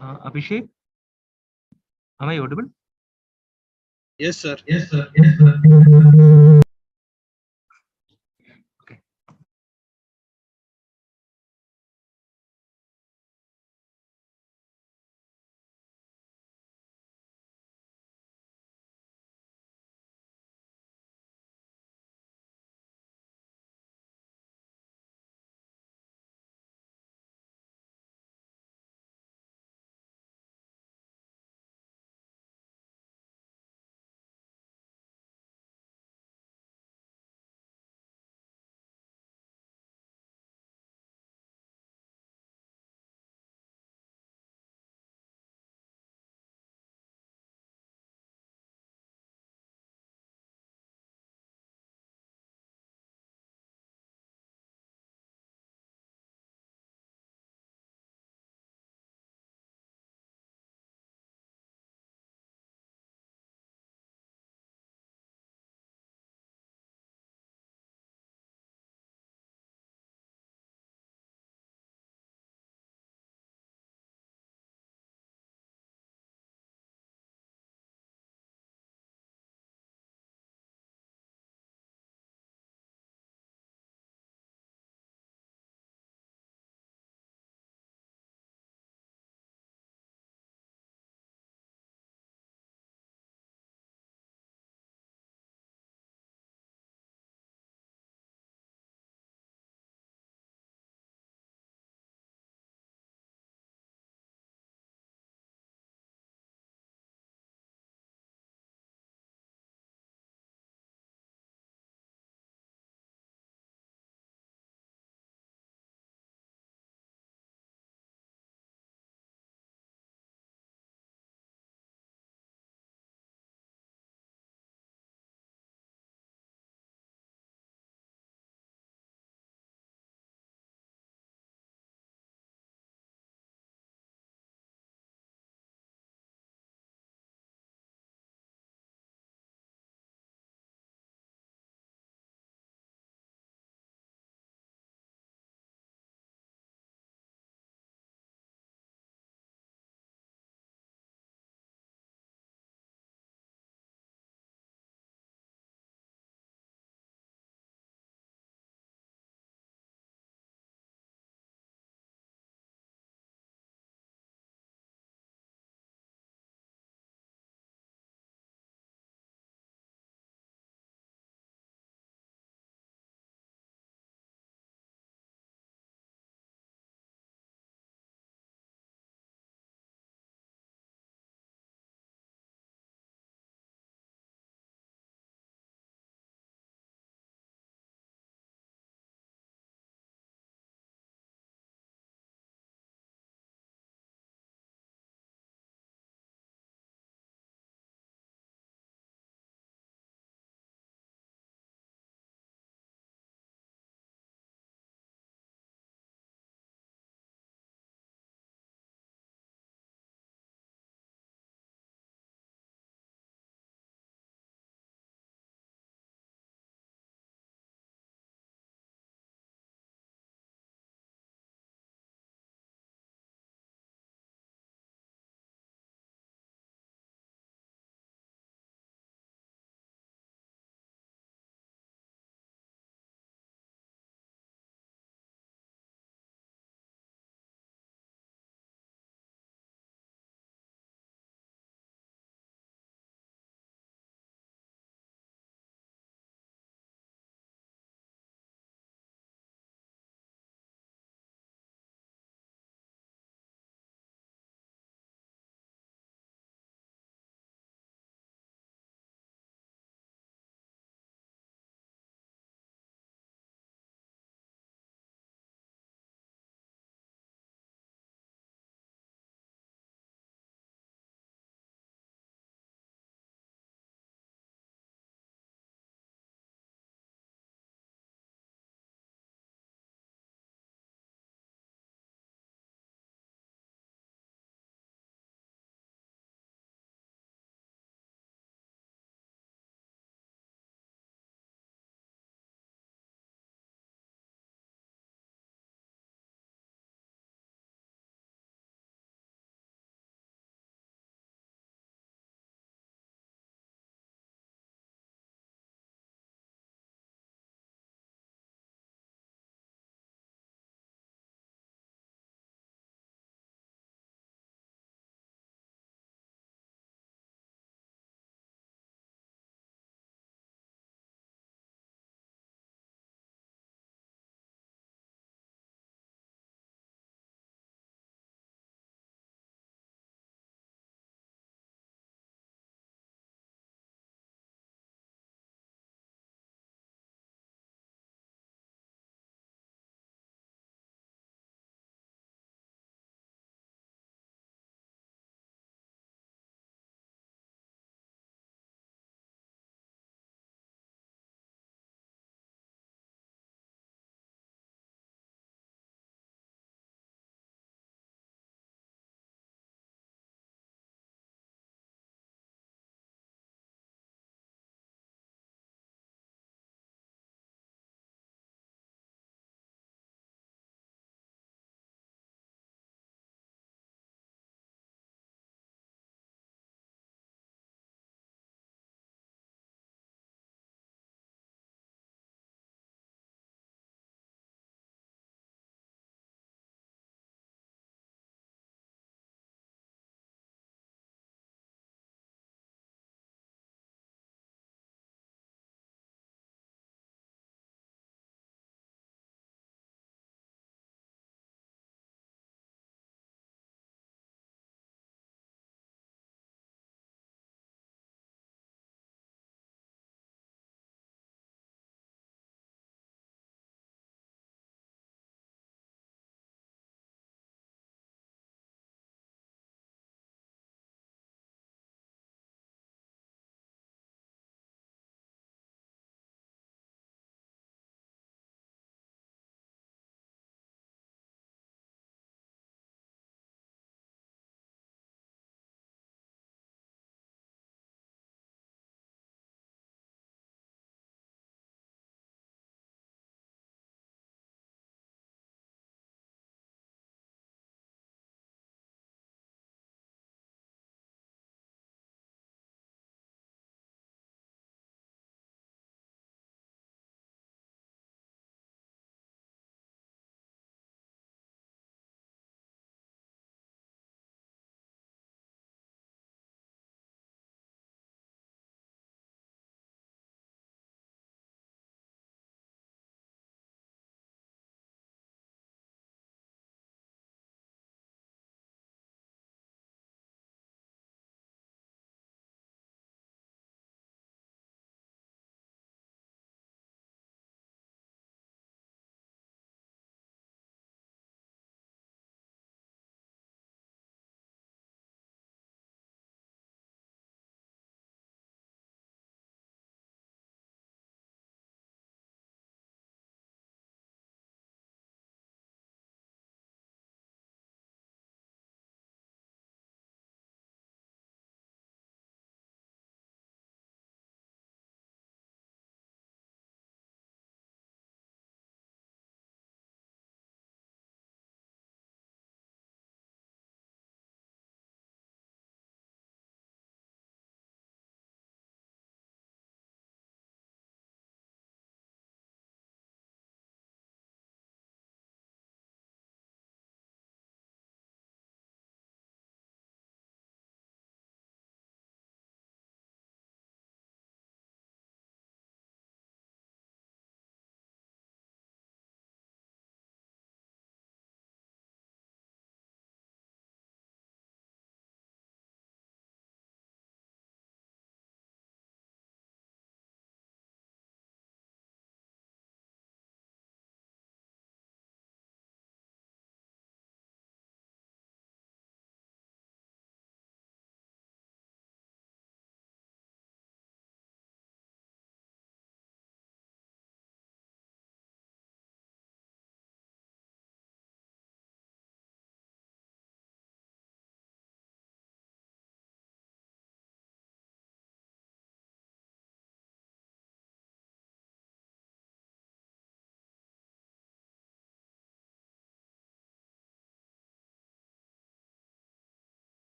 Abhishek, am I audible? Yes, sir. Okay.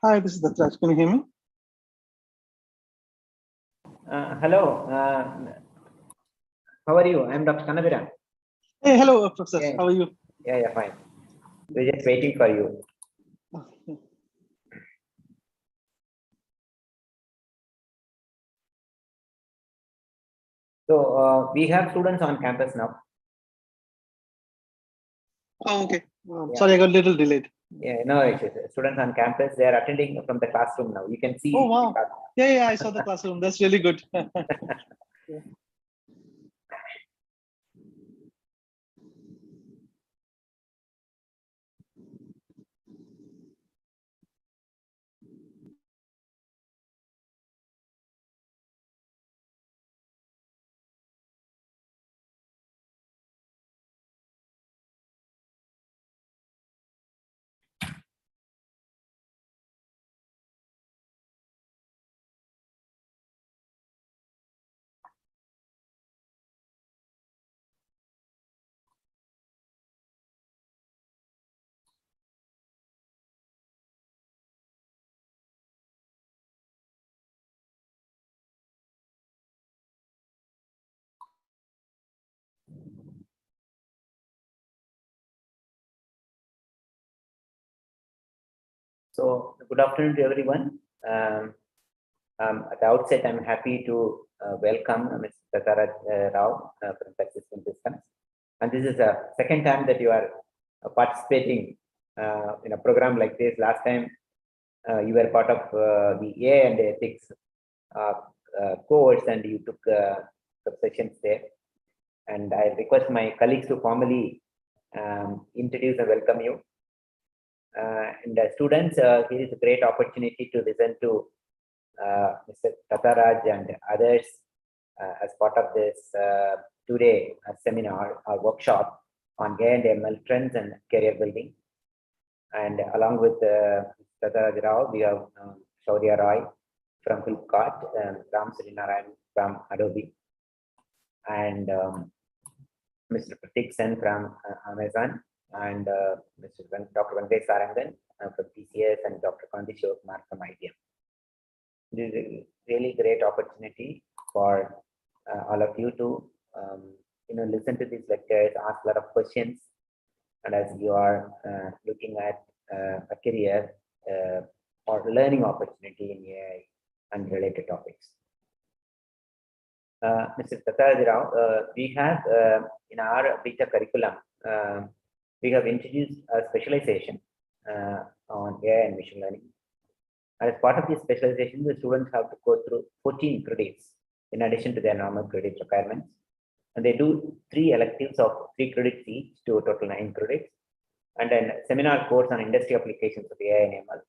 Hi, this is Datraj. Can you hear me? Hello. How are you? I'm Dr. Kanabira. Hey, hello, Professor. Yeah. How are you? Yeah, fine. We're just waiting for you. So we have students on campus now. Oh, okay. Yeah. Sorry, I got a little delayed. Yeah, no issues. Students on campus, they are attending from the classroom now. You can see. Oh, wow. Yeah, I saw the classroom. That's really good. Yeah. So good afternoon to everyone. At the outset, I'm happy to welcome Mr. Tataraj Rao from Persistent Systems. And this is the second time that you are participating in a program like this. Last time you were part of the AI and ethics course, and you took sub-sessions there. And I request my colleagues to formally introduce and welcome you. And students, here is a great opportunity to listen to Mr. Tataraj and others as part of this today seminar or workshop on AI and ML trends and career building. And along with Tataraj Rao, we have Shaurya Roy from Flipkart, Ram Srinarayan from Adobe, and Mr. Pratik Sen from Amazon, and Dr. Venkatesh Sarangan from TCS, and Dr. Kanti Shivakumar from IBM. This is a really great opportunity for all of you to listen to these lectures, ask a lot of questions, and as you are looking at a career or learning opportunity in AI and related topics. Mr. Tataraj Rao, we have in our beta curriculum, we have introduced a specialization on AI and machine learning. As part of this specialization, the students have to go through 14 credits in addition to their normal credit requirements. And they do 3 electives of 3 credits each to a total 9 credits. And then seminar course on industry applications of AI and ML.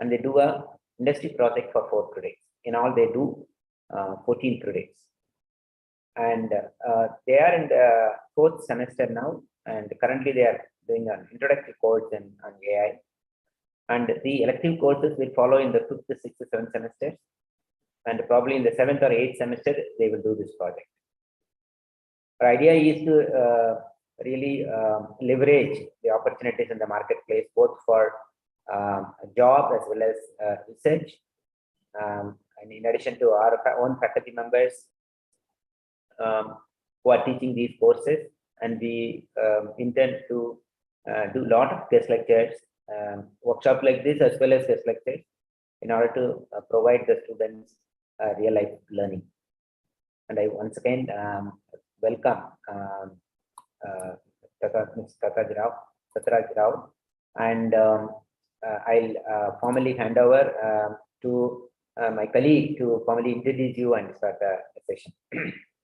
And they do a industry project for 4 credits. In all, they do 14 credits. And they are in the 4th semester now. And currently they are doing an introductory course on AI. And the elective courses will follow in the 5th, 6th, 7th semesters. And probably in the 7th or 8th semester, they will do this project. Our idea is to really leverage the opportunities in the marketplace, both for a job as well as research. And in addition to our own faculty members who are teaching these courses, and we intend to do a lot of guest lectures, workshop like this, as well as guest lectures, in order to provide the students real life learning. And I once again welcome Tataraj Rao, and I'll formally hand over to my colleague to formally introduce you and start the session.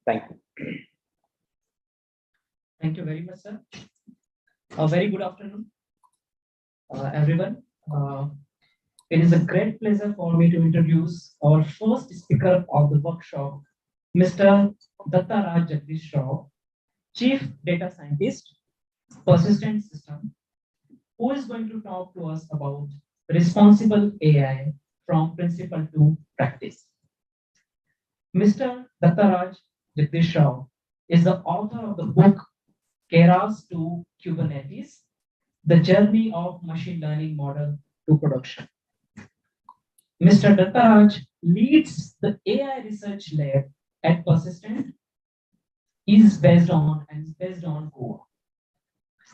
Thank you. Thank you very much, sir. A very good afternoon, everyone. It is a great pleasure for me to introduce our first speaker of the workshop, Mr. Dataraj Jagdish Rao, Chief Data Scientist, Persistent System, who is going to talk to us about responsible AI from principle to practice. Mr. Dataraj Jagdish Rao is the author of the book Keras to Kubernetes, The Journey of Machine Learning Model to Production. Mr. Dattaraj leads the AI research lab at Persistent, is based on Goa.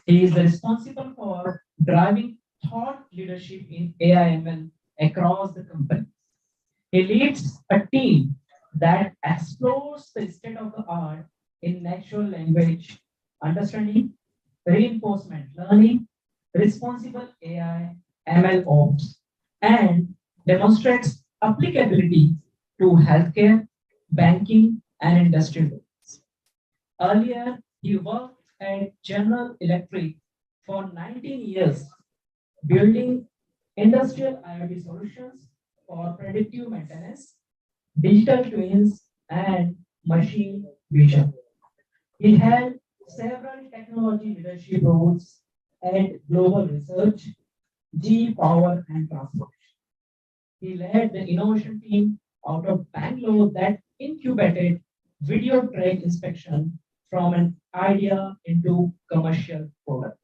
He is responsible for driving thought leadership in AI/ML across the company. He leads a team that explores the state of the art in natural language understanding, reinforcement learning, responsible AI, ML ops, and demonstrates applicability to healthcare, banking, and industrial domains. Earlier, he worked at General Electric for 19 years, building industrial IoT solutions for predictive maintenance, digital twins, and machine vision. He held several technology leadership roles at Global Research, GE Power and Transportation. He led the innovation team out of Bangalore that incubated video train inspection from an idea into commercial product.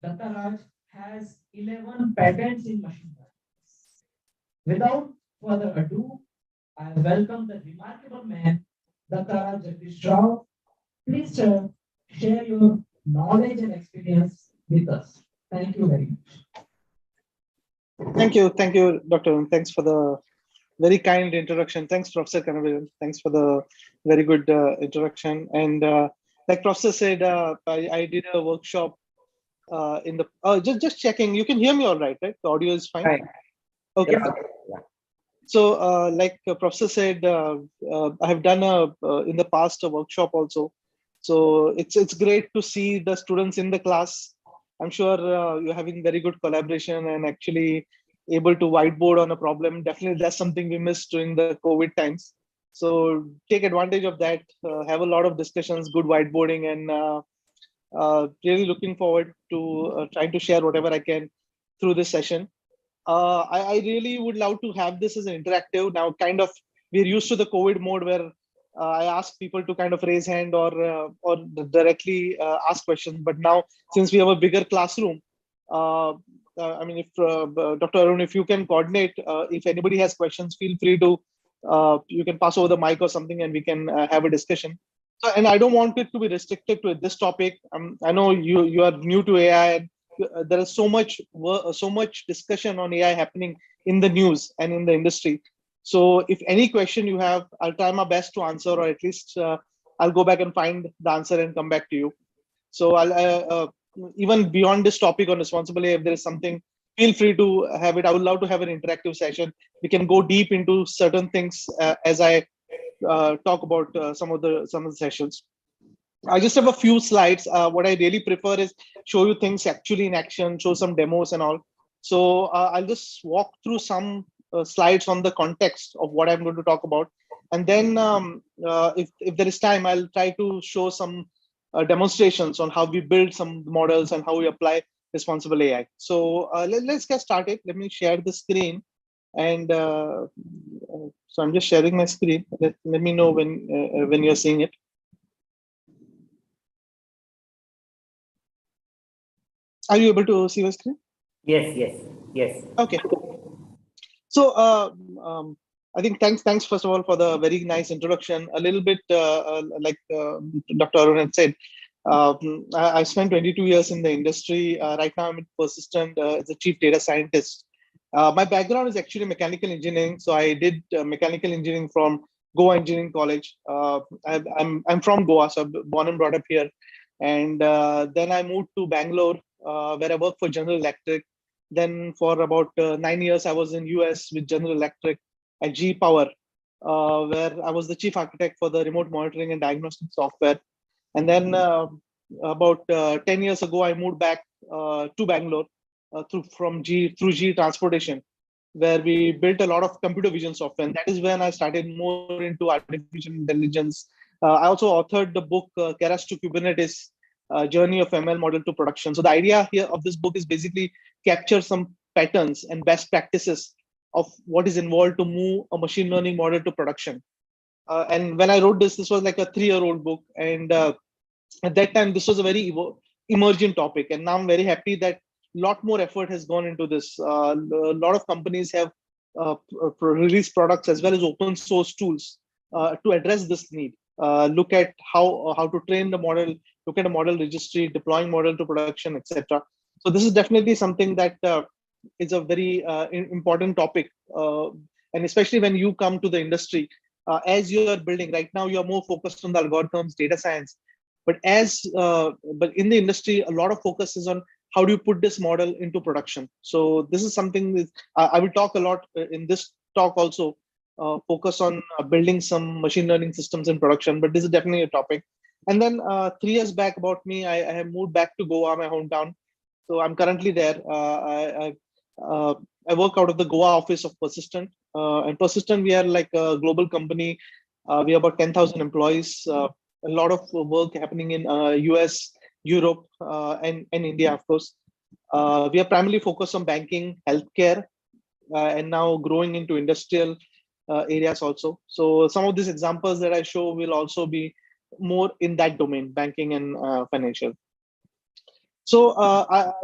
Dattaraj has 11 patents in machine learning. Without further ado, I welcome the remarkable man, Dattaraj Jagdish Rao. Please share your knowledge and experience with us. Thank you very much. Thank you, Dr. Arun. Thanks for the very kind introduction. Thanks, Professor Kanavedan. Thanks for the very good introduction. And like Professor said, I did a workshop in the, just checking, you can hear me all right, right? The audio is fine? Right. Okay. Yeah. So like Professor said, I have done in the past a workshop also. So it's great to see the students in the class. I'm sure you're having very good collaboration and actually able to whiteboard on a problem. Definitely that's something we missed during the COVID times. So take advantage of that, have a lot of discussions, good whiteboarding, and really looking forward to trying to share whatever I can through this session. I really would love to have this as an interactive. Now, kind of, we're used to the COVID mode where I ask people to kind of raise hand or directly ask questions. But now, since we have a bigger classroom, I mean, if Dr. Arun, if you can coordinate, if anybody has questions, feel free to, you can pass over the mic or something and we can have a discussion. So, and I don't want it to be restricted to this topic. I know you are new to AI, and there is so much discussion on AI happening in the news and in the industry. So if any question you have, I'll try my best to answer, or at least I'll go back and find the answer and come back to you. So I'll even beyond this topic on responsible AI, if there is something, feel free to have it. I would love to have an interactive session. We can go deep into certain things as I talk about some of the sessions. I just have a few slides. What I really prefer is show you things actually in action, show some demos and all. So I'll just walk through some slides on the context of what I'm going to talk about. And then if there is time, I'll try to show some demonstrations on how we build some models and how we apply responsible AI. So let's get started. Let me share the screen. And so I'm just sharing my screen. Let me know when you're seeing it. Are you able to see my screen? Yes. Okay. So I think thanks first of all for the very nice introduction. A little bit like Dr. Arun had said, I spent 22 years in the industry. Right now I'm in Persistent as a chief data scientist. My background is actually mechanical engineering. So I did mechanical engineering from Goa Engineering College. I'm from Goa, so I'm born and brought up here. And then I moved to Bangalore, where I worked for General Electric. Then for about 9 years, I was in US with General Electric at GE Power, where I was the chief architect for the remote monitoring and diagnostic software. And then about 10 years ago, I moved back to Bangalore through GE Transportation, where we built a lot of computer vision software. And that is when I started more into artificial intelligence. I also authored the book Keras to Kubernetes, Journey of ML Model to Production. So the idea here of this book is basically capture some patterns and best practices of what is involved to move a machine learning model to production. And when I wrote this was like a 3-year-old book. And at that time, this was a very emergent topic. And now I'm very happy that a lot more effort has gone into this. A lot of companies have release products as well as open source tools to address this need. Look at how to train the model, look at a model registry, deploying model to production, etc. So this is definitely something that is a very important topic, and especially when you come to the industry, as you are building right now, you are more focused on the algorithms, data science, but but in the industry, a lot of focus is on how do you put this model into production. So this is something that I will talk a lot in this talk also, focus on building some machine learning systems in production, but this is definitely a topic. And then 3 years back about me, I have moved back to Goa, my hometown. So I'm currently there. I work out of the Goa office of Persistent. And Persistent, we are like a global company. We have about 10,000 employees. A lot of work happening in US, Europe, and India, of course. We are primarily focused on banking, healthcare, and now growing into industrial areas also. So some of these examples that I show will also be more in that domain, banking and financial. So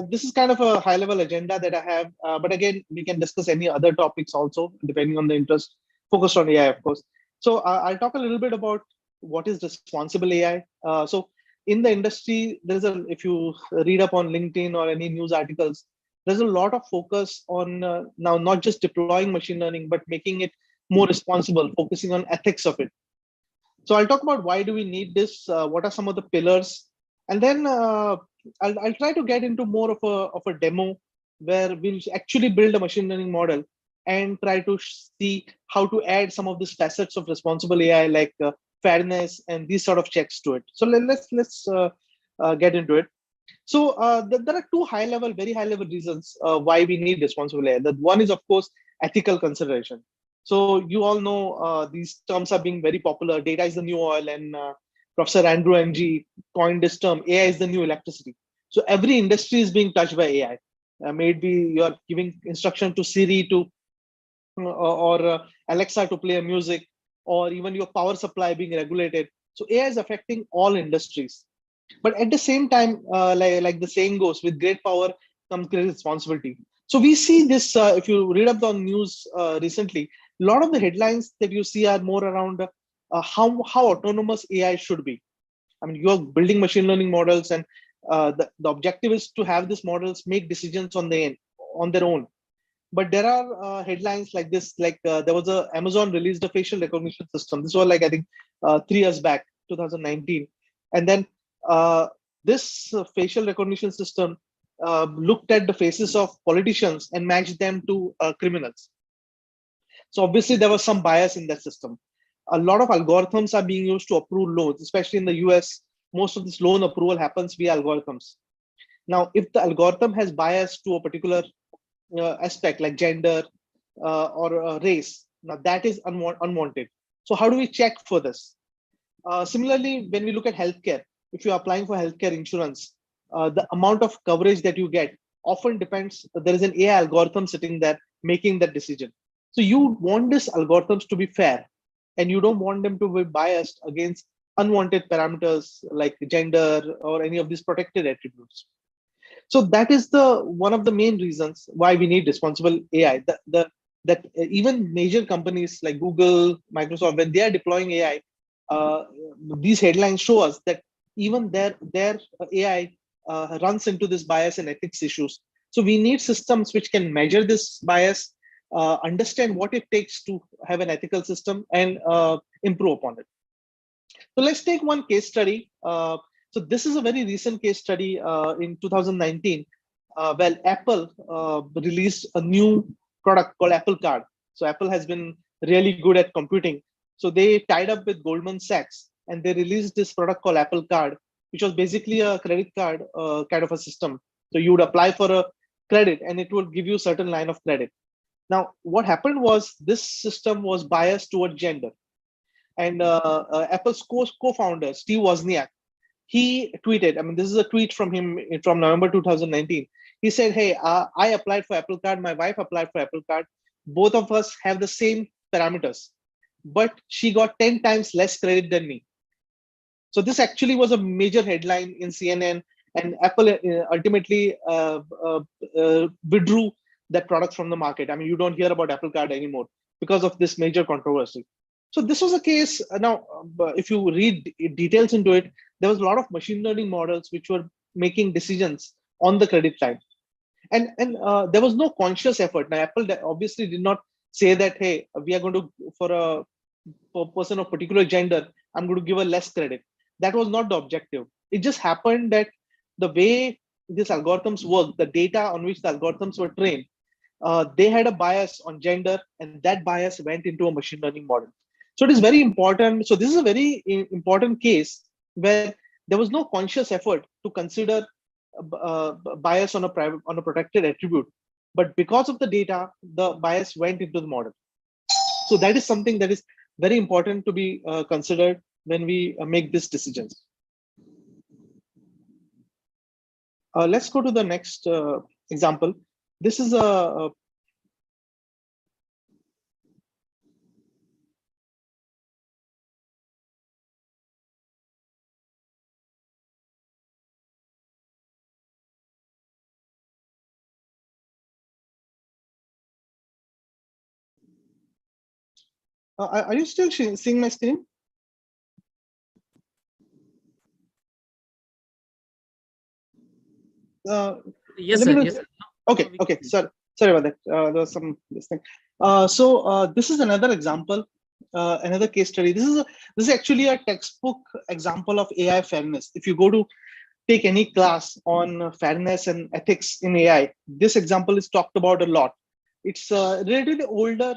this is kind of a high-level agenda that I have, but again, we can discuss any other topics also, depending on the interest, focused on AI, of course. So I'll talk a little bit about what is responsible AI. So in the industry, if you read up on LinkedIn or any news articles, there's a lot of focus on now not just deploying machine learning, but making it more responsible, focusing on ethics of it. So I'll talk about why do we need this, what are some of the pillars, and then I'll try to get into more of a demo where we'll actually build a machine learning model and try to see how to add some of these facets of responsible AI, like fairness and these sort of checks to it. So let's get into it. So there are two very high level reasons why we need responsible AI. The one is, of course, ethical consideration. So you all know these terms are being very popular. Data is the new oil, and Professor Andrew Ng coined this term, AI is the new electricity. So every industry is being touched by AI. Maybe you're giving instruction to Siri to or Alexa to play music, or even your power supply being regulated. So AI is affecting all industries. But at the same time, like the saying goes, with great power comes great responsibility. So we see this, if you read up on news recently, a lot of the headlines that you see are more around how autonomous AI should be. I mean, you're building machine learning models, and the objective is to have these models make decisions on their own. But there are headlines like this, like there was Amazon released a facial recognition system. This was like, I think, 3 years back, 2019. And then this facial recognition system looked at the faces of politicians and matched them to criminals. So obviously there was some bias in that system. A lot of algorithms are being used to approve loans, especially in the US. Most of this loan approval happens via algorithms. Now, if the algorithm has bias to a particular aspect like gender or race, now that is unwanted. So how do we check for this? Similarly, when we look at healthcare, if you're applying for healthcare insurance, the amount of coverage that you get often depends. There is an AI algorithm sitting there making that decision. So you want these algorithms to be fair, and you don't want them to be biased against unwanted parameters like gender or any of these protected attributes. So that is one of the main reasons why we need responsible AI. That even major companies like Google, Microsoft, when they are deploying AI, these headlines show us that even their AI runs into this bias and ethics issues. So we need systems which can measure this bias, understand what it takes to have an ethical system, and improve upon it. So let's take one case study. So this is a very recent case study in 2019, where Apple released a new product called Apple Card. So Apple has been really good at computing. So they tied up with Goldman Sachs, and they released this product called Apple Card, which was basically a credit card kind of a system. So you would apply for a credit, and it would give you a certain line of credit. Now, what happened was this system was biased toward gender. And Apple's co-founder, Steve Wozniak, he tweeted, I mean, this is a tweet from him from November 2019. He said, hey, I applied for Apple Card. My wife applied for Apple Card. Both of us have the same parameters, but she got 10 times less credit than me. So this actually was a major headline in CNN, and Apple ultimately withdrew that product from the market. I mean, you don't hear about Apple Card anymore because of this major controversy. So this was a case. Now, if you read details into it, there was a lot of machine learning models which were making decisions on the credit line. And there was no conscious effort. Now, Apple obviously did not say that, hey, we are going to, for a person of particular gender, I'm going to give a less credit. That was not the objective. It just happened that the way these algorithms work, the data on which the algorithms were trained, they had a bias on gender, and that bias went into a machine learning model. So it is very important. So this is a very important case where there was no conscious effort to consider bias on a protected attribute, but because of the data, the bias went into the model. So that is something that is very important to be considered when we make these decisions. Let's go to the next example. This is a are you still seeing my screen? Yes, sir. Yes, sir. Okay. Okay. Sorry about that. There was some this thing. This is another example, another case study. This is actually a textbook example of AI fairness. If you go to take any class on fairness and ethics in AI, this example is talked about a lot. It's a relatively older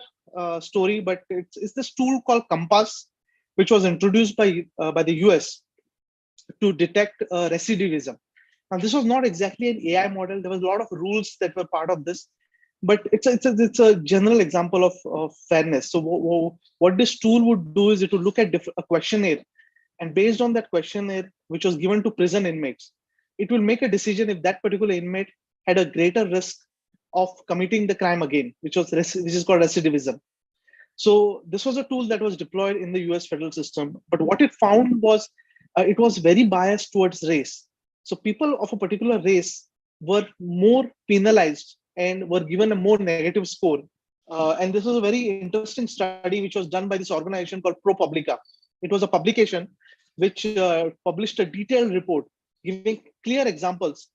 story, but it's this tool called Compass, which was introduced by the US to detect recidivism. Now, this was not exactly an AI model. There was a lot of rules that were part of this, but it's a general example of fairness. So what this tool would do is it would look at a questionnaire, and based on that questionnaire, which was given to prison inmates, it will make a decision if that particular inmate had a greater risk of committing the crime again, which is called recidivism. So this was a tool that was deployed in the US federal system, but what it found was it was very biased towards race. So people of a particular race were more penalized and were given a more negative score. And this was a very interesting study which was done by this organization called ProPublica. It was a publication which published a detailed report giving clear examples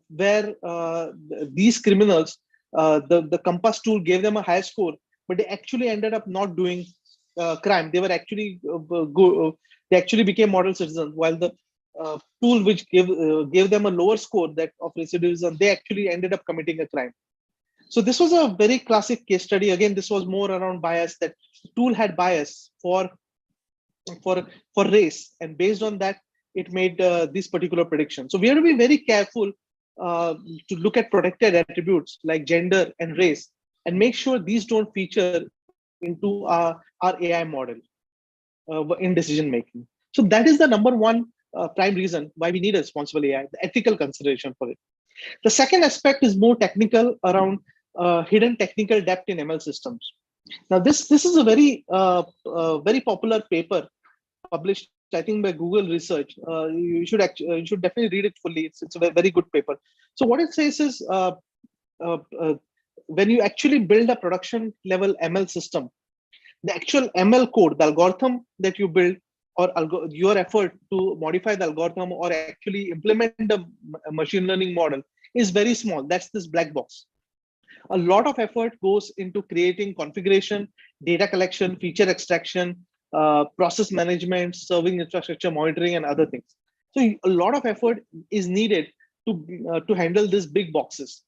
where these criminals, the Compass tool gave them a high score, but they actually ended up not doing crime. They were actually they actually became model citizens, while the tool which gave them a lower score that of recidivism, they actually ended up committing a crime. So this was a very classic case study. Again, this was more around bias, that the tool had bias for race, and based on that, it made these particular predictions. So we have to be very careful to look at protected attributes like gender and race, and make sure these don't feature into our AI model in decision making. So that is the number one prime reason why we need a responsible AI, the ethical consideration for it. The second aspect is more technical, around hidden technical depth in ML systems. Now, this is a very very popular paper published, I think, by Google Research. You should definitely read it fully. It's a very good paper. So what it says is when you actually build a production level ML system, the actual ML code, the algorithm that you build, or your effort to modify the algorithm or actually implement the machine learning model is very small. That's this black box. A lot of effort goes into creating configuration, data collection, feature extraction, process management, serving infrastructure monitoring, and other things. So a lot of effort is needed to handle these big boxes.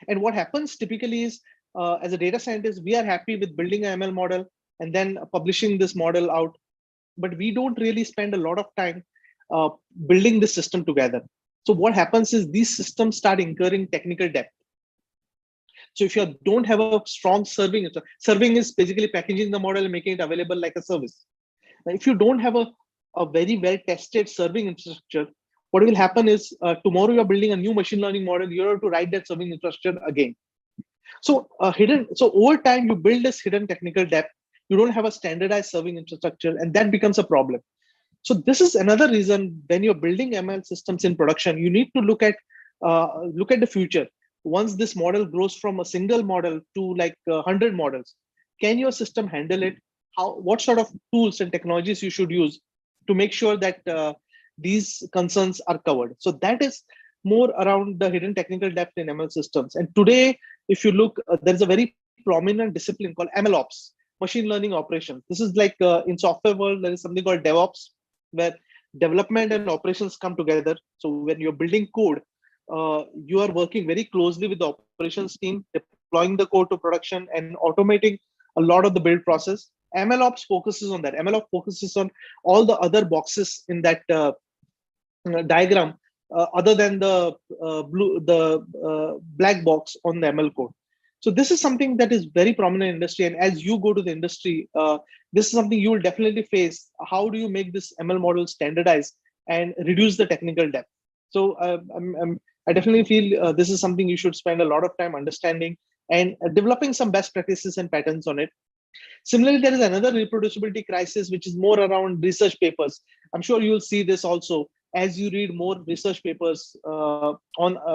And what happens typically is, as a data scientist, we are happy with building an ML model and then publishing this model out, but we don't really spend a lot of time building this system together. So what happens is these systems start incurring technical debt. So if you don't have a strong serving is basically packaging the model and making it available like a service. Now, if you don't have a very well tested serving infrastructure, what will happen is tomorrow you're building a new machine learning model, you have to write that serving infrastructure again. So over time, you build this hidden technical debt. You don't have a standardized serving infrastructure, and that becomes a problem. So this is another reason when you're building ML systems in production, you need to look at the future. once this model grows from a single model to like 100 models, can your system handle it? What sort of tools and technologies you should use to make sure that these concerns are covered? So that is more around the hidden technical depth in ML systems. And today, if you look, there's a very prominent discipline called MLOps, machine learning operations. This is like in software world, there is something called DevOps, where development and operations come together. So when you're building code, you are working very closely with the operations team, deploying the code to production and automating a lot of the build process. MLOps focuses on that. MLOps focuses on all the other boxes in that diagram, other than the black box on the ML code. So this is something that is very prominent in industry. And as you go to the industry, this is something you will definitely face. How do you make this ML model standardized and reduce the technical depth? So I definitely feel this is something you should spend a lot of time understanding and developing some best practices and patterns on it. Similarly, there is another reproducibility crisis, which is more around research papers. I'm sure you'll see this also as you read more research papers on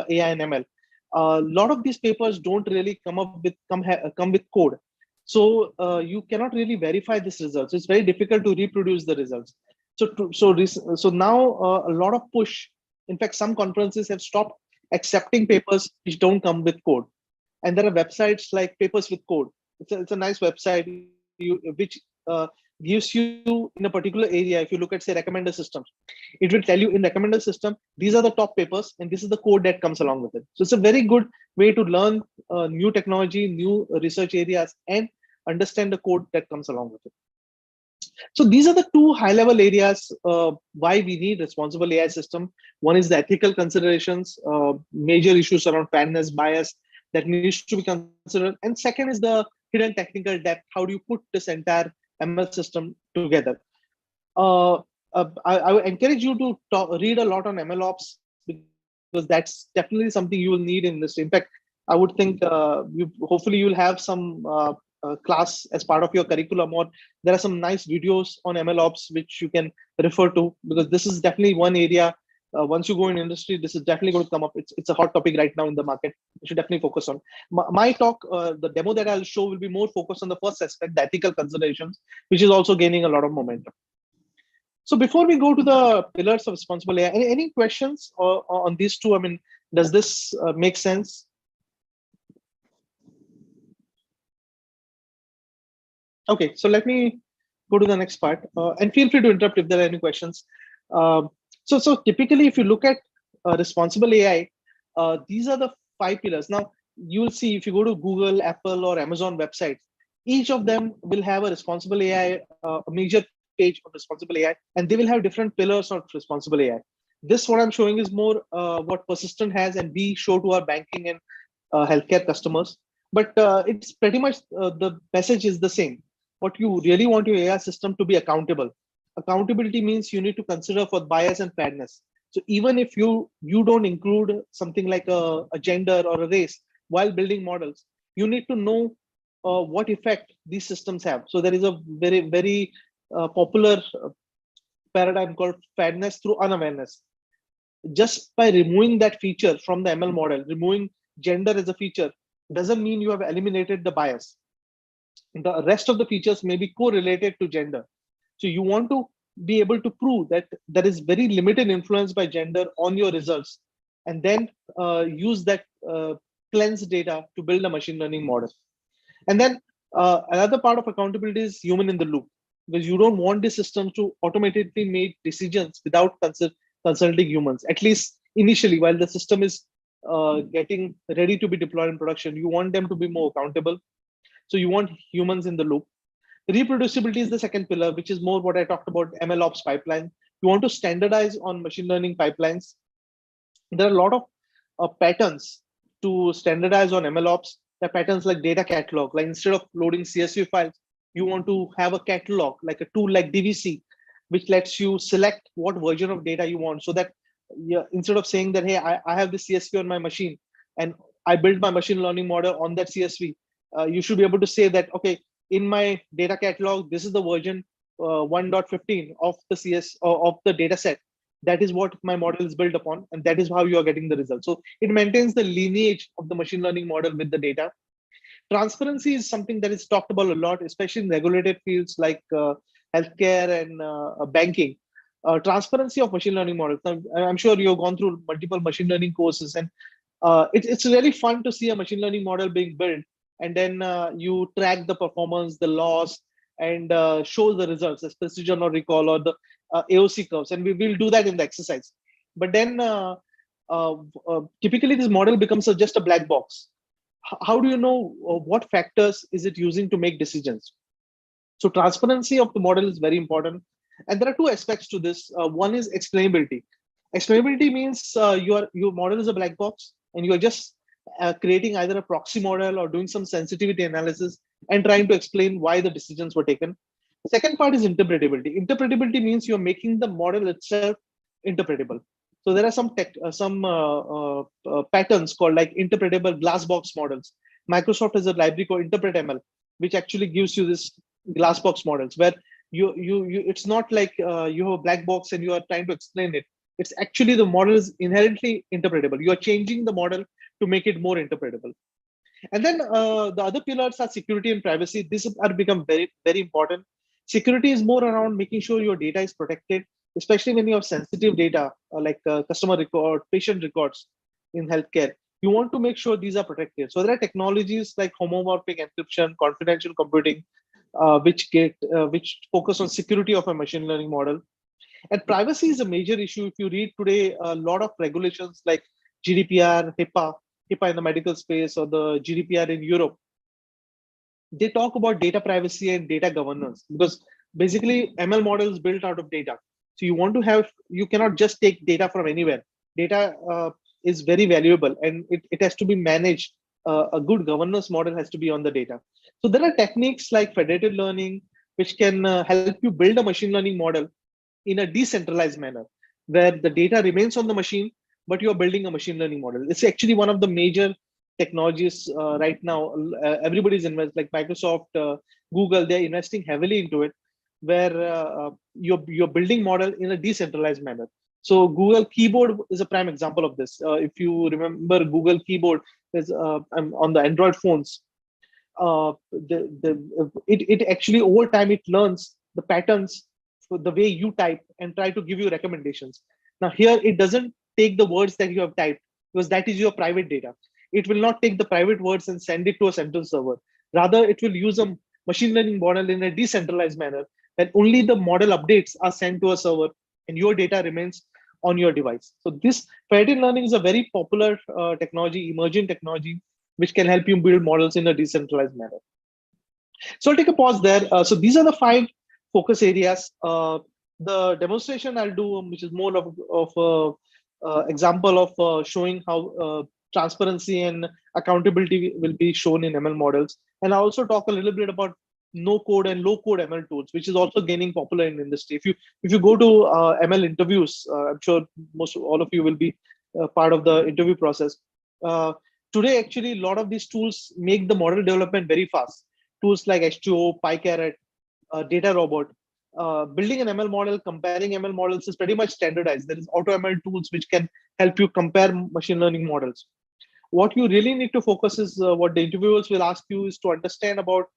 AI and ML. A lot of these papers don't really come with code, so you cannot really verify these results. It's very difficult to reproduce the results. So now a lot of push. In fact, some conferences have stopped accepting papers which don't come with code, and there are websites like Papers with Code. It's a nice website which gives you in a particular area. If you look at, say, recommender systems, it will tell you in recommender system, these are the top papers and this is the code that comes along with it. So it's a very good way to learn new technology, new research areas, and understand the code that comes along with it. So these are the two high-level areas why we need responsible AI system. One is the ethical considerations, major issues around fairness, bias that needs to be considered. And second is the hidden technical depth. How do you put this entire ML system together? I would encourage you to read a lot on MLOps, because that's definitely something you will need in this. In fact, I would think hopefully you'll have some class as part of your curriculum, or there are some nice videos on MLOps which you can refer to, because this is definitely one area. Once you go in industry, this is definitely going to come up. It's a hot topic right now in the market. You should definitely focus on. My talk, the demo that I'll show will be more focused on the first aspect, the ethical considerations, which is also gaining a lot of momentum. So before we go to the pillars of responsible AI, any questions on these two? I mean, does this make sense? Okay, so let me go to the next part, and feel free to interrupt if there are any questions. So typically, if you look at responsible AI, these are the 5 pillars. Now, you'll see if you go to Google, Apple, or Amazon websites, each of them will have a responsible AI, a major page of responsible AI, and they will have different pillars of responsible AI. This, what I'm showing, is more what Persistent has, and we show to our banking and healthcare customers. But it's pretty much the message is the same. What you really want your AI system to be accountable. Accountability means you need to consider for bias and fairness. So even if you don't include something like a gender or a race while building models, you need to know what effect these systems have. So there is a very popular paradigm called fairness through unawareness. Just by removing that feature from the ML model, removing gender as a feature, doesn't mean you have eliminated the bias. The rest of the features may be correlated to gender. So you want to be able to prove that there is very limited influence by gender on your results, and then use that cleansed data to build a machine learning model. And then another part of accountability is human in the loop, because you don't want the system to automatically make decisions without consulting humans, at least initially while the system is getting ready to be deployed in production. You want them to be more accountable. So you want humans in the loop. Reproducibility is the second pillar, which is more what I talked about, MLOps pipeline. You want to standardize on machine learning pipelines. There are a lot of patterns to standardize on MLOps. There are patterns like data catalog, like instead of loading CSV files, you want to have a catalog, like a tool like DVC, which lets you select what version of data you want. So that instead of saying that, hey, I have this CSV on my machine and I built my machine learning model on that CSV, you should be able to say that, okay, in my data catalog, this is the version 1.15 of the of the data set. that is what my model is built upon, and that is how you are getting the result. So it maintains the lineage of the machine learning model with the data. Transparency is something that is talked about a lot, especially in regulated fields like healthcare and banking. Transparency of machine learning models. Now, I'm sure you've gone through multiple machine learning courses, and it's really fun to see a machine learning model being built, and then you track the performance, the loss, and show the results as precision or recall or the AOC curves, and we will do that in the exercise. But then typically this model becomes just a black box. How do you know what factors is it using to make decisions? So transparency of the model is very important. And there are two aspects to this. One is explainability. Explainability means your model is a black box and you're just creating either a proxy model or doing some sensitivity analysis and trying to explain why the decisions were taken. Second part is interpretability. Interpretability means you're making the model itself interpretable. So there are some patterns called like interpretable glass box models. Microsoft has a library called InterpretML, which actually gives you this glass box models where it's not like you have a black box and you are trying to explain it. It's actually the model is inherently interpretable. You are changing the model to make it more interpretable. And then the other pillars are security and privacy. These are become very, very important. Security is more around making sure your data is protected, especially when you have sensitive data like customer record, patient records in healthcare. You want to make sure these are protected. So there are technologies like homomorphic encryption, confidential computing, which focus on security of a machine learning model. And privacy is a major issue. If you read today, a lot of regulations like GDPR, HIPAA in the medical space, or the GDPR in Europe, they talk about data privacy and data governance, because basically ML model is built out of data. So you cannot just take data from anywhere. Data is very valuable and it has to be managed. A good governance model has to be on the data. So there are techniques like federated learning, which can help you build a machine learning model in a decentralized manner, where the data remains on the machine, but you're building a machine learning model. It's actually one of the major technologies right now. Everybody's investing, like Microsoft, Google, they're investing heavily into it, where you're building model in a decentralized manner. So Google Keyboard is a prime example of this. If you remember, Google Keyboard is on the Android phones. It actually over time it learns the patterns for the way you type and try to give you recommendations. Now here it doesn't take the words that you have typed, because that is your private data. It will not take the private words and send it to a central server. Rather, it will use a machine learning model in a decentralized manner, and only the model updates are sent to a server and your data remains on your device. So this federated learning is a very popular technology, emerging technology, which can help you build models in a decentralized manner. So I'll take a pause there. So these are the 5 focus areas. The demonstration I'll do, which is more of example of showing how transparency and accountability will be shown in ML models. And I also talk a little bit about no code and low code ML tools, which is also gaining popular in industry. If you go to ML interviews, I'm sure all of you will be part of the interview process. Today, actually, a lot of these tools make the model development very fast. Tools like H2O, PyCaret, Data Robot. Building an ML model, comparing ML models is pretty much standardized. There is AutoML tools which can help you compare machine learning models. What you really need to focus is what the interviewers will ask you is to understand about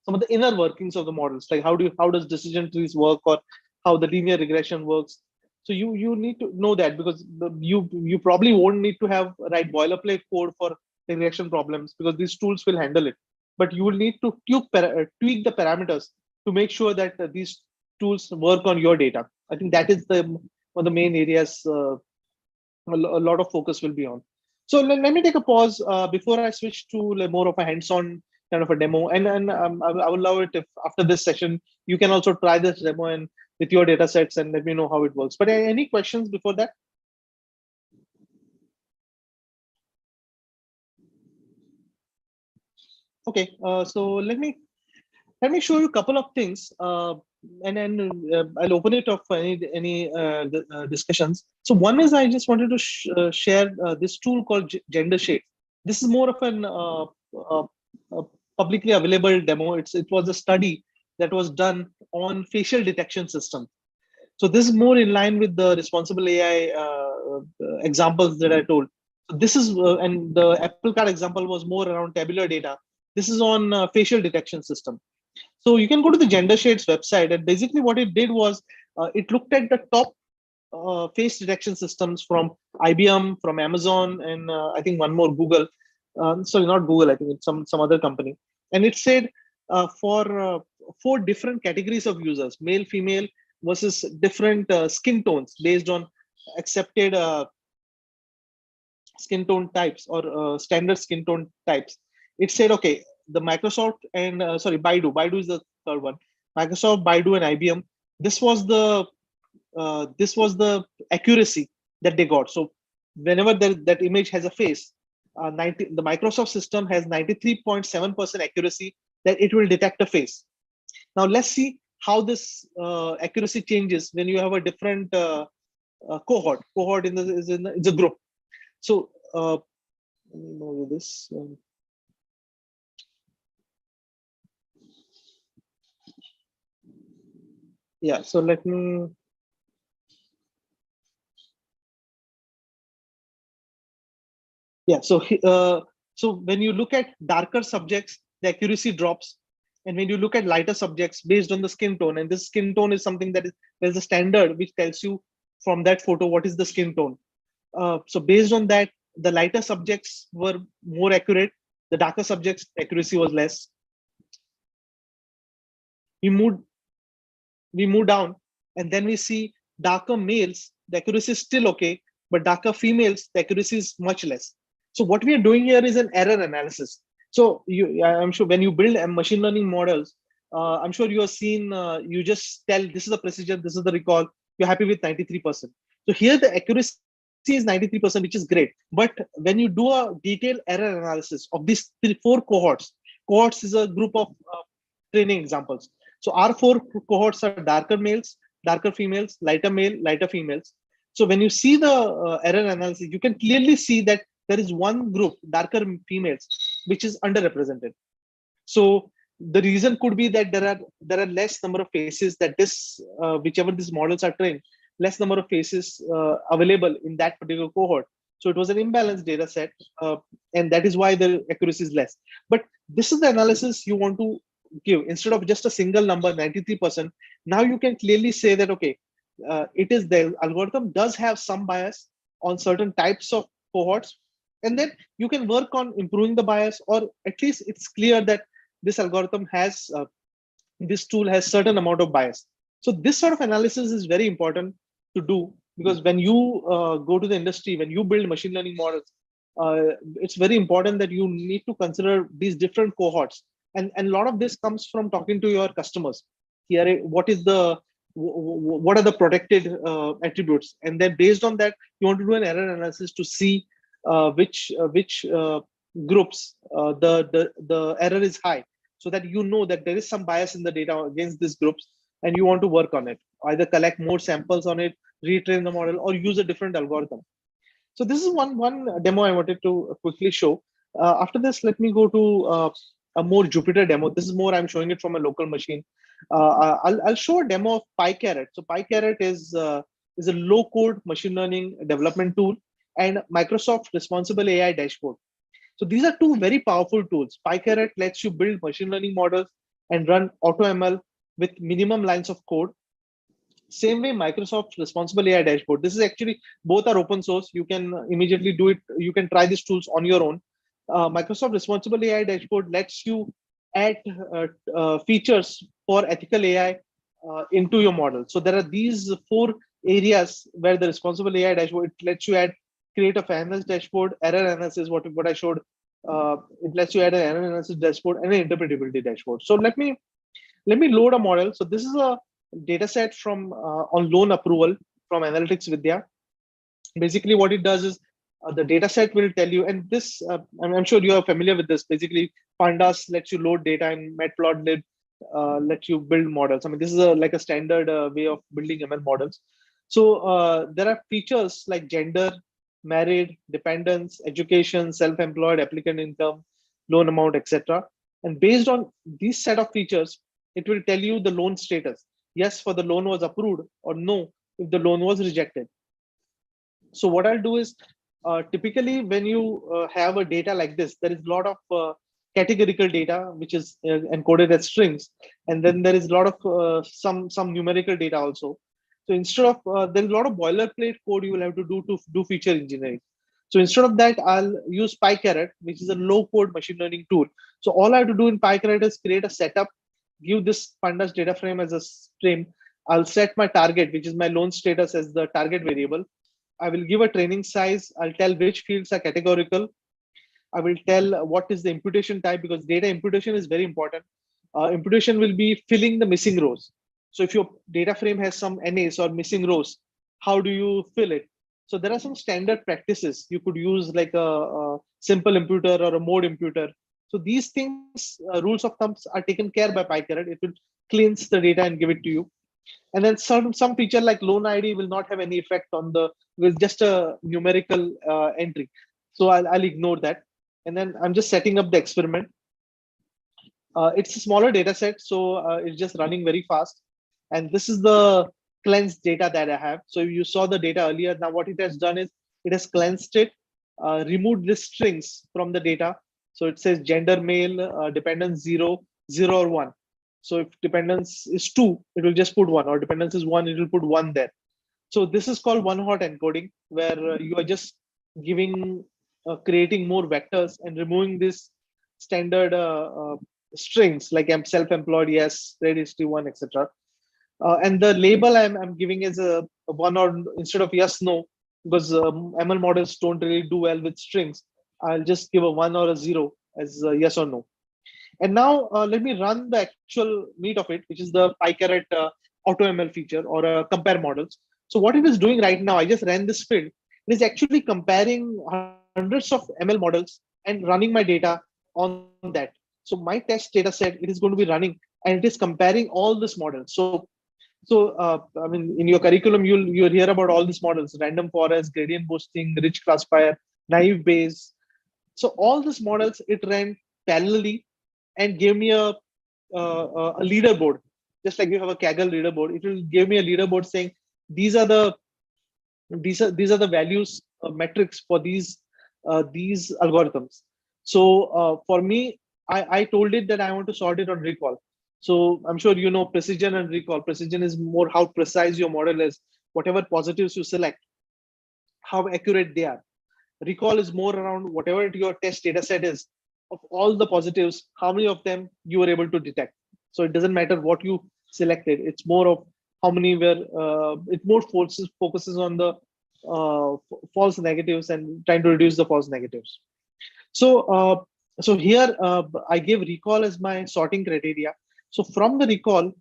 some of the inner workings of the models, like how does decision trees work, or how the linear regression works. So you need to know that, because you probably won't need to write boilerplate code for regression problems, because these tools will handle it. But you will need to tweak the parameters to make sure that these tools work on your data. I think that is one of the main areas a lot of focus will be on. So let me take a pause before I switch to more of a hands-on kind of a demo. And I would love it if after this session, you can also try this demo and with your data sets and let me know how it works. But any questions before that? Okay, so let me show you a couple of things, and then I'll open it up for any discussions. So one is I just wanted to share this tool called Gender Shade. This is more of an publicly available demo. It was a study that was done on facial detection system. So this is more in line with the responsible AI examples that I told. So this is, and the Apple Card example was more around tabular data. This is on facial detection system. So you can go to the Gender Shades website, and basically what it did was it looked at the top face detection systems from IBM, from Amazon, and I think one more, Google. Sorry, not Google. I think it's some other company. And it said for 4 different categories of users, male, female, versus different skin tones based on accepted skin tone types or standard skin tone types. It said, okay, the Microsoft and Baidu is the third one. Microsoft, Baidu, and IBM. This was the accuracy that they got. So whenever that image has a face, the Microsoft system has 93.7% accuracy that it will detect a face. Now let's see how this accuracy changes when you have a different cohort. Cohort is a group. So let me move this. Yeah. So let me. Yeah. So when you look at darker subjects, the accuracy drops. And when you look at lighter subjects based on the skin tone, and this skin tone is something that there's a standard which tells you from that photo what is the skin tone. So based on that, the lighter subjects were more accurate. The darker subjects, accuracy was less. We moved down, and then we see darker males, the accuracy is still okay, but darker females, the accuracy is much less. So what we are doing here is an error analysis. So I'm sure when you build machine learning models, I'm sure you have seen, you just tell this is the precision, this is the recall, you're happy with 93%. So here the accuracy is 93%, which is great. But when you do a detailed error analysis of these 4 cohorts is a group of training examples. So our 4 cohorts are darker males, darker females, lighter male, lighter females. So when you see the error analysis, you can clearly see that there is one group, darker females, which is underrepresented. So the reason could be that there are less number of faces that whichever these models are trained, less number of faces available in that particular cohort. So it was an imbalanced data set, and that is why the accuracy is less. But this is the analysis you want to give instead of just a single number, 93%. Now you can clearly say that, okay, it is the algorithm does have some bias on certain types of cohorts, and then you can work on improving the bias, or at least it's clear that this algorithm has, this tool has certain amount of bias. So this sort of analysis is very important to do, because when you go to the industry, when you build machine learning models, it's very important that you need to consider these different cohorts. And a lot of this comes from talking to your customers. Here, what are the protected attributes? And then based on that, you want to do an error analysis to see which groups the error is high, so that you know that there is some bias in the data against these groups, and you want to work on it. Either collect more samples on it, retrain the model, or use a different algorithm. So this is one demo I wanted to quickly show. After this, let me go to a more Jupyter demo. This is more, I'm showing it from a local machine. I'll show a demo of PyCaret. So PyCaret is a low-code machine learning development tool, and Microsoft Responsible AI dashboard. So these are 2 very powerful tools. PyCaret lets you build machine learning models and run AutoML with minimum lines of code. Same way, Microsoft Responsible AI dashboard. This is actually, both are open source. You can immediately do it. You can try these tools on your own. Microsoft Responsible AI dashboard lets you add features for ethical AI into your model. So there are these 4 areas where the Responsible AI dashboard, it lets you create a fairness dashboard, error analysis, what I showed. It lets you add an error analysis dashboard and an interpretability dashboard. So let me load a model. So this is a data set from on loan approval from Analytics Vidya. Basically, what it does is the data set will tell you, and this, I'm sure you are familiar with this. Basically, Pandas lets you load data, and Matplotlib lets you build models. I mean, this is like a standard way of building ML models. So there are features like gender, married, dependents, education, self-employed, applicant income, loan amount, etc. And based on these set of features, it will tell you the loan status. yes for the loan was approved or no if the loan was rejected. So what I'll do is, typically when you have a data like this, there is a lot of categorical data which is encoded as strings, and then there is a lot of some numerical data also. So instead of there's a lot of boilerplate code you will have to do feature engineering. So instead of that, I'll use PyCaret, which is a low-code machine learning tool. So all I have to do in PyCaret is create a setup, give this pandas data frame as a stream. I'll set my target, which is my loan status, as the target variable. I will give a training size. I'll tell which fields are categorical. I will tell what is the imputation type, because data imputation is very important. Imputation will be filling the missing rows. So if your data frame has some NAs or missing rows, how do you fill it? So there are some standard practices. You could use like a simple imputer or a mode imputer. So these things, rules of thumbs are taken care by PyCaret. It will cleanse the data and give it to you. And then some feature like loan ID will not have any effect on the, with just a numerical entry. So I'll ignore that. And then I'm just setting up the experiment. It's a smaller data set, so it's just running very fast. And this is the cleansed data that I have. So you saw the data earlier. Now what it has done is it has cleansed it, removed the strings from the data. So it says gender male, dependence 0, 0 or 1. So if dependence is 2, it will just put 1, or dependence is 1, it will put 1 there. So this is called one-hot encoding, where you are just giving, creating more vectors and removing this standard strings like I'm self-employed, yes, grade history 1, etc. And the label I'm giving is a 1 or instead of yes, no, because ML models don't really do well with strings. I'll just give a 1 or a 0 as a yes or no. And now let me run the actual meat of it, which is the PyCaret AutoML feature or compare models. So what it is doing right now, I just ran this field. It is actually comparing hundreds of ML models and running my data on that. So my test data set, it is going to be running, and it is comparing all these models. So I mean, in your curriculum, you'll hear about all these models: random forest, gradient boosting, rich classifier, naive Bayes. So all these models, it ran parallelly and gave me a leaderboard, just like you have a Kaggle leaderboard. It will give me a leaderboard saying these are the values, metrics for these algorithms. So for me, I told it that I want to sort it on recall. So I'm sure you know precision and recall. Precision is more how precise your model is. Whatever positives you select, how accurate they are. Recall is more around whatever your test data set is, of all the positives, how many of them you were able to detect. So it doesn't matter what you selected. It's more of how many were, it more focuses on the false negatives and trying to reduce the false negatives. So here I give recall as my sorting criteria. So from the recall,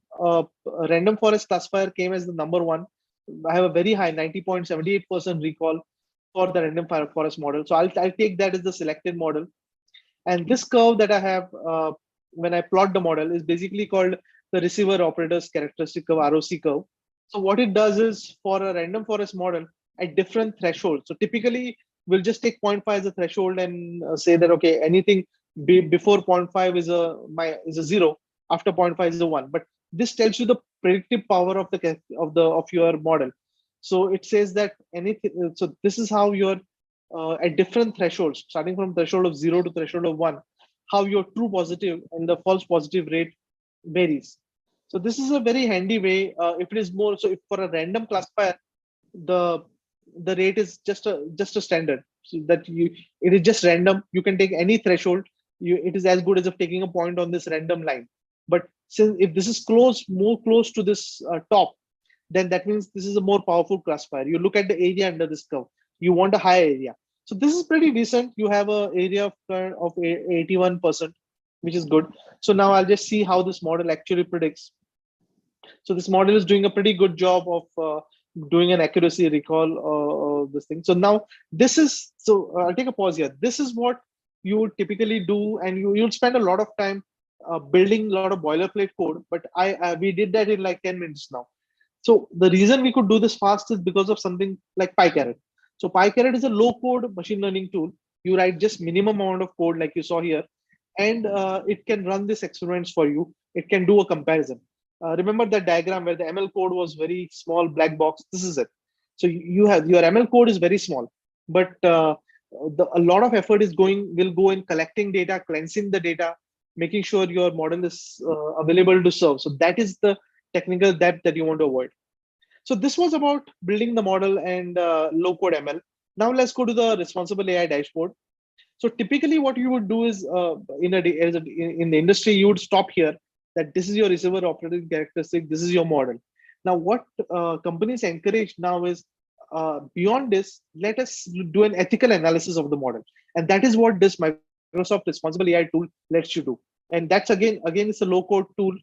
random forest classifier came as the number 1. I have a very high 90.78% recall for the random forest model. So I'll take that as the selected model. And this curve that I have when I plot the model is basically called the receiver operator's characteristic curve, ROC curve. So what it does is for a random forest model at different thresholds. So typically we'll just take 0.5 as a threshold and say that, okay, anything before 0.5 is a 0, after 0.5 is a 1. But this tells you the predictive power of your model. So it says that anything. So this is how your at different thresholds, starting from threshold of 0 to threshold of 1, how your true positive and the false positive rate varies. So this is a very handy way. If it is more, so if for a random classifier, the rate is just a standard. So that it is just random. You can take any threshold. It is as good as if taking a point on this random line. But since if this is more close to this top, then that means this is a more powerful classifier. You look at the area under this curve. You want a high area. So this is pretty decent. You have an area of 81%, which is good. So now I'll just see how this model actually predicts. So this model is doing a pretty good job of doing an accuracy recall of this thing. So now this is, so I'll take a pause here. This is what you would typically do, and you'll spend a lot of time building a lot of boilerplate code, but we did that in like 10 minutes now. So the reason we could do this fast is because of something like PyCaret. So PyCaret is a low-code machine learning tool. You write just minimum amount of code like you saw here, and it can run these experiments for you. It can do a comparison. remember that diagram where the ML code was very small black box. This is it. So you have your ML code is very small, but a lot of effort will go in collecting data, cleansing the data, making sure your model is available to serve. So that is the technical debt that you want to avoid. So this was about building the model and low code ML. Now let's go to the responsible AI dashboard. So typically what you would do is in the industry, you would stop here that this is your receiver operating characteristic, this is your model. Now what companies encourage now is beyond this, let us do an ethical analysis of the model. And that is what this Microsoft Responsible AI tool lets you do. And that's again, it's a low code tool.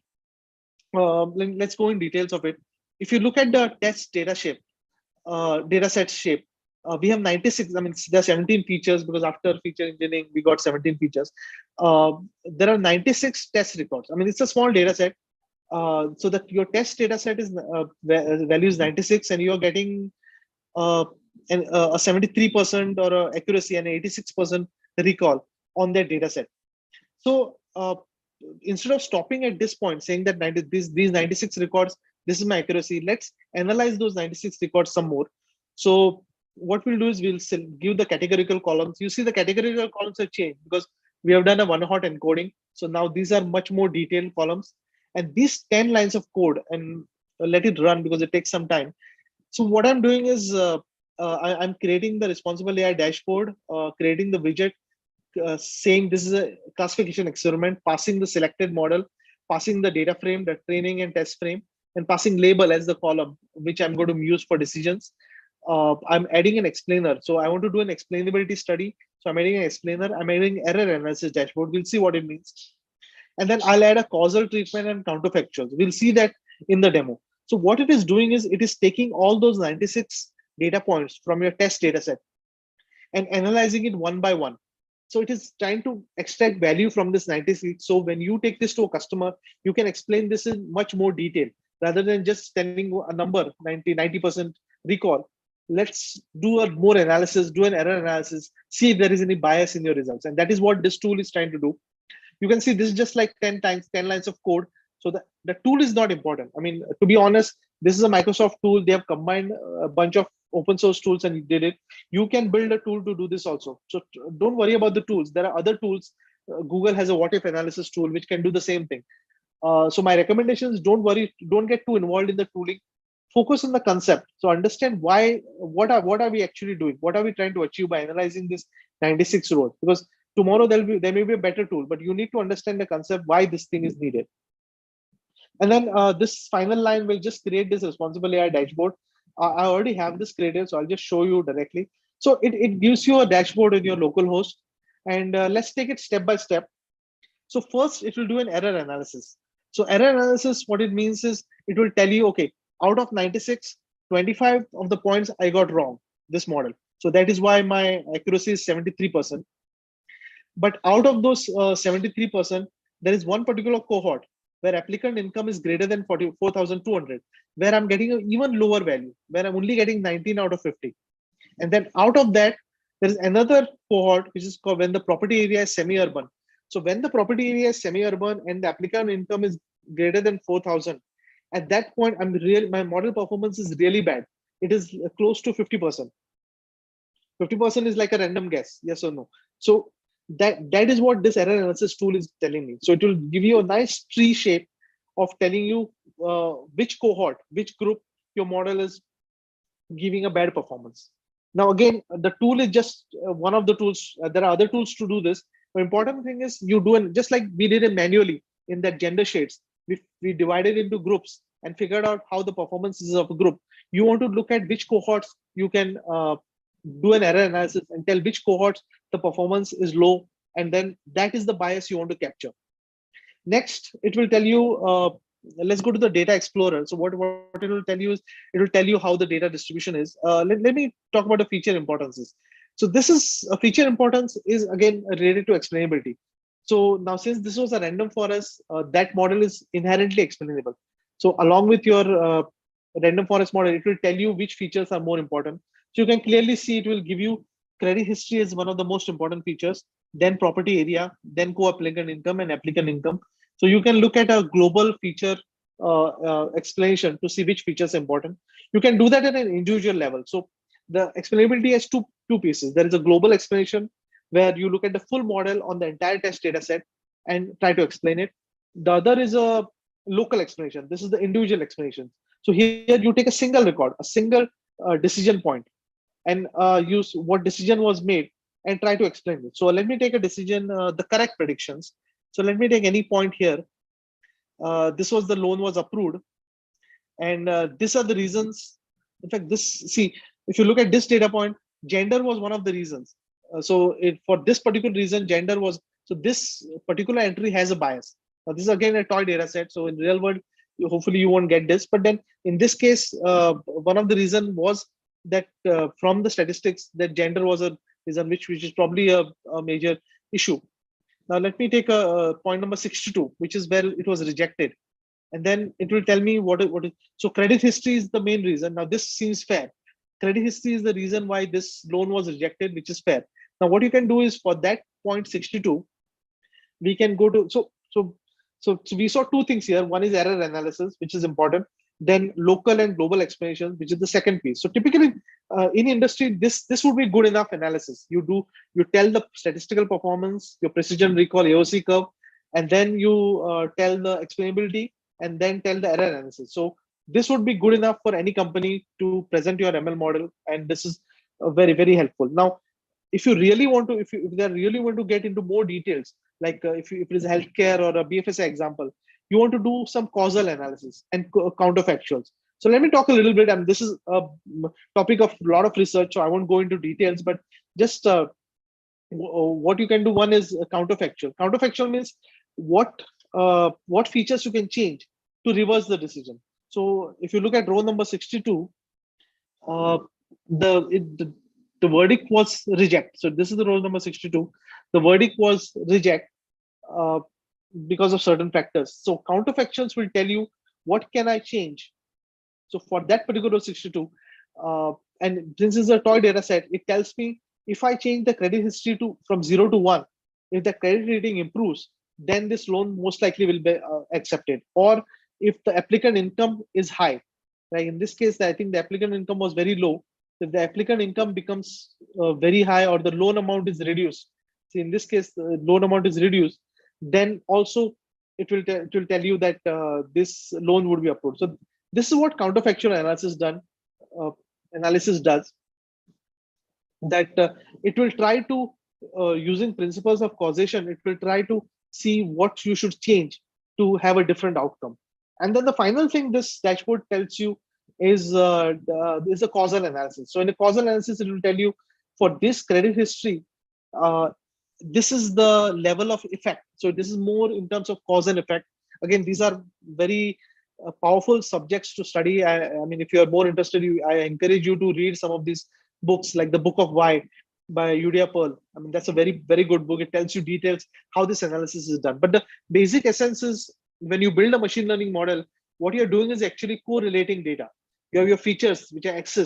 Let's go in details of it. If you look at the test data set shape, we have 96. I mean, there are 17 features because after feature engineering, we got 17 features. There are 96 test records. I mean, it's a small data set. So that your test data set is value is 96, and you are getting a 73% or accuracy and 86% recall on that data set. So instead of stopping at this point, saying that these 96 records, this is my accuracy, let's analyze those 96 records some more. So what we'll do is we'll give the categorical columns. You see the categorical columns have changed because we have done a one-hot encoding. So now these are much more detailed columns. And these 10 lines of code, and let it run because it takes some time. So what I'm doing is I'm creating the responsible AI dashboard, creating the widget, saying this is a classification experiment, passing the selected model, passing the data frame, the training and test frame, and passing label as the column, which I'm going to use for decisions. I'm adding an explainer. So I want to do an explainability study. So I'm adding an explainer. I'm adding error analysis dashboard. We'll see what it means. And then I'll add a causal treatment and counterfactuals. We'll see that in the demo. So what it is doing is it is taking all those 96 data points from your test data set and analyzing it one by one. So it is trying to extract value from this 96. So when you take this to a customer, you can explain this in much more detail rather than just telling a number, 90% recall. Let's do a more analysis, do an error analysis, see if there is any bias in your results. And that is what this tool is trying to do. You can see this is just like 10 lines of code. So the tool is not important. I mean, to be honest, this is a Microsoft tool. They have combined a bunch of open source tools and did it. You can build a tool to do this also. So don't worry about the tools. There are other tools. Google has a what if analysis tool, which can do the same thing. So my recommendation is don't worry, don't get too involved in the tooling. Focus on the concept. So understand what are we actually doing? What are we trying to achieve by analyzing this 96 rows? Because tomorrow there may be a better tool, but you need to understand the concept, why this thing is needed. And then this final line will just create this responsible AI dashboard. I already have this created, so I'll just show you directly. So it gives you a dashboard in your local host. And let's take it step by step. So first, it will do an error analysis. So error analysis, what it means is it will tell you, okay, out of 96, 25 of the points I got wrong, this model. So that is why my accuracy is 73%. But out of those 73%, there is one particular cohort where applicant income is greater than 44,200, where I'm getting an even lower value, where I'm only getting 19 out of 50. And then out of that, there is another cohort, which is called when the property area is semi-urban. So when the property area is semi-urban and the applicant income is greater than 4,000, at that point, my model performance is really bad. It is close to 50%. 50% is like a random guess, yes or no. So that is what this error analysis tool is telling me. So it will give you a nice tree shape of telling you which cohort, which group your model is giving a bad performance. Now, again, the tool is just one of the tools. There are other tools to do this. The important thing is you do it just like we did it manually in that gender shades. We divided into groups and figured out how the performance is of a group. You want to look at which cohorts you can do an error analysis and tell which cohorts the performance is low, and then that is the bias you want to capture. Next, it will tell you, let's go to the data explorer. So what it will tell you is, it will tell you how the data distribution is. Let me talk about the feature importances. So this is a feature importance is again related to explainability. So now since this was a random forest, that model is inherently explainable. So along with your random forest model, it will tell you which features are more important. So you can clearly see it will give you credit history as one of the most important features, then property area, then co-applicant income and applicant income. So you can look at a global feature explanation to see which features are important. You can do that at an individual level. So the explainability has two pieces. There is a global explanation where you look at the full model on the entire test data set and try to explain it. The other is a local explanation. This is the individual explanation. So here you take a single record, a single decision point, and use what decision was made and try to explain it. So let me take a decision, the correct predictions. So let me take any point here. This was the loan was approved, and these are the reasons. In fact, see, if you look at this data point, gender was one of the reasons. For this particular reason, gender was, so this particular entry has a bias. Now this is again a toy data set. So in real world, hopefully you won't get this, but then in this case, one of the reason was that from the statistics that gender was a reason, which is probably a major issue. Now let me take a point number 62, which is where it was rejected. And then it will tell me what is. So credit history is the main reason. Now this seems fair. Credit history is the reason why this loan was rejected, which is fair. Now what you can do is for that point 62, we can go to, so we saw two things here. One is error analysis, which is important. Then local and global explanations, which is the second piece. So typically in industry, this would be good enough analysis. You tell the statistical performance, your precision recall AOC curve, and then you tell the explainability, and then tell the error analysis. So this would be good enough for any company to present your ML model, and this is very, very helpful. Now, if you really want to, if they really want to get into more details, like if it is healthcare or a BFSI example, you want to do some causal analysis and counterfactuals. So let me talk a little bit, and this is a topic of a lot of research, so I won't go into details, but just what you can do. One is counterfactual. Counterfactual means what features you can change to reverse the decision. So if you look at row number 62, the verdict was reject. So this is the row number 62. The verdict was reject because of certain factors. So counterfactuals will tell you what can I change. So for that particular row 62, and this is a toy data set, it tells me if I change the credit history from 0 to 1, if the credit rating improves, then this loan most likely will be accepted. Or if the applicant income is high, like in this case, I think the applicant income was very low. If the applicant income becomes very high, or the loan amount is reduced, see in this case, the loan amount is reduced, then also it will tell you that this loan would be approved. So this is what counterfactual analysis does. That it will try to, using principles of causation, it will try to see what you should change to have a different outcome. And then the final thing this dashboard tells you is a causal analysis. So in a causal analysis, it will tell you for this credit history, this is the level of effect. So this is more in terms of cause and effect. Again, these are very powerful subjects to study. I mean, if you are more interested, I encourage you to read some of these books, like the Book of Why by Yudia Pearl. I mean, that's a very, very good book. It tells you details how this analysis is done. But the basic essence is, when you build a machine learning model, what you're doing is actually correlating data. You have your features, which are X,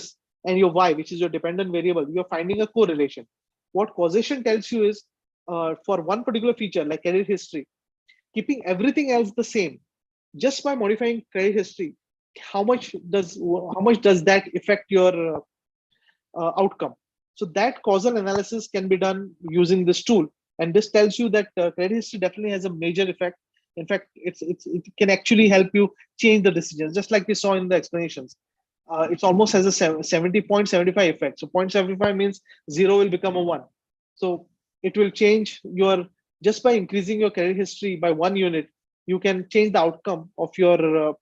and your Y, which is your dependent variable. You're finding a correlation. What causation tells you is, for one particular feature, like credit history, keeping everything else the same, just by modifying credit history, how much does that affect your outcome? So that causal analysis can be done using this tool, and this tells you that credit history definitely has a major effect. In fact, it can actually help you change the decisions, just like we saw in the explanations. It almost has a 70.75 effect. So 0.75 means 0 will become a 1. So it will change your, just by increasing your credit history by 1 unit, you can change the outcome of your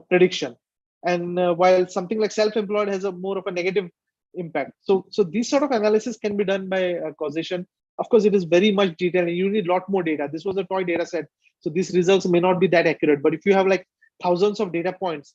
prediction. And while something like self-employed has a more of a negative impact. So these sort of analysis can be done by causation. Of course, it is very much detailed. You need a lot more data. This was a toy data set, so these results may not be that accurate. But if you have like thousands of data points,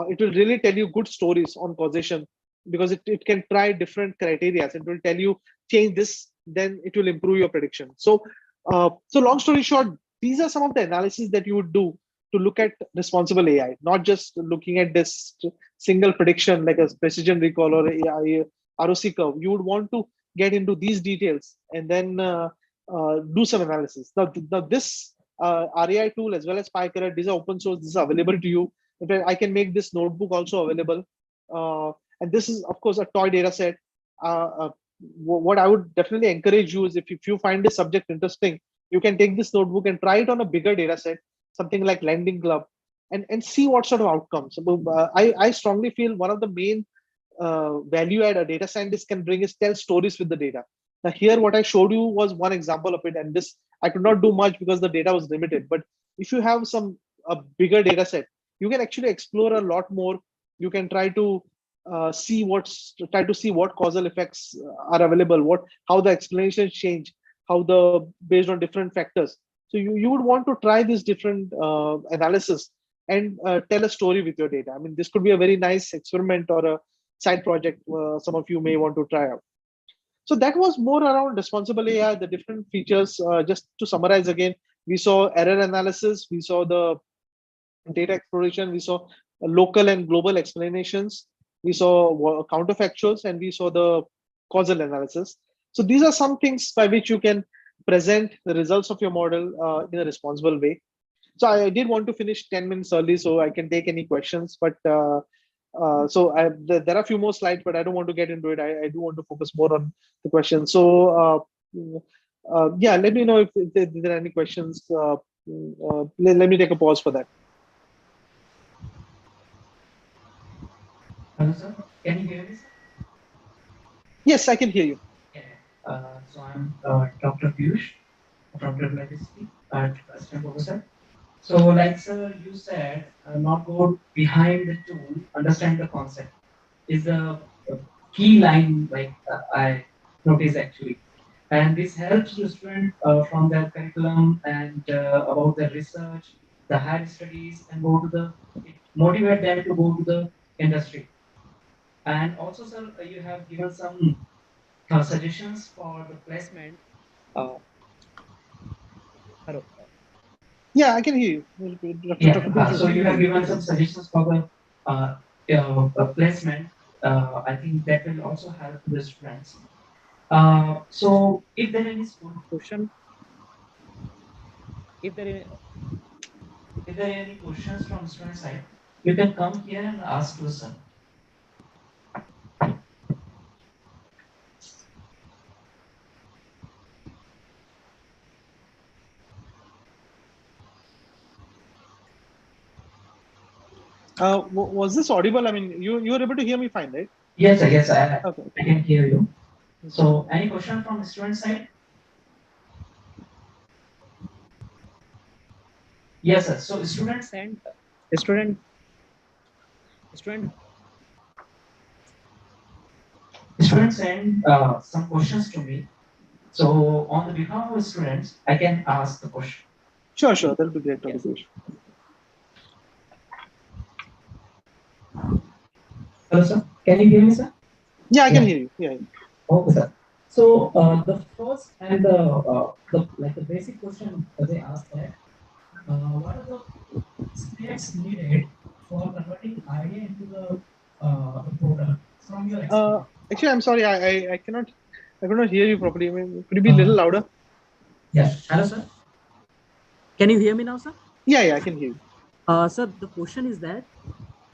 it will really tell you good stories on causation, because it can try different criteria. It will tell you change this, then it will improve your prediction. So long story short, these are some of the analysis that you would do to look at responsible AI, not just looking at this single prediction like a precision recall or AI ROC curve. You would want to get into these details and then do some analysis. Now this RAI tool as well as PyCaret. These are open source. This is available to you. In fact, I can make this notebook also available. And this is, of course, a toy data set. What I would definitely encourage you is if you find this subject interesting, you can take this notebook and try it on a bigger data set, something like Lending Club, and see what sort of outcomes. I strongly feel one of the main value add a data scientist can bring is tell stories with the data. Now here, what I showed you was one example of it, and this I could not do much because the data was limited. But if you have a bigger data set, you can actually explore a lot more. You can try to see what causal effects are available, how the explanations change, based on different factors. So you would want to try this different analysis and tell a story with your data. I mean, this could be a very nice experiment or a side project some of you may want to try out. So that was more around responsible AI, the different features. Just to summarize again, we saw error analysis, we saw the data exploration, we saw local and global explanations, we saw counterfactuals, and we saw the causal analysis. So these are some things by which you can present the results of your model in a responsible way. So I did want to finish 10 minutes early so I can take any questions, but there are a few more slides, but I don't want to get into it. I do want to focus more on the questions. So yeah, let me know if there are any questions. Let me take a pause for that. Hello, sir. Can you hear me, sir? Yes, I can hear you. Yeah. So I'm Dr. Piyush from Interpretability at Assistant Professor. So, like sir, you said, not go behind the tool, understand the concept is the key line. Like I noticed actually, and this helps the student from their curriculum and about their research, the higher studies, and it motivate them to go to the industry. And also, sir, you have given some suggestions for the placement. Hello. Yeah, I can hear you. Yeah, so you have given some suggestions for the placement. I think that will also help the students. So if there is any question, if there are any questions from student side, you can come here and ask to sir. Was this audible? I mean, you were able to hear me fine, right? Yes, sir. Yes, I Okay. can hear you. So, any question from the student side? Yes, sir. So, students send some questions to me. So, on the behalf of students, I can ask the question. Sure. That'll be great. Yes. Hello, sir. Can you hear me, sir? Yeah, I can hear you. Yeah. Okay, sir. So the first and the basic question they asked that what are the steps needed for converting idea into the product from your experience? Actually, I'm sorry. I could not hear you properly. I mean, could you be a little louder? Yeah. Hello, sir. Can you hear me now, sir? Yeah, I can hear you. Sir, the question is that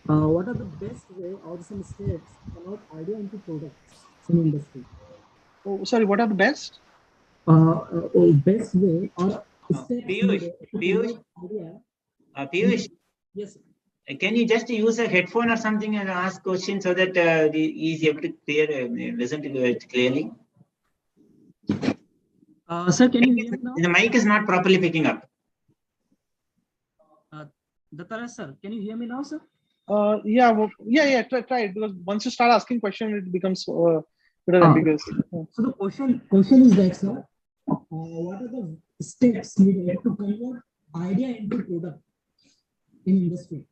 what are the best way or some steps to convert idea into products in industry? Oh, sorry. What are the best? Best way or steps Piyush, idea. Piyush, Yes, sir. can you just use a headphone or something and ask questions so that he is able to listen to it clearly? Sir, can you hear me now? The mic is not properly picking up. Dattara sir, can you hear me now, sir? Yeah. Try it, because once you start asking questions, it becomes bit ambiguous. So the question is that, sir, what are the steps needed to convert idea into product in industry?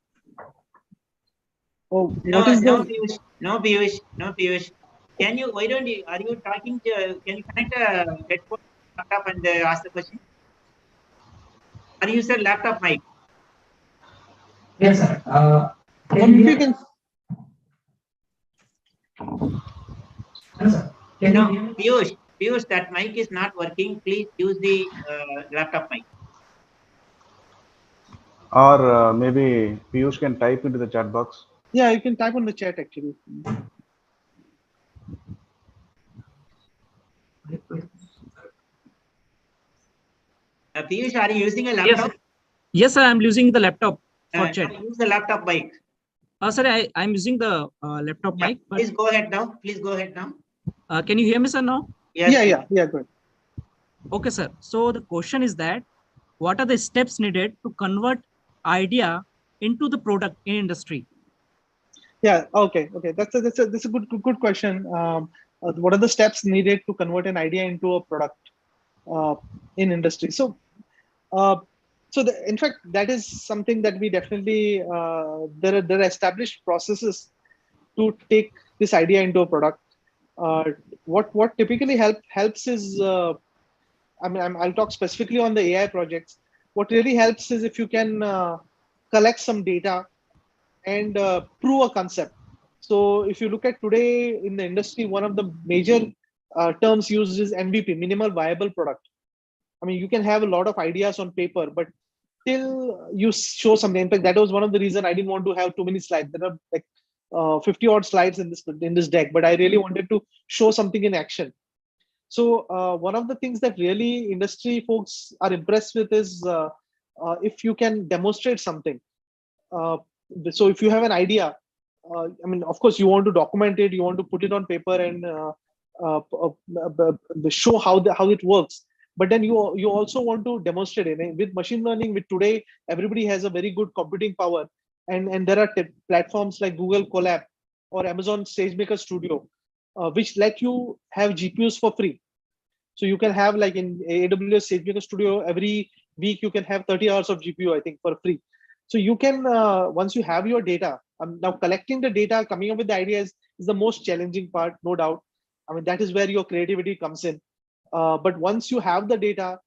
Oh, No, what is no, Piyush. Can you? Why don't you? Are you talking to? Can you connect a headphone laptop and ask the question? Or use a laptop mic? Yes, sir. Hello, sir. Can you hear me? Piyush, that mic is not working. Please use the laptop mic. Or maybe Piyush can type into the chat box. Yeah, you can type on the chat actually. Piyush, are you using a Yes, laptop? yes, sir, I'm using the laptop for chat. Now use the laptop mic. Sorry, I'm using the laptop Yeah, mic, but please go ahead now. Please go ahead now. can you hear me, sir, now? Yes. Yeah, good. Okay, sir. So the question is that what are the steps needed to convert idea into the product in industry? Yeah, okay. That's a good question. What are the steps needed to convert an idea into a product uh, in industry? Uh, in fact, that is something that we definitely there are established processes to take this idea into a product. What typically helps is I'll talk specifically on the AI projects. What really helps is if you can collect some data and prove a concept. So if you look at today in the industry, one of the major terms used is MVP, minimal viable product. I mean, you can have a lot of ideas on paper, but till you show something. In fact, that was one of the reasons I didn't want to have too many slides. There are like 50 odd slides in this deck, but I really wanted to show something in action. So one of the things that really industry folks are impressed with is if you can demonstrate something. Uh, so if you have an idea, I mean, of course, you want to document it, you want to put it on paper and show how it works. But then you also want to demonstrate it. And with machine learning, with today, everybody has a very good computing power, and there are platforms like Google Colab or Amazon SageMaker Studio, which let you have GPUs for free. So you can have like in AWS SageMaker Studio, every week you can have 30 hours of GPU, I think, for free. So you can, once you have your data, now collecting the data, coming up with the ideas is the most challenging part, no doubt. I mean, that is where your creativity comes in. But once you have the data,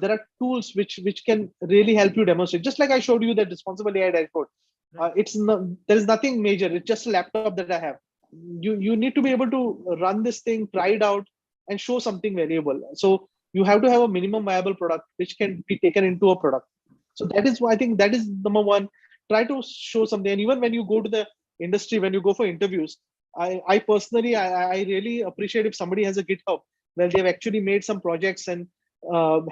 there are tools which can really help you demonstrate. Just like I showed you that responsible AI dashboard. There is nothing major. It's just a laptop that I have. You need to be able to run this thing, try it out, and show something valuable. So you have to have a minimum viable product which can be taken into a product. So that is why I think that is number one. Try to show something. And even when you go to the industry, when you go for interviews, I personally I really appreciate if somebody has a GitHub where they've actually made some projects and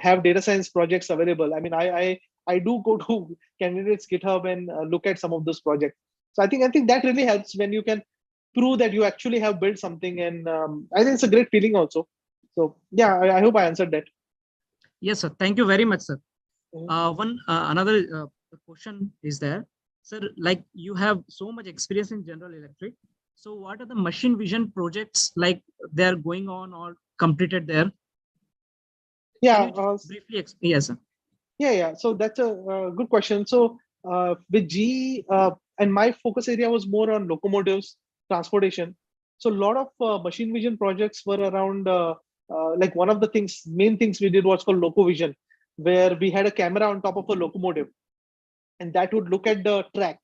have data science projects available. I mean, I do go to candidates GitHub and look at some of those projects. So I think that really helps when you can prove that you actually have built something, and I think it's a great feeling also. So yeah, I hope I answered that. Yes, sir. Thank you very much, sir. Mhm. Another question is there, sir. Like you have so much experience in General Electric. So what are the machine vision projects like they are going on or completed there? Yeah, Briefly, yes, sir. yeah. So that's a good question. So with GE, and my focus area was more on locomotives, transportation. So a lot of machine vision projects were around, like one of the main things we did was called Loco Vision, where we had a camera on top of a locomotive, and that would look at the track.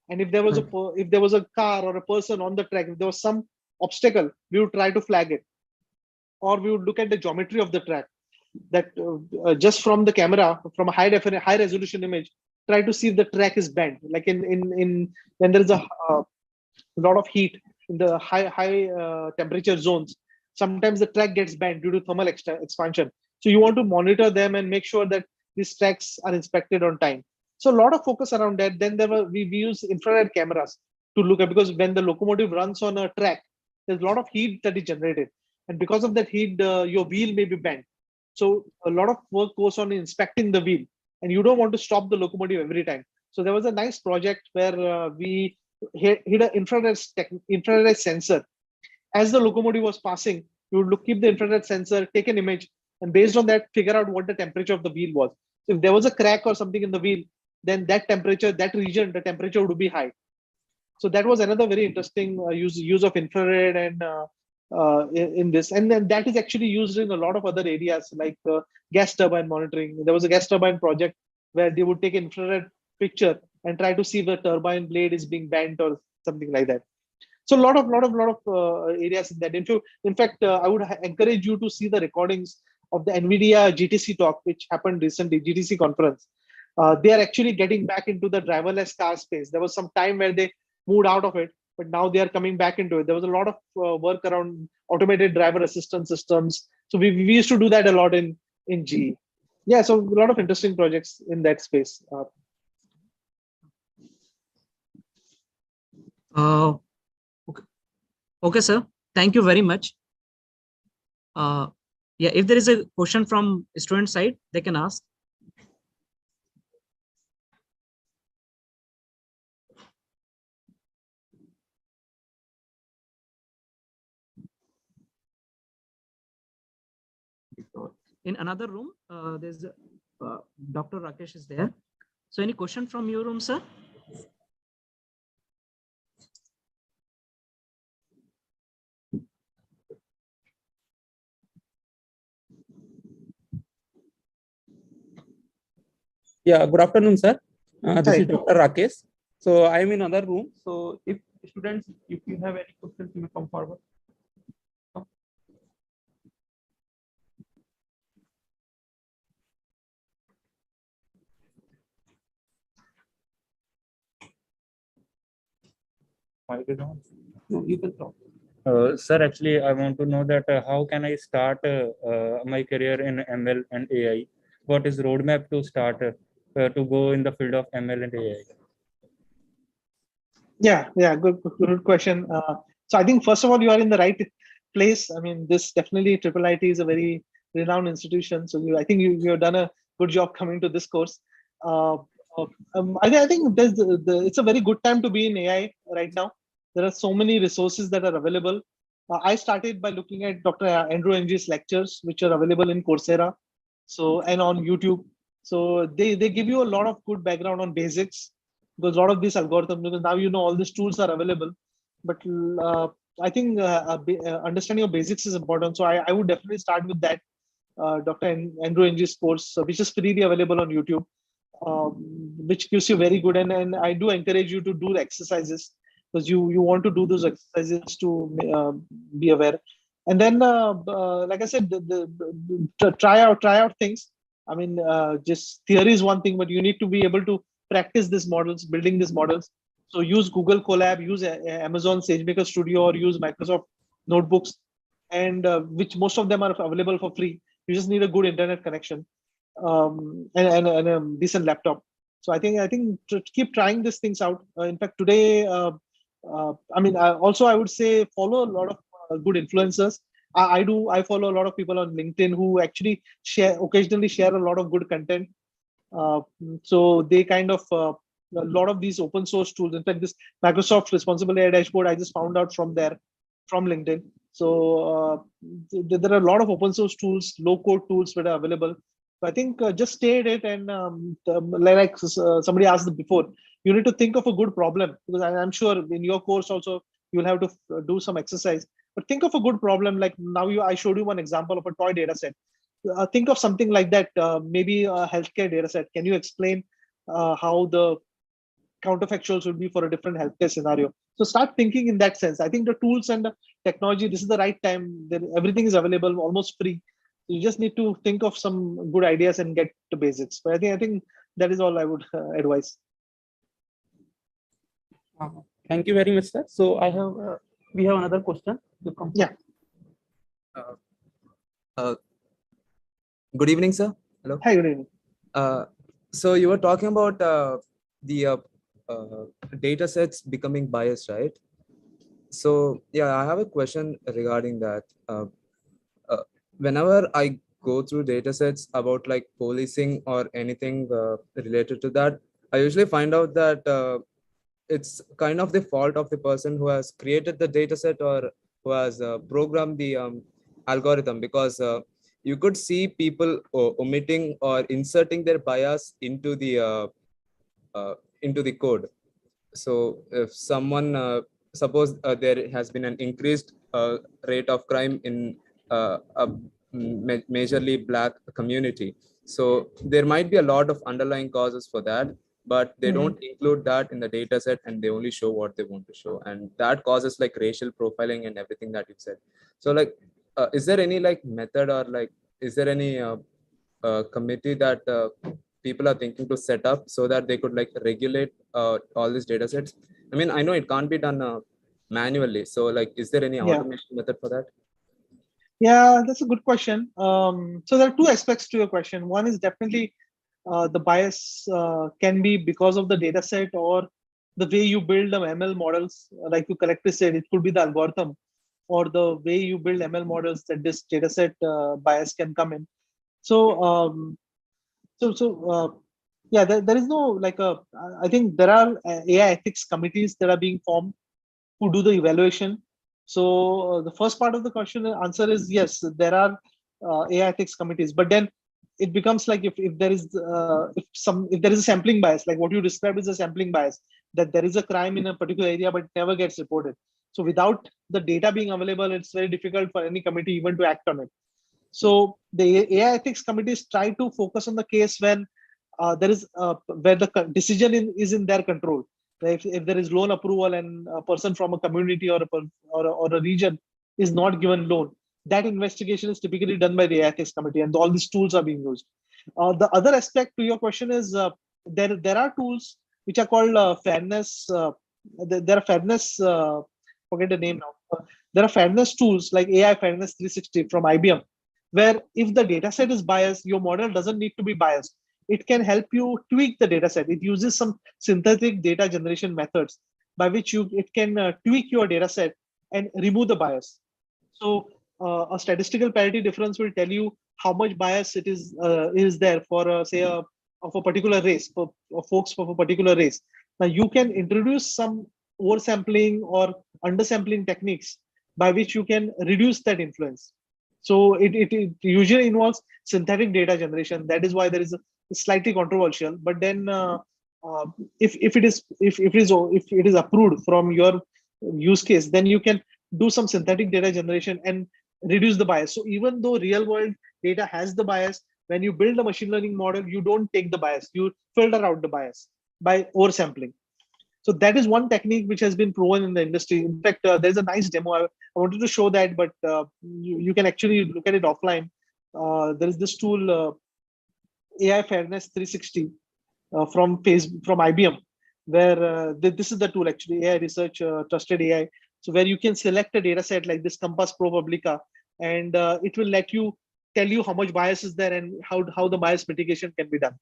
And if there was if there was a car or a person on the track, if there was some obstacle, we would try to flag it, or we would look at the geometry of the track, that just from the camera, from a high resolution image, try to see if the track is bent. Like in when there is a lot of heat in the high temperature zones, sometimes the track gets bent due to thermal expansion. So you want to monitor them and make sure that these tracks are inspected on time. So a lot of focus around that. Then we use infrared cameras to look at, because when the locomotive runs on a track, there's a lot of heat that is generated, and because of that heat, your wheel may be bent. So a lot of work goes on inspecting the wheel, and you don't want to stop the locomotive every time. So there was a nice project where we hit an infrared sensor. As the locomotive was passing, you would keep the infrared sensor, take an image, and based on that, figure out what the temperature of the wheel was. So if there was a crack or something in the wheel, then that temperature, that region, the temperature would be high. So that was another very interesting use of infrared and in this. And then that is actually used in a lot of other areas like gas turbine monitoring. There was a gas turbine project where they would take infrared picture and try to see if the turbine blade is being bent or something like that. So a lot of areas in that. In fact, I would encourage you to see the recordings of the NVIDIA GTC talk, which happened recently, GTC conference. they are actually getting back into the driverless car space. There was some time where they moved out of it, but now they are coming back into it. There was a lot of work around automated driver assistance systems. So we used to do that a lot in GE. Yeah, so a lot of interesting projects in that space. Okay. Okay, sir. Thank you very much. Yeah, if there is a question from student side, they can ask. In another room, there's Dr. Rakesh is there. So any question from your room, sir? Yeah, good afternoon, sir. This Hi. is Dr. Rakesh. So I'm in another room. So if students, if you have any questions, you may come forward. No, you can talk. Sir, actually, I want to know that how can I start my career in ML and AI? What is roadmap to start to go in the field of ML and AI? Yeah, good question. So I think first of all, you are in the right place. I mean, this definitely Triple IT is a very renowned institution. So I think you have done a good job coming to this course. I think it's a very good time to be in AI right now. There are so many resources that are available. I started by looking at Dr. Andrew Ng's lectures, which are available in Coursera, so and on YouTube. So they give you a lot of good background on basics, because a lot of these algorithms, because now you know all these tools are available. But I think understanding of basics is important. So I would definitely start with that. Dr. Andrew Ng's course, which is freely available on YouTube, which gives you very good. And I do encourage you to do the exercises, because you want to do those exercises to be aware. And then, like I said, try out things. I mean, just theory is one thing, but you need to be able to practice these models, building these models. So use Google Colab, use Amazon SageMaker Studio, or use Microsoft Notebooks, and which most of them are available for free. You just need a good internet connection, and a decent laptop. So I think to keep trying these things out. In fact, today, I mean, also I would say follow a lot of good influencers. I follow a lot of people on LinkedIn who actually occasionally share a lot of good content. So they kind of a lot of these open source tools. In fact, this Microsoft Responsible AI Dashboard I just found out from there, from LinkedIn. So there are a lot of open source tools, low code tools that are available. So I think just stay at it, and like somebody asked before, you need to think of a good problem, because I'm sure in your course also you'll have to do some exercise. But think of a good problem. Like now I showed you one example of a toy data set. Think of something like that, maybe a healthcare data set. Can you explain how the counterfactuals would be for a different healthcare scenario? So start thinking in that sense. I think the tools and the technology, this is the right time. Everything is available, almost free. So you just need to think of some good ideas and get the basics. But I think that is all I would advise. Thank you very much, sir. So we have another question. Yeah. Good evening, sir. Hello. Hi, good evening. So you were talking about the data sets becoming biased, right? So yeah, I have a question regarding that. Whenever I go through data sets about like policing or anything related to that, I usually find out that it's kind of the fault of the person who has created the data set or who has programmed the algorithm, because you could see people omitting or inserting their bias into the code. So if someone suppose there has been an increased rate of crime in a majorly Black community, so there might be a lot of underlying causes for that, but they don't include that in the data set, and they only show what they want to show, and that causes like racial profiling and everything that you said. So like is there any like method, or like is there any committee that people are thinking to set up so that they could like regulate all these data sets? I mean, I know it can't be done manually. So like, is there any automation method for that? Yeah, that's a good question. So there are two aspects to your question. One is definitely the bias can be because of the data set or the way you build the ML models. Like you correctly said, it could be the algorithm or the way you build ML models that this data set bias can come in. So, yeah, there is no like I think there are AI ethics committees that are being formed who do the evaluation. So the first part of the question answer is yes, there are AI ethics committees, but then it becomes like if there is if there is a sampling bias, like what you described is a sampling bias, that there is a crime in a particular area but it never gets reported. So without the data being available, it's very difficult for any committee even to act on it. So the AI ethics committees try to focus on the case when there is where the decision is in their control. If there is loan approval and a person from a community or a region is not given loan, that investigation is typically done by the AI ethics committee, and all these tools are being used. The other aspect to your question is there are tools which are called fairness. There are fairness. Forget the name now. There are fairness tools like AI Fairness 360 from IBM, where if the data set is biased, your model doesn't need to be biased. It can help you tweak the data set. It uses some synthetic data generation methods by which it can tweak your data set and remove the bias. So a statistical parity difference will tell you how much bias it is there for say of a particular race, for folks of a particular race. Now you can introduce some oversampling or undersampling techniques by which you can reduce that influence. So it usually involves synthetic data generation. That is why there is a slightly controversial. But then if it is approved from your use case, then you can do some synthetic data generation and reduce the bias. So even though real world data has the bias, when you build a machine learning model, you don't take the bias. You filter out the bias by oversampling. So that is one technique which has been proven in the industry. In fact, there's a nice demo. I wanted to show that, but you can actually look at it offline. There is this tool, AI Fairness 360 from IBM, where this is the tool actually, AI Research Trusted AI. So where you can select a data set like this Compass Pro Publica, and it will let you tell you how much bias is there and how the bias mitigation can be done.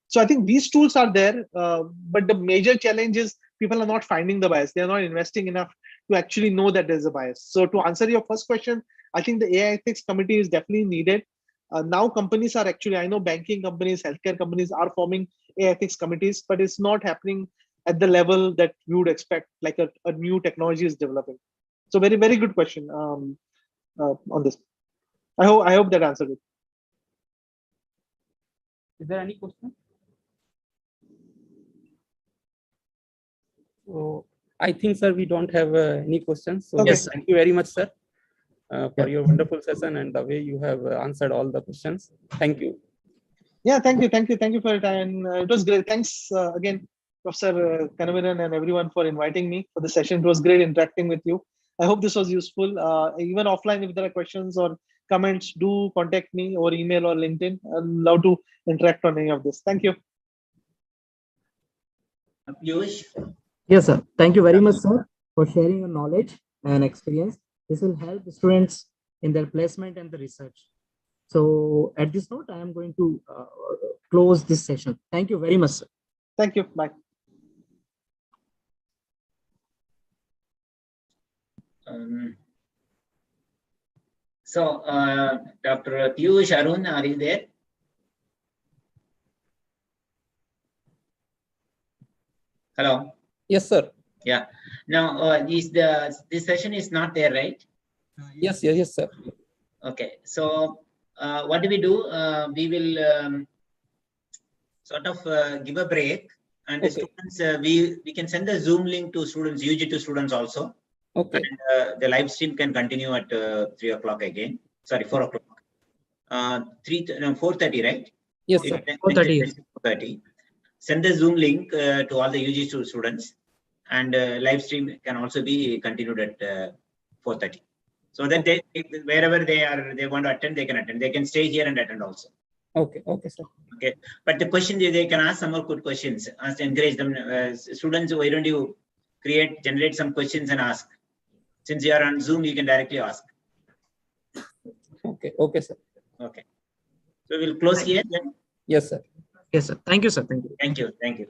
So I think these tools are there, but the major challenge is people are not finding the bias. They are not investing enough to actually know that there's a bias. So to answer your first question, I think the AI ethics committee is definitely needed. Now companies are actually, I know banking companies, healthcare companies are forming AI ethics committees, but it's not happening at the level that we would expect, like a new technology is developing. So very, very good question on this. I hope that answered it. Is there any question? So I think, sir, we don't have any questions. So yes, thank you very much, sir, for your wonderful session and the way you have answered all the questions. Thank you. Yeah, thank you for your time. It was great. Thanks again, Professor Kanaviran and everyone for inviting me for the session. It was great interacting with you. I hope this was useful. Even offline, if there are questions or comments, do contact me or email or LinkedIn. I'd love to interact on any of this. Thank you. Piyush? Yes, sir. Thank you very much, sir, for sharing your knowledge and experience. This will help the students in their placement and the research. So at this note, I am going to close this session. Thank you very much, sir. Thank you. Bye. So, Dr. Piyush, Arun, are you there? Hello. Yes, sir. Yeah. Now, this session is not there, right? Yes, sir. Okay. So, what do? We will sort of give a break, and the students we can send the Zoom link to students, UG2 students also. Okay. And the live stream can continue at 3 o'clock again. Sorry, 4 o'clock. 4:30, right? Yes, sir. 4:30. 4:30. Send the Zoom link to all the UG2 students, and live stream can also be continued at 4:30. So that they, wherever they want to attend, they can attend. They can stay here and attend also. Okay, okay, sir. Okay, but the question they can ask some more good questions. Ask, encourage them. Students, why don't you generate some questions and ask? Since you are on Zoom, you can directly ask. Okay, okay, sir. Okay, so we'll close here then. Yes, sir. Yes, sir. Thank you, sir. Thank you. Thank you. Thank you.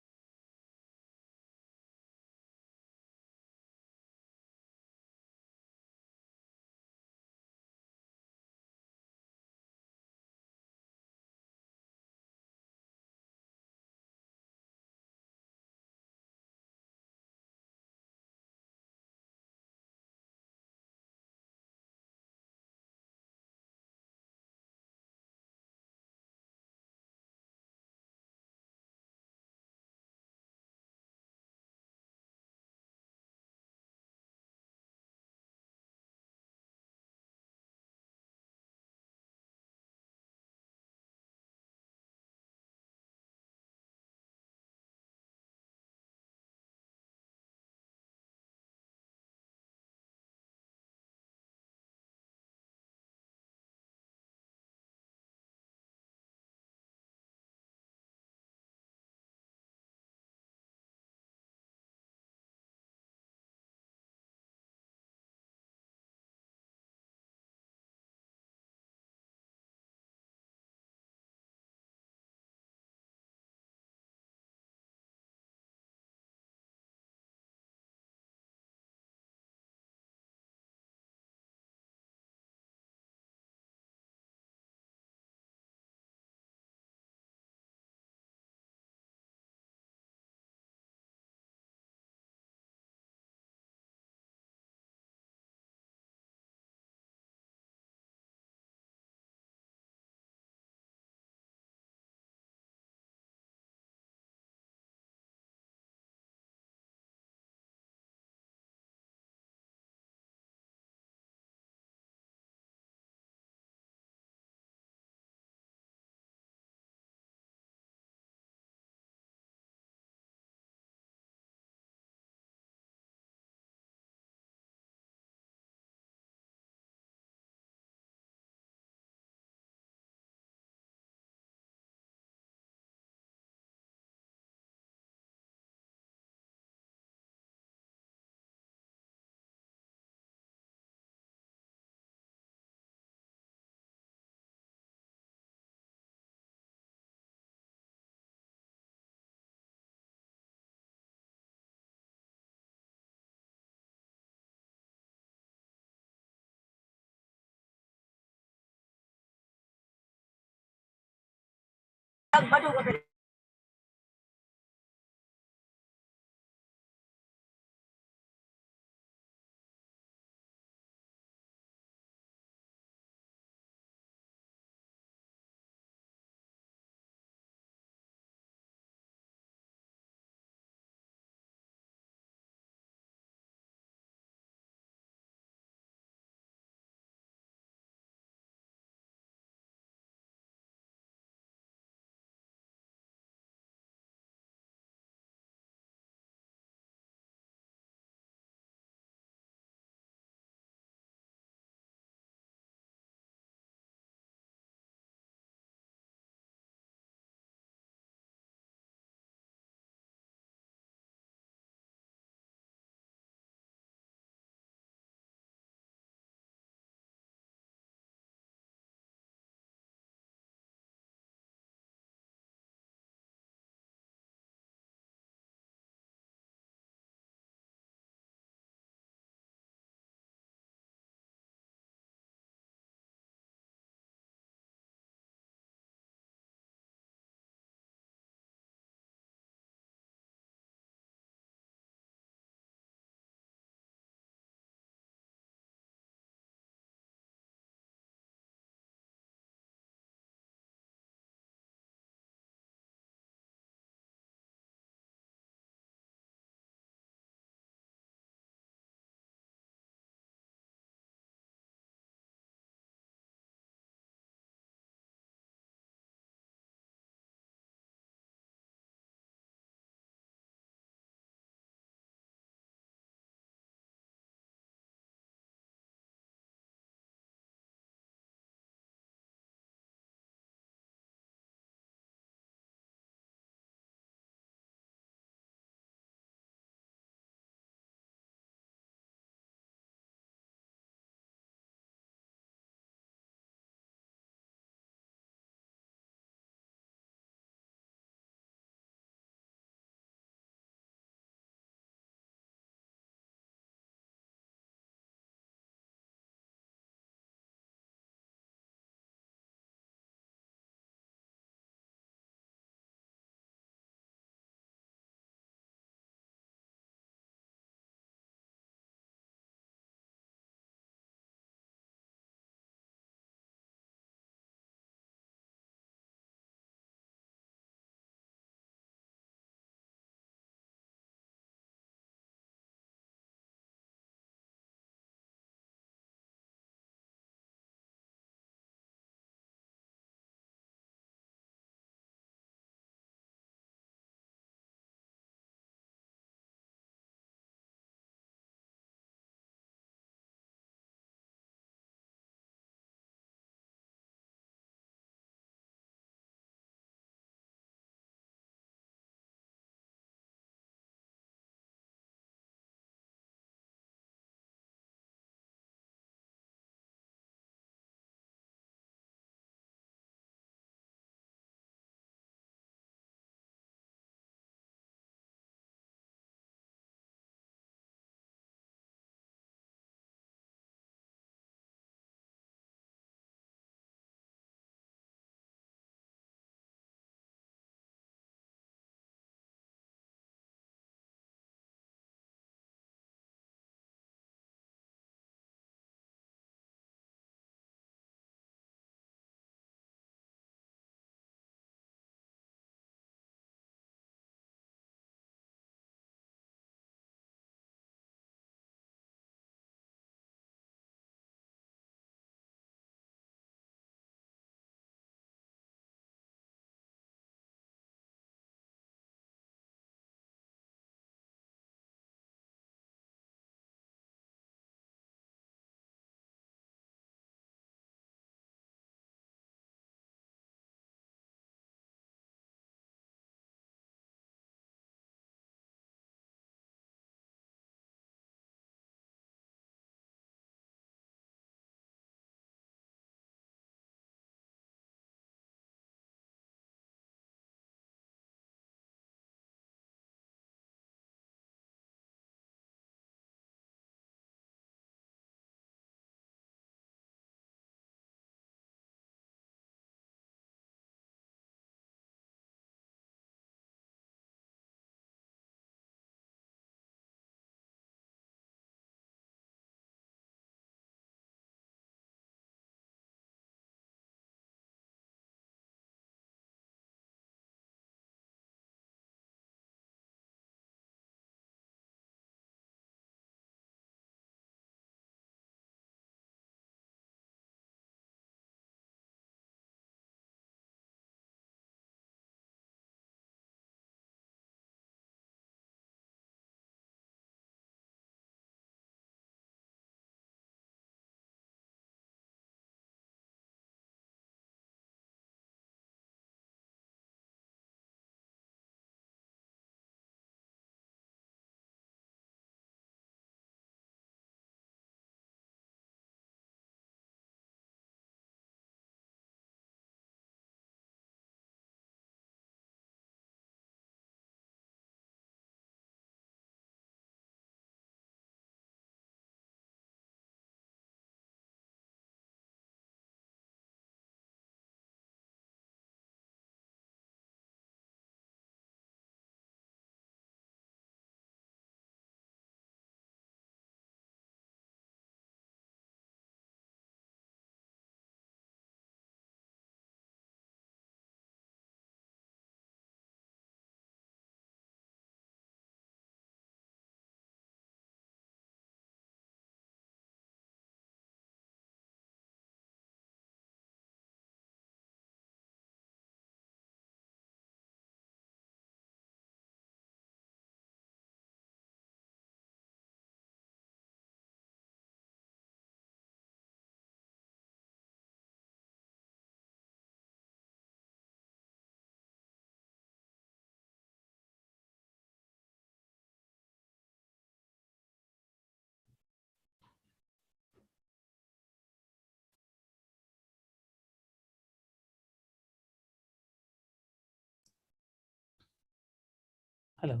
Hello.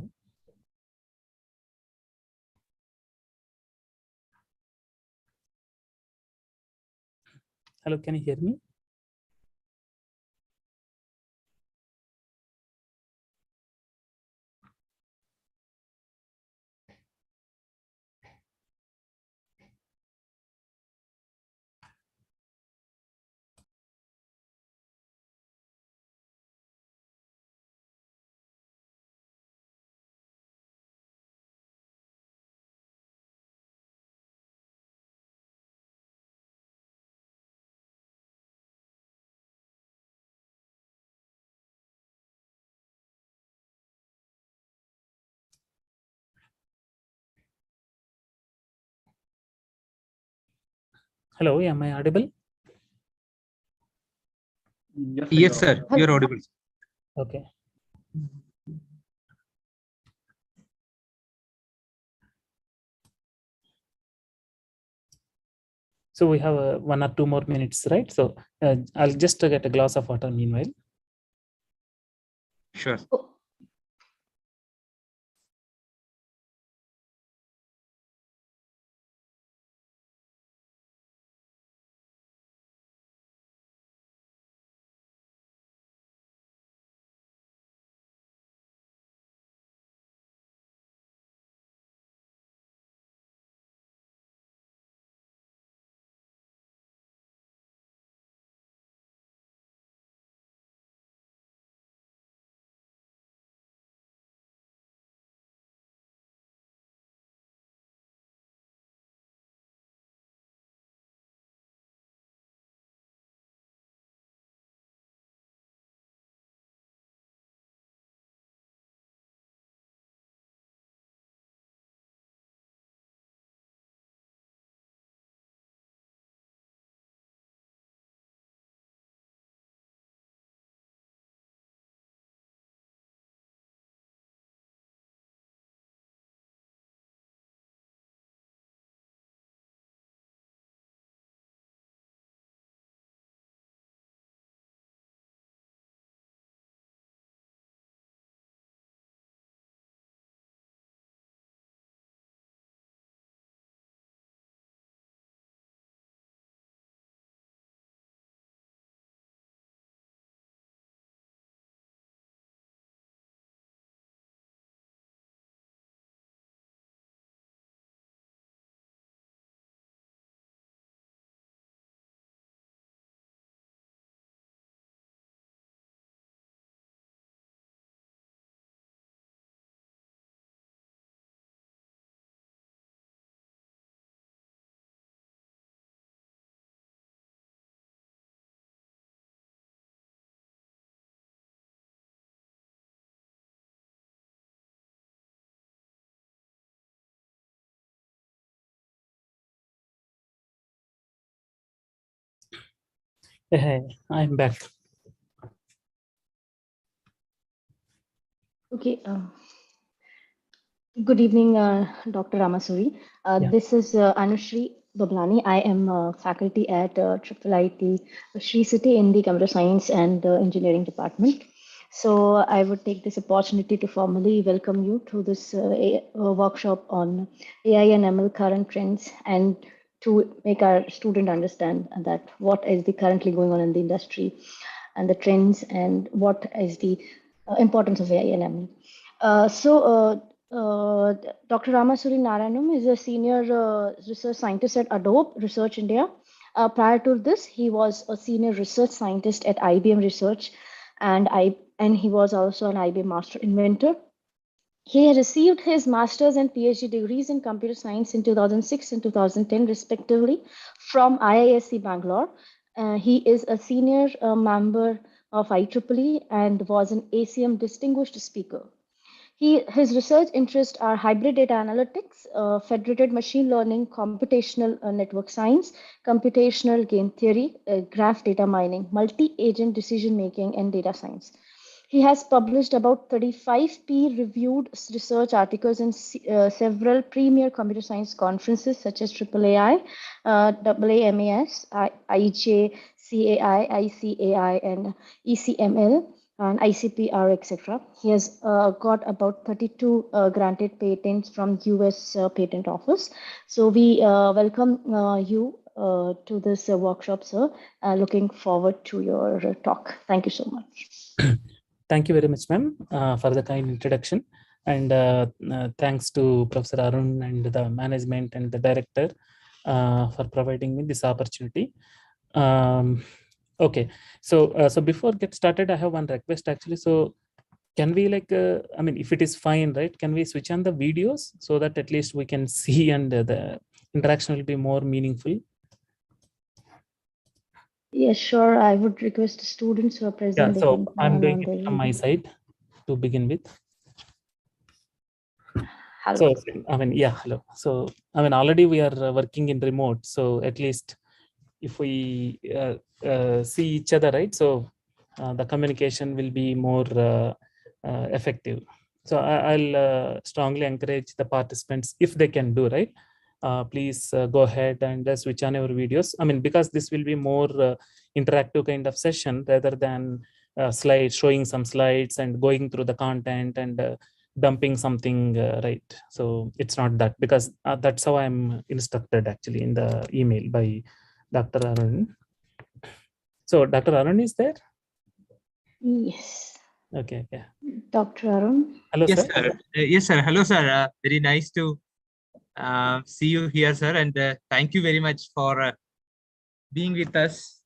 Hello, can you hear me? Hello, am I audible? Yes, sir. You're audible. Okay. So we have 1 or 2 more minutes, right? So I'll just get a glass of water meanwhile. Sure. Hey, I'm back. Okay. Good evening, Dr. Ramasuri. Yeah. This is Anushri Bablani. I am faculty at IIIT Sri City in the Computer Science and Engineering Department. So I would take this opportunity to formally welcome you to this workshop on AI and ML current trends, and to make our student understand that what is the currently going on in the industry and the trends, and what is the importance of AI and ML. Dr. Ramasuri Narayanam is a senior research scientist at Adobe Research India. Prior to this, he was a senior research scientist at IBM Research, and he was also an IBM Master Inventor. He received his master's and PhD degrees in computer science in 2006 and 2010, respectively, from IISc Bangalore. He is a senior member of IEEE and was an ACM distinguished speaker. His research interests are hybrid data analytics, federated machine learning, computational network science, computational game theory, graph data mining, multi-agent decision making, and data science. He has published about 35 peer-reviewed research articles in several premier computer science conferences such as AAAI, AAMAS, IJ, CAI, ICAI, and ECML. and ICPR, etc. He has got about 32 granted patents from US Patent Office. So we welcome you to this workshop, sir. Looking forward to your talk. Thank you so much. Thank you very much, ma'am, for the kind introduction. And thanks to Professor Arun and the management and the director for providing me this opportunity. Okay, so before get started, I have one request actually. So can we I mean, if it is fine, right? Can we switch on the videos so that at least we can see and the interaction will be more meaningful? Yes, sure. I would request the students who are present. Yeah, so I'm doing it from my side to begin with. Hello. So, I mean, yeah, hello. So, I mean, already we are working in remote. So at least if we see each other, right? So the communication will be more effective. So I'll strongly encourage the participants, if they can do, right? Please go ahead and switch on your videos. I mean, because this will be more interactive kind of session rather than slides, showing some slides and going through the content and dumping something, right? So it's not that, because that's how I'm instructed actually in the email by Dr. Arun. So Dr. Arun is there? Yes. Okay, yeah. Dr. Arun. Hello, Yes, sir. sir. Yes, sir. Hello, sir. Very nice to see you here, sir. And thank you very much for being with us.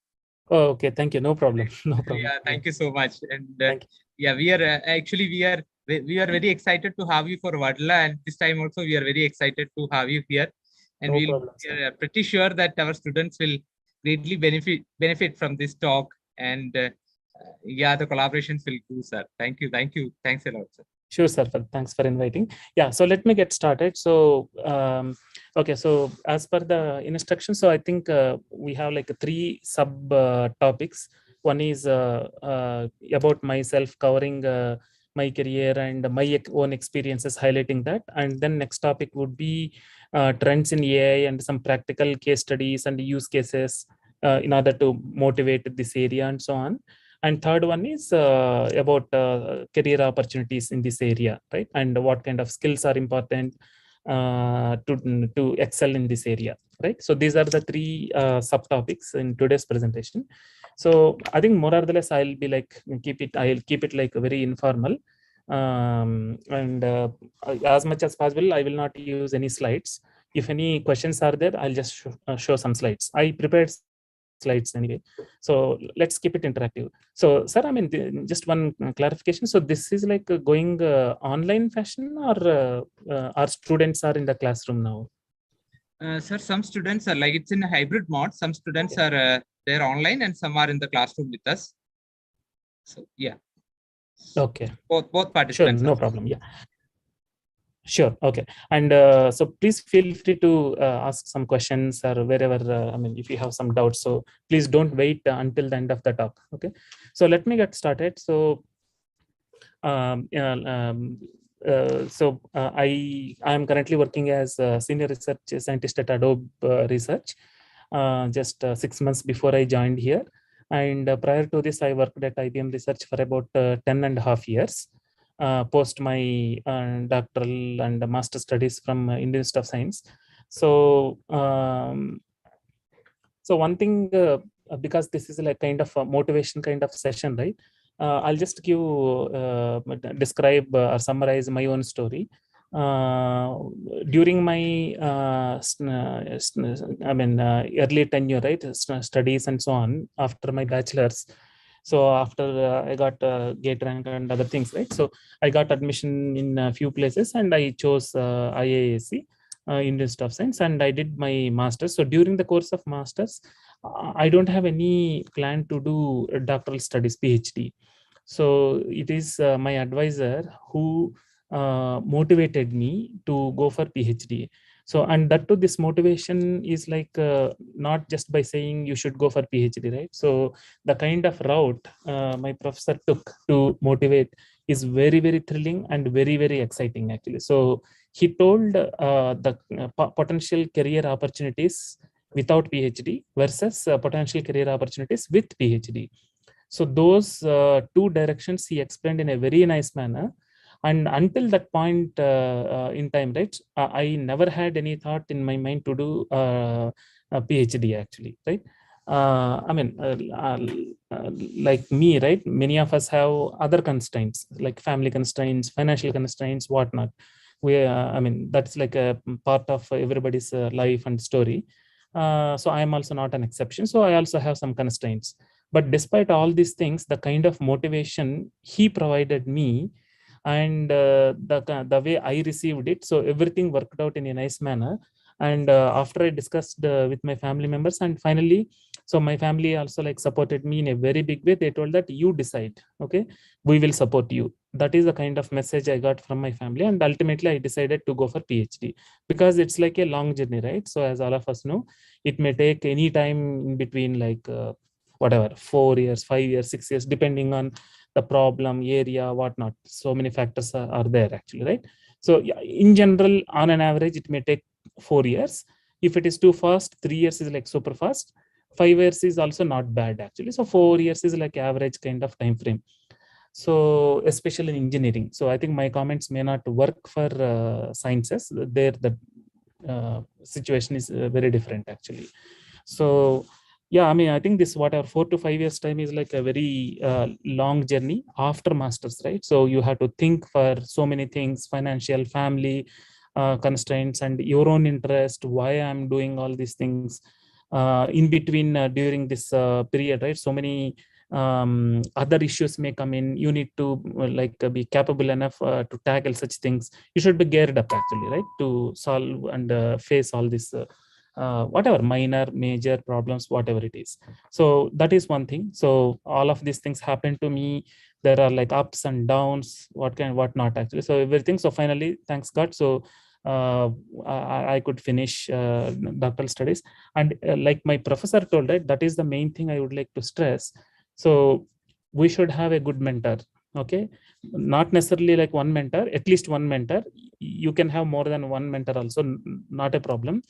Oh, okay. Thank you. No problem. No problem. Yeah, thank you so much. And yeah, we are actually we are very excited to have you for Vadla, and this time also we are very excited to have you here. And No we problem, are pretty sure that our students will greatly benefit from this talk. And yeah, the collaborations will do, sir. Thank you. Thanks a lot, sir. Sure, sir. Thanks for inviting. Yeah, so let me get started. So, okay, so as per the instructions, so I think we have like three sub topics. One is about myself, covering my career and my own experiences, highlighting that. And then next topic would be trends in AI and some practical case studies and use cases in order to motivate this area and so on. And third one is about career opportunities in this area, right? And what kind of skills are important to excel in this area, right? So these are the three subtopics in today's presentation. So I think more or less I'll be like I'll keep it like very informal. And as much as possible, I will not use any slides. If any questions are there, I'll just show some slides. I prepared slides anyway, so let's keep it interactive. So sir, I mean, just one clarification. So this is like going online fashion, or our students are in the classroom now? Sir, some students are like, it's in a hybrid mode. Some students are there online and some are in the classroom with us. So yeah. Okay. Both participants. Sure, no problem. Yeah. Sure. Okay. And so please feel free to ask some questions or wherever, I mean, if you have some doubts. So please don't wait until the end of the talk. Okay. So let me get started. So, I am currently working as a senior research scientist at Adobe Research, just 6 months before I joined here. And prior to this, I worked at IBM Research for about 10.5 years. Post my doctoral and master studies from Indian Institute of Science. So, so one thing, because this is like kind of a motivation kind of session, right? I'll just describe or summarize my own story. During my early tenure, right, studies and so on, after my bachelor's. So after I got gate rank and other things, right? So I got admission in a few places and I chose IISc, Indian Institute of Science, and I did my master's. So during the course of master's, I don't have any plan to do doctoral studies, PhD. So it is my advisor who motivated me to go for PhD. So, and that too, this motivation is like not just by saying you should go for PhD, right? So the kind of route my professor took to motivate is very, very thrilling and very, very exciting actually. So he told the potential career opportunities without PhD versus potential career opportunities with PhD. So those two directions he explained in a very nice manner. And until that point in time, right, I never had any thought in my mind to do a PhD actually, right? I mean, like me, right? Many of us have other constraints, like family constraints, financial constraints, whatnot. I mean, that's like a part of everybody's life and story. So I am also not an exception. So I also have some constraints. But despite all these things, the kind of motivation he provided me and the way I received it, so everything worked out in a nice manner. And after I discussed with my family members, and finally, so my family also like supported me in a very big way. They told that you decide, okay, we will support you. That is the kind of message I got from my family, and ultimately I decided to go for PhD because it's like a long journey, right? So as all of us know, it may take any time in between, like whatever, 4 years, 5 years, 6 years, depending on the problem area, whatnot. So many factors are there actually, right? So yeah, in general, on an average, it may take 4 years. If it is too fast, 3 years is like super fast. 5 years is also not bad actually. So 4 years is like average kind of time frame. So especially in engineering. So I think my comments may not work for sciences. There the situation is very different actually. So yeah, I mean, I think this whatever 4 to 5 years time is like a very long journey after masters, right? So you have to think for so many things, financial, family constraints, and your own interest, why I'm doing all these things in between during this period, right? So many other issues may come in. You need to be capable enough to tackle such things. You should be geared up actually, right, to solve and face all this whatever minor major problems, whatever it is. So that is one thing. So all of these things happen to me. There are like ups and downs, what not actually. So everything, so finally, thanks God, so I could finish doctoral studies. And like my professor told, right, that is the main thing I would like to stress. So we should have a good mentor. Okay, not necessarily like one mentor, at least one mentor. You can have more than one mentor also, not a problem.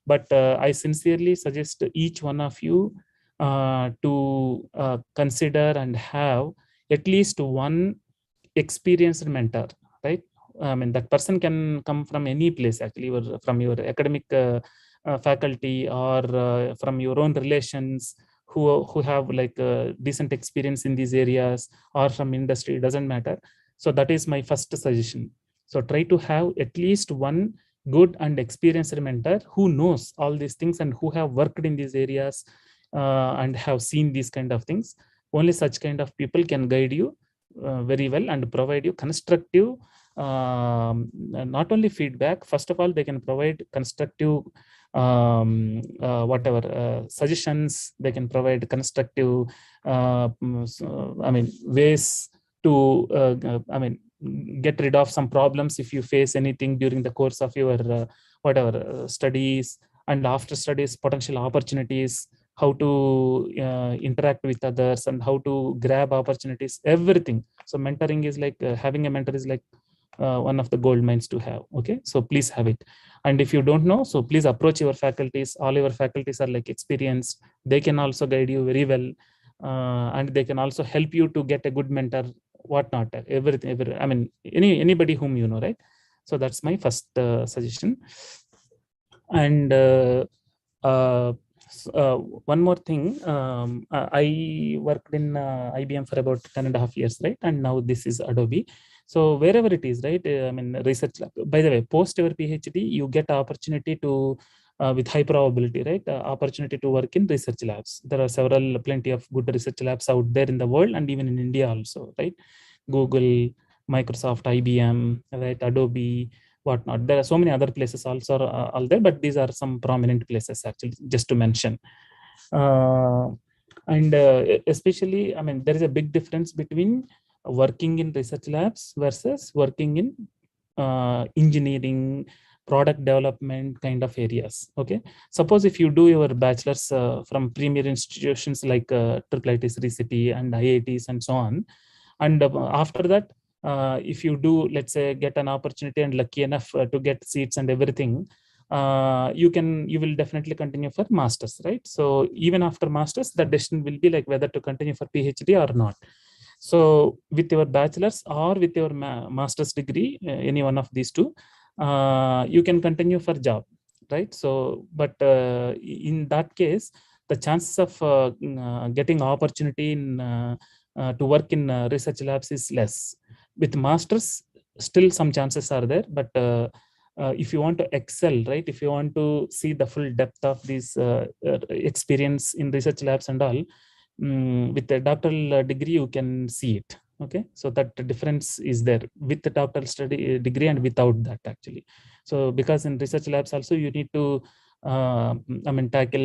But I sincerely suggest each one of you to consider and have at least one experienced mentor, right? I mean, that person can come from any place actually, or from your academic faculty, or from your own relations who have like decent experience in these areas, or from industry, doesn't matter. So that is my first suggestion. So try to have at least one good and experienced mentor who knows all these things and who have worked in these areas and have seen these kind of things. Only such kind of people can guide you very well and provide you constructive, not only feedback. First of all, they can provide constructive suggestions. They can provide constructive ways to get rid of some problems if you face anything during the course of your studies, and after studies, potential opportunities, how to interact with others, and how to grab opportunities, everything. So mentoring is like having a mentor is like one of the gold mines to have. Okay, so please have it. And if you don't know, so please approach your faculties. All your faculties are like experienced. They can also guide you very well, and they can also help you to get a good mentor, whatnot, everything. I mean, anybody whom you know, right? So that's my first suggestion. And one more thing, I worked in IBM for about 10.5 years, right? And now this is Adobe. So wherever it is, right? I mean, research lab. By the way, post your PhD, you get opportunity to, with high probability, right? Opportunity to work in research labs. There are plenty of good research labs out there in the world, and even in India also, right? Google, Microsoft, IBM, right? Adobe, whatnot. There are so many other places also all there, but these are some prominent places actually, just to mention. Especially, I mean, there is a big difference between working in research labs versus working in engineering, product development kind of areas. Okay, suppose if you do your bachelor's from premier institutions like IIIT, CCT, and IITs and so on, and after that, if you do, let's say, get an opportunity and lucky enough to get seats and everything, you will definitely continue for masters, right? So even after masters, the decision will be like whether to continue for PhD or not. So with your bachelor's or with your master's degree, any one of these two, you can continue for job, right? So, but in that case, the chances of getting opportunity in to work in research labs is less. With masters, still some chances are there, but if you want to excel, right? If you want to see the full depth of this experience in research labs and all, with the doctoral degree, you can see it. Okay, so that difference is there with the doctoral study degree and without that actually. So because in research labs also you need to tackle,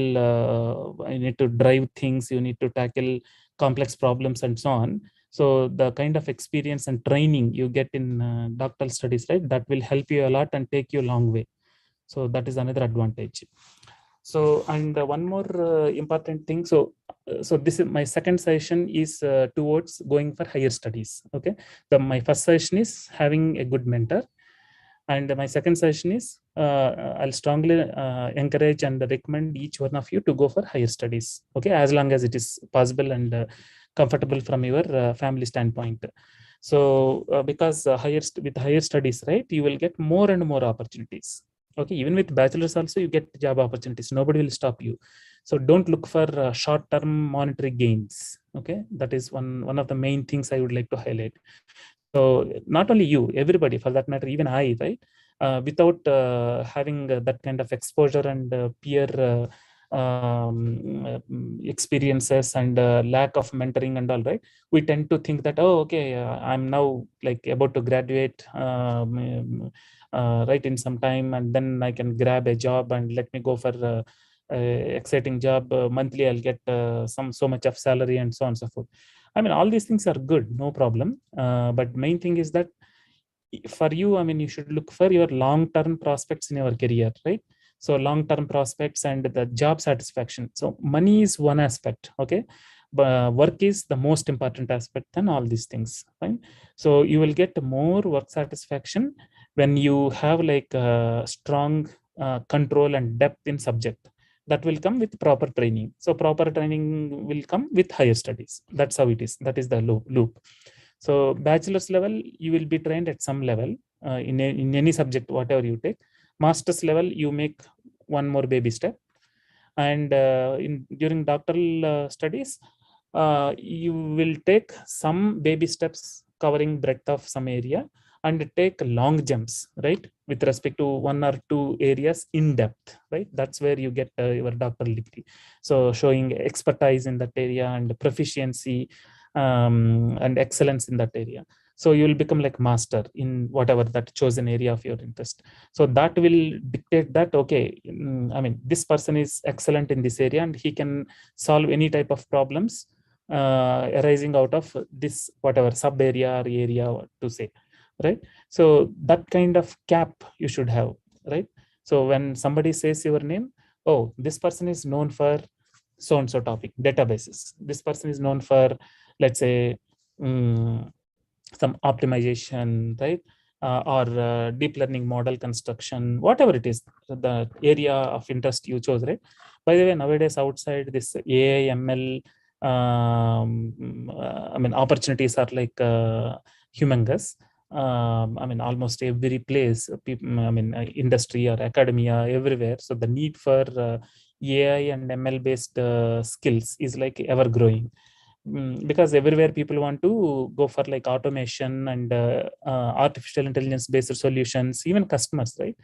you need to drive things, you need to tackle complex problems and so on. So the kind of experience and training you get in doctoral studies, right, that will help you a lot and take you a long way. So that is another advantage. So, and one more important thing. So this is my second session is towards going for higher studies. Okay. My first session is having a good mentor. And my second session is I'll strongly encourage and recommend each one of you to go for higher studies. Okay. As long as it is possible and comfortable from your family standpoint. So because with higher studies, right, you will get more and more opportunities. Okay, even with bachelor's also you get job opportunities. Nobody will stop you. So don't look for short-term monetary gains. Okay, that is one of the main things I would like to highlight. So not only you, everybody for that matter, even I, right? Without having that kind of exposure and peer experiences and lack of mentoring and all, right, we tend to think that, oh, okay, I'm now like about to graduate right in some time, and then I can grab a job and let me go for exciting job. Monthly I'll get so much of salary and so on and so forth. I mean, all these things are good, no problem, but main thing is that for you, I mean, you should look for your long-term prospects in your career, right? So long-term prospects and the job satisfaction. So money is one aspect, okay? But work is the most important aspect than all these things, right? So you will get more work satisfaction when you have like strong control and depth in subject. That will come with proper training. So proper training will come with higher studies. That's how it is. That is the loop. So bachelor's level, you will be trained at some level in any subject, whatever you take. Master's level, you make one more baby step. And during doctoral studies, you will take some baby steps covering breadth of some area and take long jumps, right, with respect to one or two areas in depth, right? That's where you get your doctoral degree. So showing expertise in that area and proficiency and excellence in that area. So you will become like master in whatever that chosen area of your interest. So that will dictate that, okay, I mean, this person is excellent in this area and he can solve any type of problems arising out of this whatever sub area or area to say, right? So that kind of cap you should have, right? So when somebody says your name, oh, this person is known for so and so topic, databases. This person is known for, let's say, some optimization, right? Or deep learning model construction, whatever it is, the area of interest you chose, right? By the way, nowadays outside this AI, ML, I mean, opportunities are like humongous. I mean, almost every place, people, I mean, industry or academia, everywhere. So the need for AI and ML based skills is like ever growing. Because everywhere people want to go for like automation and artificial intelligence based solutions, even customers, right?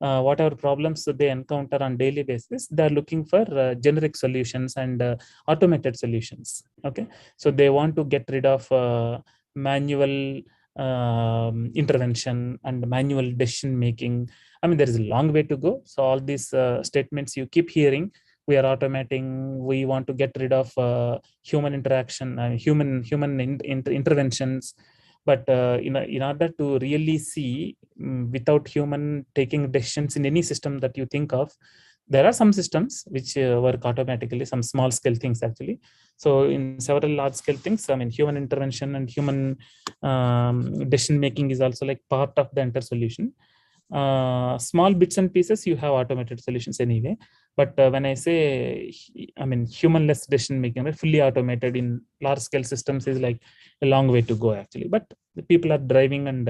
Whatever problems that they encounter on daily basis, they're looking for generic solutions and automated solutions. Okay, so they want to get rid of manual intervention and manual decision making. I mean, there is a long way to go. So all these statements you keep hearing, we are automating, we want to get rid of human interaction, human interventions. But in order to really see without human taking decisions in any system that you think of, there are some systems which work automatically, some small scale things actually. So in several large scale things, I mean, human intervention and human decision making is also like part of the entire solution. Small bits and pieces, you have automated solutions anyway. But when I say, I mean, humanless decision making, right, fully automated in large scale systems is like a long way to go actually. But the people are driving and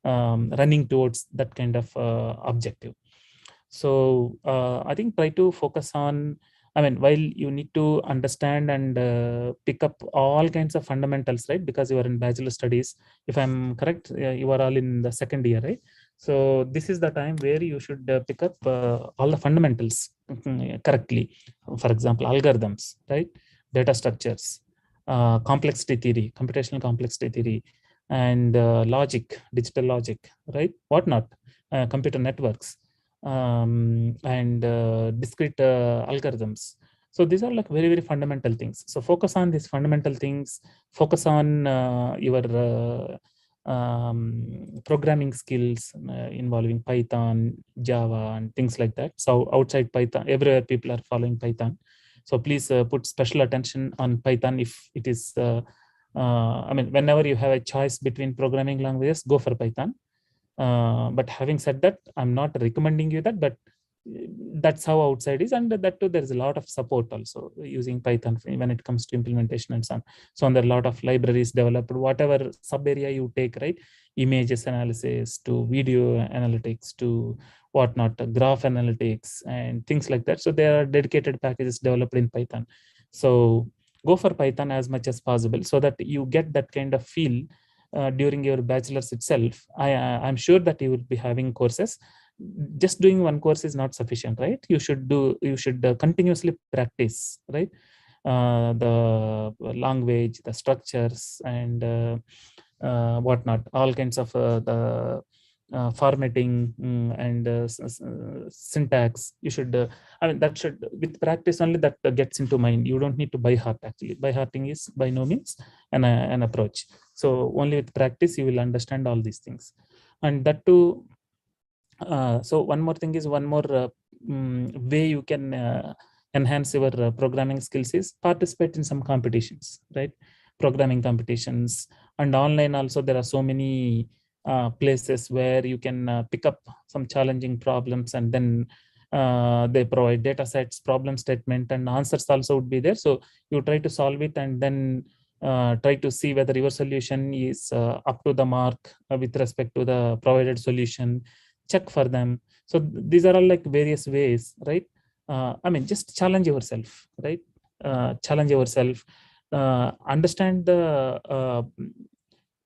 running towards that kind of objective. So I think try to focus on, I mean, while you need to understand and pick up all kinds of fundamentals, right? Because you are in bachelor studies. If I'm correct, you are all in the second year, right? So this is the time where you should pick up all the fundamentals correctly. For example, algorithms, right? Data structures, complexity theory, computational complexity theory, and logic, digital logic, right? Whatnot, computer networks, and discrete algorithms. So these are like very, very fundamental things. So focus on these fundamental things, focus on your programming skills involving Python, Java, and things like that. So outside Python, everywhere people are following Python. So please put special attention on Python if it is, I mean, whenever you have a choice between programming languages, go for Python. But having said that, I'm not recommending you that, but that's how outside is, and that too, there's a lot of support also using Python when it comes to implementation and so on. So there are a lot of libraries developed, whatever sub area you take, right? Images analysis to video analytics to whatnot, graph analytics and things like that. So there are dedicated packages developed in Python. So go for Python as much as possible so that you get that kind of feel during your bachelor's itself. I'm sure that you will be having courses. Just doing one course is not sufficient, right? You should continuously practice, right? The language, the structures, and whatnot, all kinds of the formatting and syntax. You should, I mean, that should, with practice only, that gets into mind. You don't need to by heart actually. By hearting is by no means an approach. So only with practice you will understand all these things. And that too, so one more thing is, one more way you can enhance your programming skills is participate in some competitions, right? Programming competitions. And online also, there are so many places where you can pick up some challenging problems, and then they provide data sets, problem statement, and answers also would be there. So you try to solve it, and then try to see whether your solution is up to the mark with respect to the provided solution. Check for them. So these are all like various ways, right? I mean, just challenge yourself, right? Challenge yourself. Understand the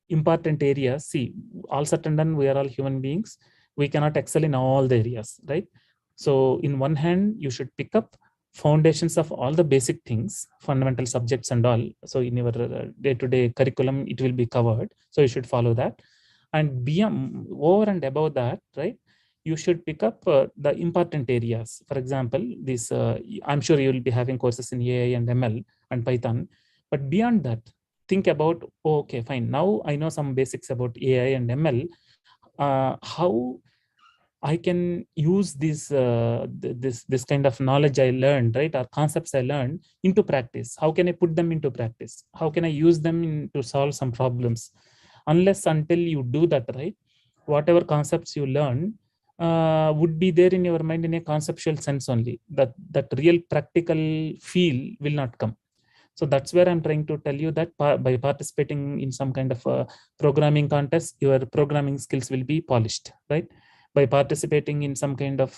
important areas. See, all said and done, we are all human beings. We cannot excel in all the areas, right? So in one hand, you should pick up foundations of all the basic things, fundamental subjects and all. So in your day-to-day curriculum, it will be covered. So you should follow that. And beyond, over and above that, right, you should pick up the important areas. For example, this I'm sure you will be having courses in AI and ML and Python. But beyond that, think about, oh, okay, fine. Now I know some basics about AI and ML. How I can use this this kind of knowledge I learned, right, or concepts I learned into practice. How can I put them into practice? How can I use them to solve some problems? Unless until you do that, right, whatever concepts you learn would be there in your mind in a conceptual sense only. That real practical feel will not come. So that's where I'm trying to tell you that by participating in some kind of a programming contest, your programming skills will be polished, right? By participating in some kind of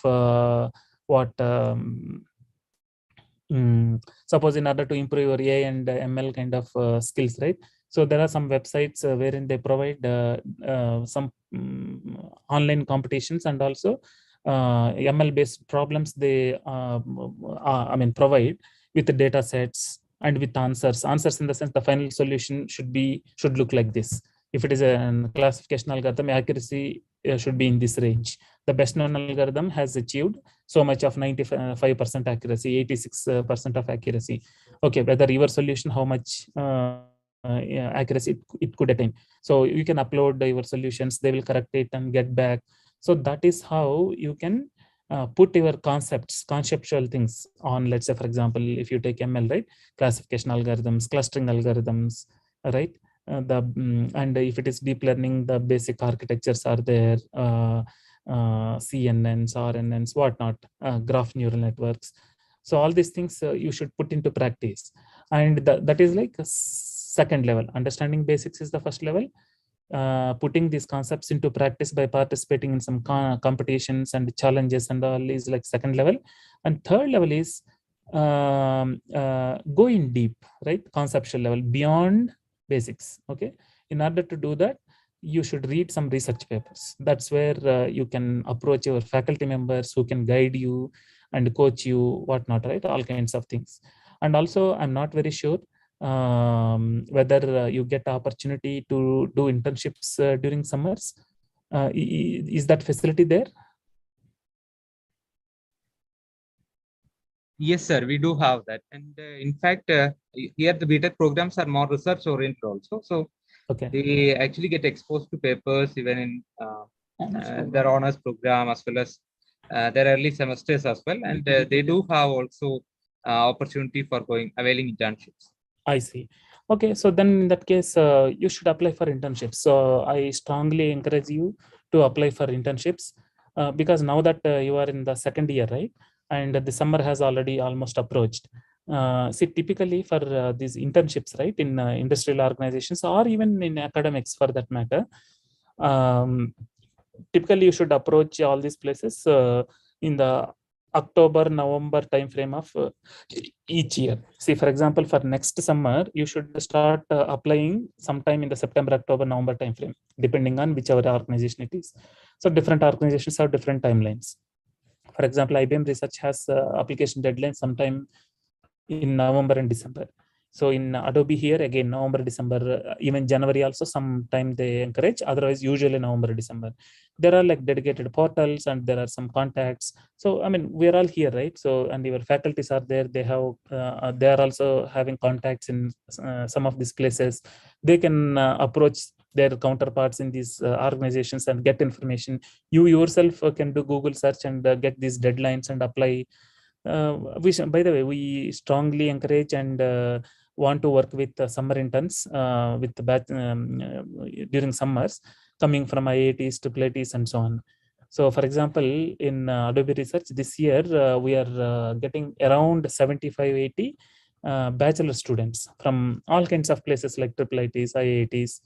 suppose in order to improve your AI and ML kind of skills, right? So there are some websites wherein they provide some online competitions, and also ML based problems they I mean provide with the data sets and with answers in the sense the final solution should look like this. If it is a classification algorithm, accuracy should be in this range. The best known algorithm has achieved so much of 95% accuracy, 86% of accuracy. Okay, whether your solution, how much accuracy it could attain. So you can upload your solutions, they will correct it and get back. So that is how you can put your conceptual things on. Let's say, for example, if you take ML, right, classification algorithms, clustering algorithms, right, and if it is deep learning, the basic architectures are there, CNNs, RNNs, whatnot, graph neural networks. So all these things you should put into practice, and that is like a second level. Understanding basics is the first level. Putting these concepts into practice by participating in some competitions and challenges and all is like second level. And third level is go in deep, right? Conceptual level beyond basics. Okay. In order to do that, you should read some research papers. That's where you can approach your faculty members who can guide you and coach you, whatnot, right? All kinds of things. And also, I'm not very sure whether you get opportunity to do internships during summers. Is that facility there? Yes, sir, we do have that. And in fact, here the BTech programs are more research oriented also. So okay, they actually get exposed to papers even in their honors program as well as their early semesters as well. And they do have also opportunity for availing internships. I see. Okay, so then in that case, you should apply for internships. So I strongly encourage you to apply for internships because now that you are in the second year, right? And the summer has already almost approached. See, typically for these internships, right, in industrial organizations or even in academics for that matter, typically you should approach all these places in the October, November timeframe of each year. See, for example, for next summer, you should start applying sometime in the September, October, November timeframe, depending on whichever organization it is. So different organizations have different timelines. For example, IBM Research has application deadline sometime in November and December. So in Adobe here, again, November, December, even January also sometime they encourage, otherwise usually November, December. There are like dedicated portals and there are some contacts. So, I mean, we're all here, right? So, and your faculties are there. They are also having contacts in some of these places. They can approach their counterparts in these organizations and get information. You yourself can do Google search and get these deadlines and apply. By the way, we strongly encourage and want to work with summer interns with the batch during summers coming from IITs, IIITs, and so on. So, for example, in Adobe Research this year, we are getting around 75-80 bachelor students from all kinds of places like IIITs, IITs,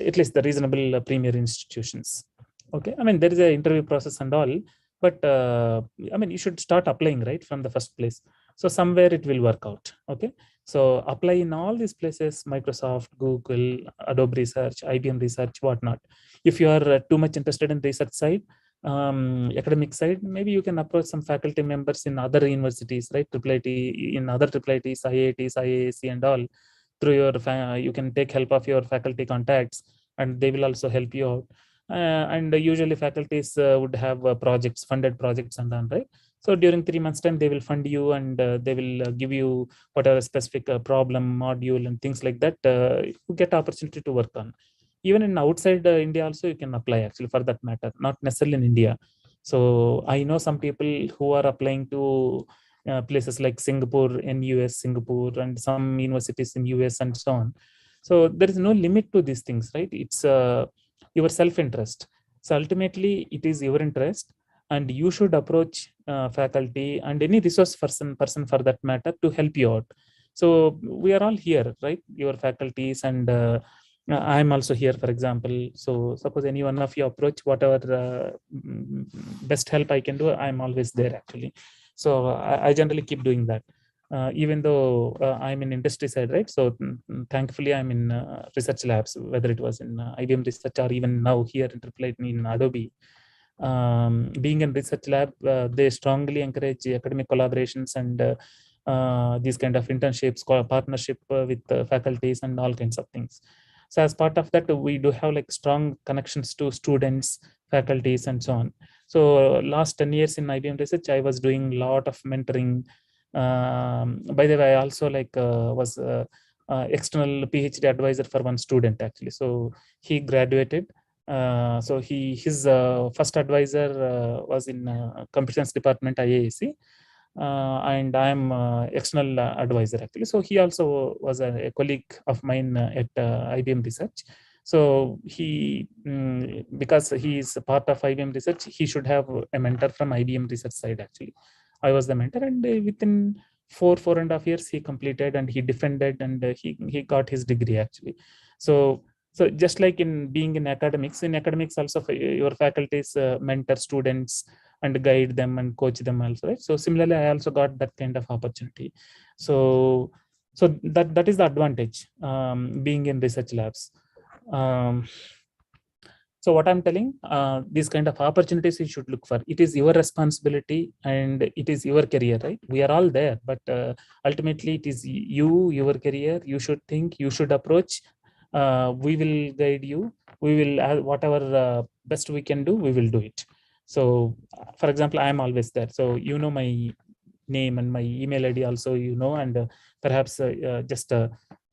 at least the reasonable premier institutions. Okay, I mean, there is an interview process and all, but I mean, you should start applying right from the first place. So somewhere it will work out. Okay, so apply in all these places: Microsoft, Google, Adobe Research, IBM Research, whatnot. If you are too much interested in research side, academic side, maybe you can approach some faculty members in other universities, right? IIIT, in other IIITs, IITs, IAC, and all. Through your, you can take help of your faculty contacts, and they will also help you out. And usually faculties would have projects, funded projects, and done, right? So during 3 months time, they will fund you and they will give you whatever specific problem, module, and things like that. You get opportunity to work on. Even in outside India also, you can apply actually for that matter, not necessarily in India. So I know some people who are applying to places like Singapore, in US, Singapore, and some universities in US and so on. So there is no limit to these things, right? It's your self-interest. So ultimately, it is your interest, and you should approach faculty and any resource person for that matter to help you out. So we are all here, right? Your faculties and I'm also here, for example. So suppose any one of you approach, whatever best help I can do, I'm always there actually. So I generally keep doing that. Even though I'm in industry side, right? So thankfully, I'm in research labs, whether it was in IBM Research or even now here in Adobe. Being in research lab, they strongly encourage academic collaborations and these kind of internships, partnership with faculties and all kinds of things. So as part of that, we do have like strong connections to students, faculties, and so on. So last 10 years in IBM Research, I was doing a lot of mentoring. By the way, I also was external PhD advisor for one student actually. So he graduated. So his first advisor was in computer science department IAC. and I'm external advisor actually. So he also was a colleague of mine at IBM Research. So he, because he is a part of IBM Research, he should have a mentor from IBM Research side actually. I was the mentor, and within 4.5 years he completed, and he defended, and he got his degree actually. So just like in being in academics also your faculties mentor students and guide them and coach them also, right? So similarly, I also got that kind of opportunity. So that is the advantage being in research labs. So what I'm telling, these kind of opportunities you should look for. It is your responsibility and it is your career, right? We are all there, but ultimately it is your career. You should think, you should approach. We will guide you. We will, whatever best we can do, we will do it. So for example, I am always there. So you know my name and my email ID also, and perhaps just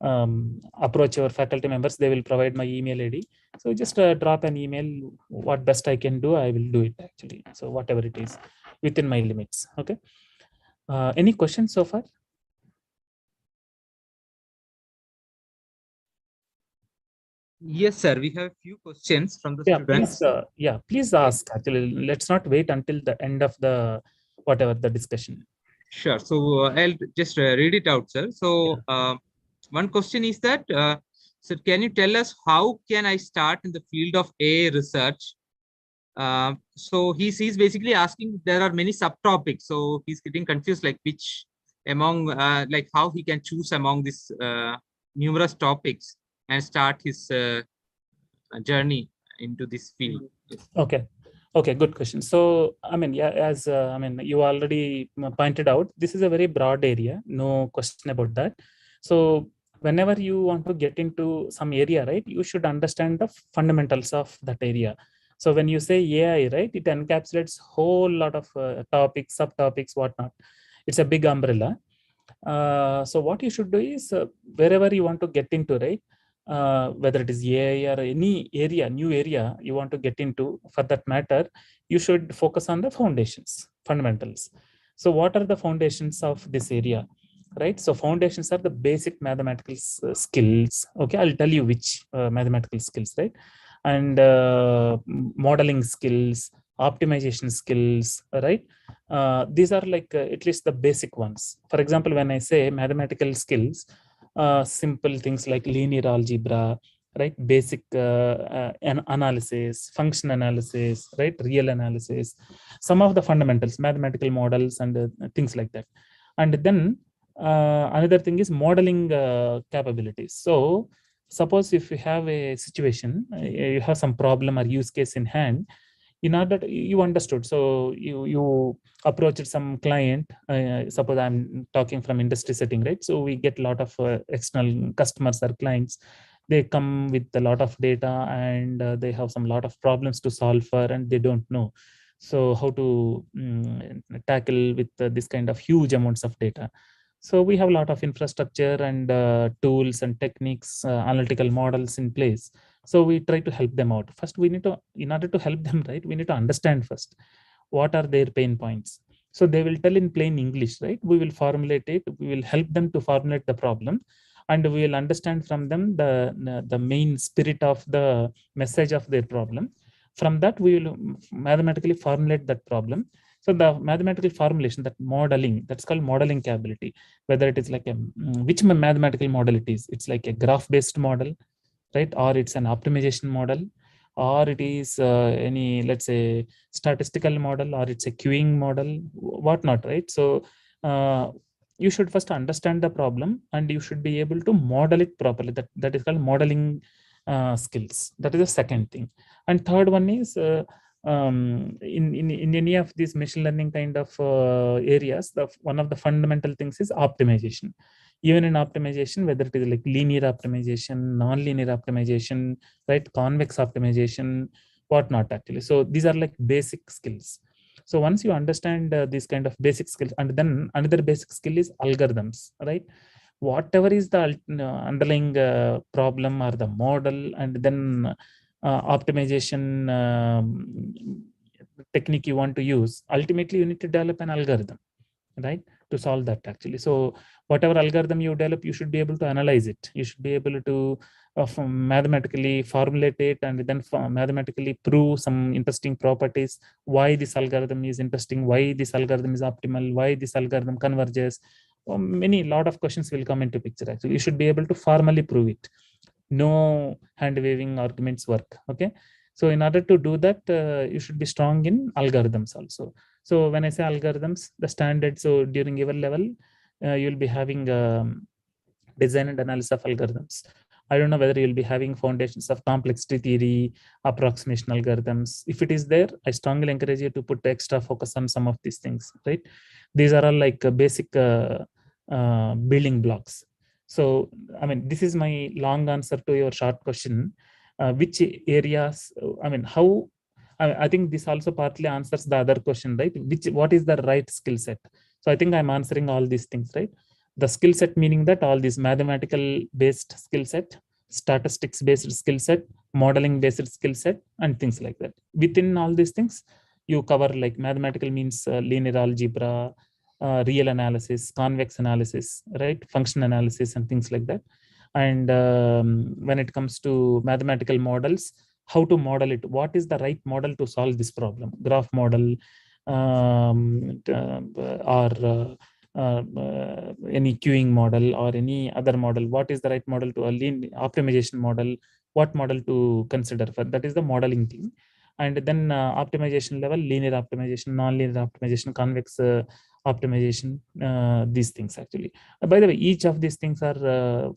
approach your faculty members. They will provide my email ID. So just drop an email. What best I can do, I will do it actually. So whatever it is within my limits. Okay. Any questions so far? Yes, sir. We have a few questions from the students. Please ask. Actually, let's not wait until the end of the whatever the discussion. Sure. So I'll just read it out, sir. So one question is that, so can you tell us how can I start in the field of AI research? So he's basically asking, there are many subtopics. So he's getting confused, like which among, like how he can choose among these numerous topics and start his journey into this field. Okay, good question. So, I mean, yeah, as you already pointed out, this is a very broad area, no question about that. So, whenever you want to get into some area, right, you should understand the fundamentals of that area. So, when you say AI, right, it encapsulates whole lot of topics, subtopics, whatnot. It's a big umbrella. So, what you should do is wherever you want to get into, right, whether it is AI or any area, new area you want to get into, for that matter, you should focus on the foundations, fundamentals. So what are the foundations of this area, right? So foundations are the basic mathematical skills. Okay, I'll tell you which mathematical skills, right? And modeling skills, optimization skills, right? These are like at least the basic ones. For example, when I say mathematical skills, simple things like linear algebra, right? Basic analysis, function analysis, right? Real analysis, some of the fundamentals, mathematical models, and things like that. And then another thing is modeling capabilities. So suppose if you have a situation, you have some problem or use case in hand, in order to, you understood, so you approached some client, suppose I'm talking from industry setting, right? So we get a lot of external customers or clients. They come with a lot of data, and they have some lot of problems to solve for, and they don't know so how to tackle with this kind of huge amounts of data. So we have a lot of infrastructure and tools and techniques, analytical models in place. So we try to help them out. First, we need to, in order to help them, right, we need to understand first what are their pain points. So they will tell in plain English, right? We will formulate it. We will help them to formulate the problem, and we will understand from them the main spirit of the message of their problem. From that, we will mathematically formulate that problem. So the mathematical formulation, that modeling, that's called modeling capability. Whether it is like a, which mathematical model it is, it's like a graph-based model, right? Or it's an optimization model, or it is any, let's say, statistical model, or it's a queuing model, whatnot, right? So you should first understand the problem, and you should be able to model it properly. That is called modeling skills. That is the second thing. And third one is in any of these machine learning kind of areas, one of the fundamental things is optimization. Even in optimization, whether it is like linear optimization, non-linear optimization, right, convex optimization, whatnot actually. So these are like basic skills. So once you understand these kind of basic skills, and then another basic skill is algorithms, right? Whatever is the underlying problem or the model, and then optimization technique you want to use, ultimately you need to develop an algorithm, right? To solve that actually. So whatever algorithm you develop, you should be able to analyze it. You should be able to mathematically formulate it and then mathematically prove some interesting properties, why this algorithm is interesting, why this algorithm is optimal, why this algorithm converges. Lot of questions will come into picture actually. You should be able to formally prove it. No hand waving arguments work. Okay. So in order to do that, you should be strong in algorithms also. So when I say algorithms, the standard, so during your level, you'll be having design and analysis of algorithms. I don't know whether you'll be having foundations of complexity theory, approximation algorithms. If it is there, I strongly encourage you to put extra focus on some of these things, right? These are all like basic building blocks. So, I mean, this is my long answer to your short question. Which areas, how, I think this also partly answers the other question, right? What is the right skill set? So I think I'm answering all these things, right? The skill set meaning that all these mathematical based skill set, statistics based skill set, modeling based skill set, and things like that. Within all these things, you cover like mathematical means linear algebra, real analysis, convex analysis, right? Function analysis and things like that. And when it comes to mathematical models, how to model it, what is the right model to solve this problem, graph model or any queuing model or any other model, what is the right model to a linear optimization model, what model to consider for, that is the modeling thing. And then optimization level, linear optimization, non-linear optimization, convex optimization, these things actually. By the way, each of these things are,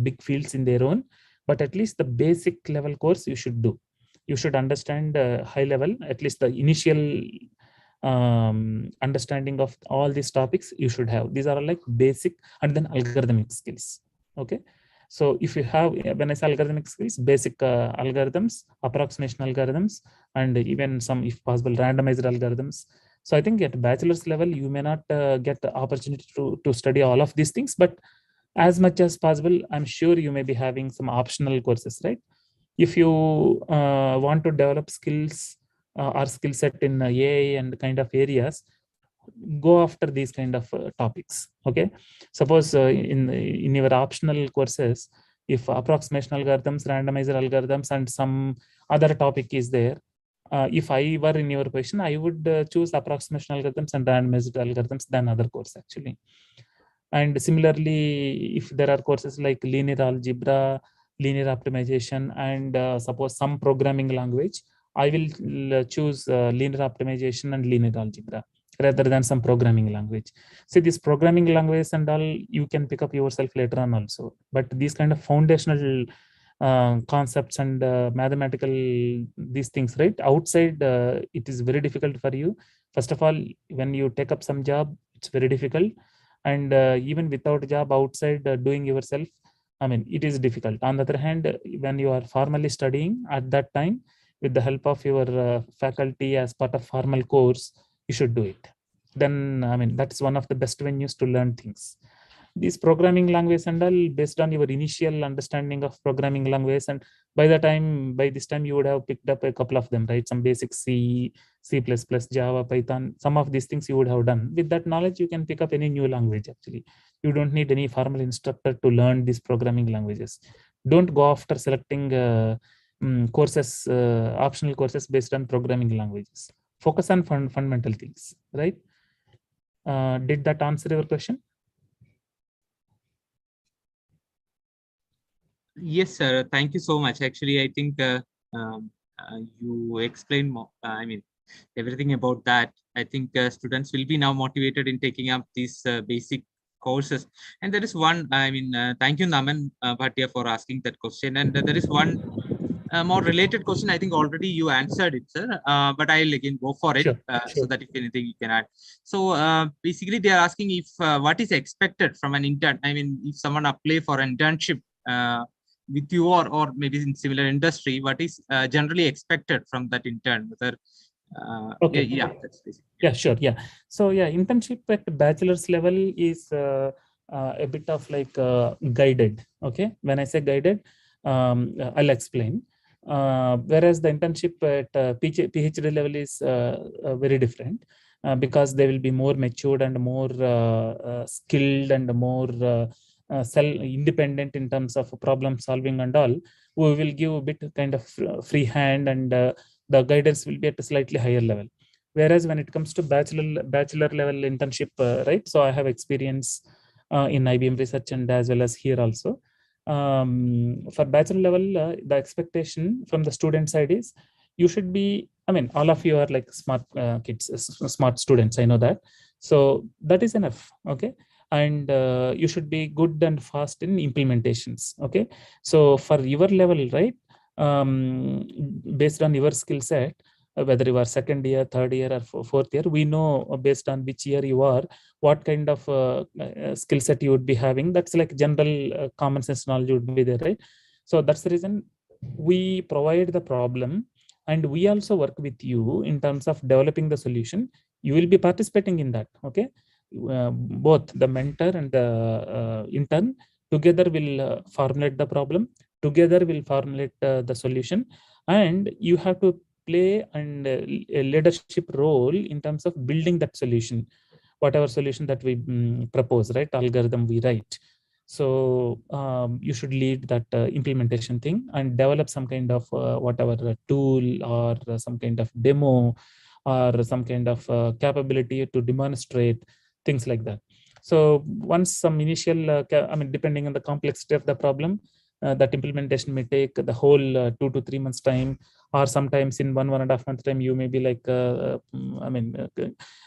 big fields in their own, but at least the basic level course you should do. You should understand high level, at least the initial understanding of all these topics you should have. These are like basic, and then algorithmic skills. Okay. So if you have, when I say algorithmic skills, basic algorithms, approximation algorithms, and even some, if possible, randomized algorithms. So I think at bachelor's level, you may not get the opportunity to study all of these things, but as much as possible, I'm sure you may be having some optional courses, right? If you want to develop skills or skill set in AI and kind of areas, go after these kind of topics. Okay. Suppose in your optional courses, if approximation algorithms, randomizer algorithms, and some other topic is there, if I were in your position, I would choose approximation algorithms and randomized algorithms than other course actually. And similarly, if there are courses like linear algebra, linear optimization, and suppose some programming language, I will choose linear optimization and linear algebra rather than some programming language. See, this programming language and all, you can pick up yourself later on also. But these kind of foundational concepts and mathematical, these things, right? Outside, it is very difficult for you. First of all, when you take up some job, it's very difficult. And even without a job outside doing yourself, it is difficult. On the other hand, when you are formally studying at that time, with the help of your faculty as part of formal course, you should do it. Then, that's one of the best venues to learn things. These programming language and all, based on your initial understanding of programming language, and by this time you would have picked up a couple of them, right? Some basic C, C++, Java, Python, some of these things you would have done. With that knowledge, you can pick up any new language actually. You don't need any formal instructor to learn these programming languages. Don't go after selecting courses, optional courses based on programming languages. Focus on fundamental things, right? Did that answer your question? Yes, sir. Thank you so much. Actually, I think you explained more, everything about that. I think students will be now motivated in taking up these basic courses. And there is one, thank you, Naman Bhatia, for asking that question. And there is one more related question. I think already you answered it, sir. But I'll again go for it. Sure. So that if anything you can add. So basically, they are asking if what is expected from an intern. If someone apply for an internship with you or maybe in similar industry, what is generally expected from that intern? Whether okay. Yeah, that's basically. Yeah, sure. Yeah. So yeah, internship at bachelor's level is a bit of like guided. Okay. When I say guided, I'll explain. Whereas the internship at PhD level is very different. because they will be more matured and more skilled and more self-independent in terms of problem solving and all. We will give a bit kind of free hand, and the guidance will be at a slightly higher level. Whereas when it comes to bachelor level internship, right? So I have experience in IBM research and as well as here also. For bachelor level, the expectation from the student side is you should be, I mean, all of you are like smart kids, smart students, I know that. So that is enough, okay? And you should be good and fast in implementations, okay? So for your level, right, based on your skill set, whether you are second year, third year, or fourth year, we know based on which year you are, what kind of skill set you would be having. That's like general common sense knowledge would be there, right? So that's the reason we provide the problem, and we also work with you in terms of developing the solution. You will be participating in that, okay? Both the mentor and the intern together will formulate the problem, together will formulate the solution, and you have to play and a leadership role in terms of building that solution, whatever solution that we propose, right? Algorithm we write. So you should lead that implementation thing and develop some kind of whatever tool or some kind of demo or some kind of capability to demonstrate things like that. So once some initial, I mean, depending on the complexity of the problem, that implementation may take the whole 2 to 3 months time, or sometimes in 1.5 months time, you may be like,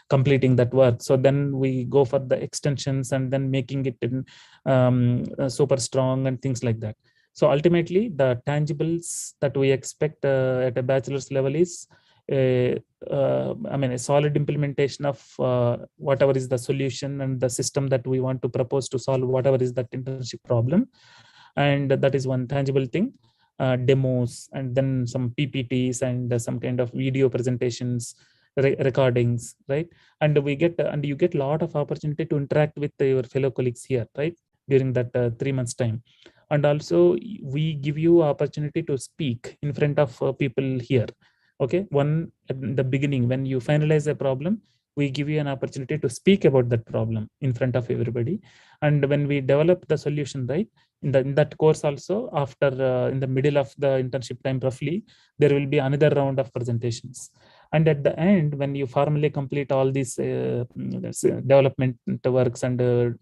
completing that work. So then we go for the extensions and then making it in, super strong and things like that. So ultimately, the tangibles that we expect at a bachelor's level is a solid implementation of whatever is the solution and the system that we want to propose to solve whatever is that internship problem. And that is one tangible thing. Demos, and then some PPTs and some kind of video presentations, recordings, right? And you get a lot of opportunity to interact with your fellow colleagues here, right, during that 3 months time. And also we give you opportunity to speak in front of people here, okay? One, at the beginning, when you finalize a problem, we give you an opportunity to speak about that problem in front of everybody. And when we develop the solution, right, in that course also, after in the middle of the internship time roughly, there will be another round of presentations. And at the end, when you formally complete all these development works and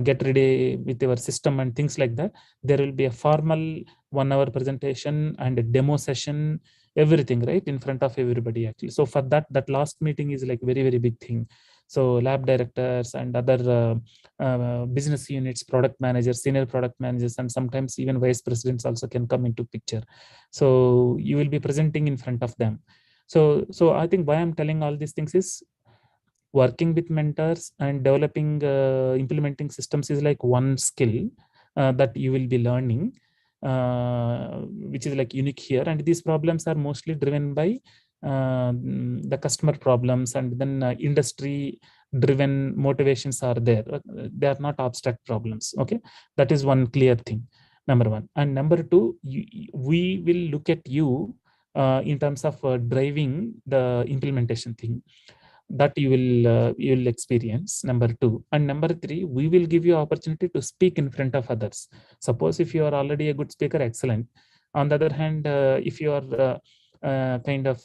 get ready with your system and things like that, there will be a formal 1 hour presentation and a demo session, everything, right, in front of everybody actually. So for that last meeting is like very, very big thing. So lab directors and other business units, product managers, senior product managers, and sometimes even vice presidents also can come into picture. So you will be presenting in front of them. So I think why I'm telling all these things is working with mentors and developing, implementing systems is like one skill that you will be learning, which is like unique here. And these problems are mostly driven by the customer problems, and then industry driven motivations are there. They are not abstract problems, okay? That is one clear thing, number one. And number two, we will look at you in terms of driving the implementation thing that you will experience, number two. And number three, we will give you opportunity to speak in front of others. Suppose if you are already a good speaker, excellent. On the other hand, if you are kind of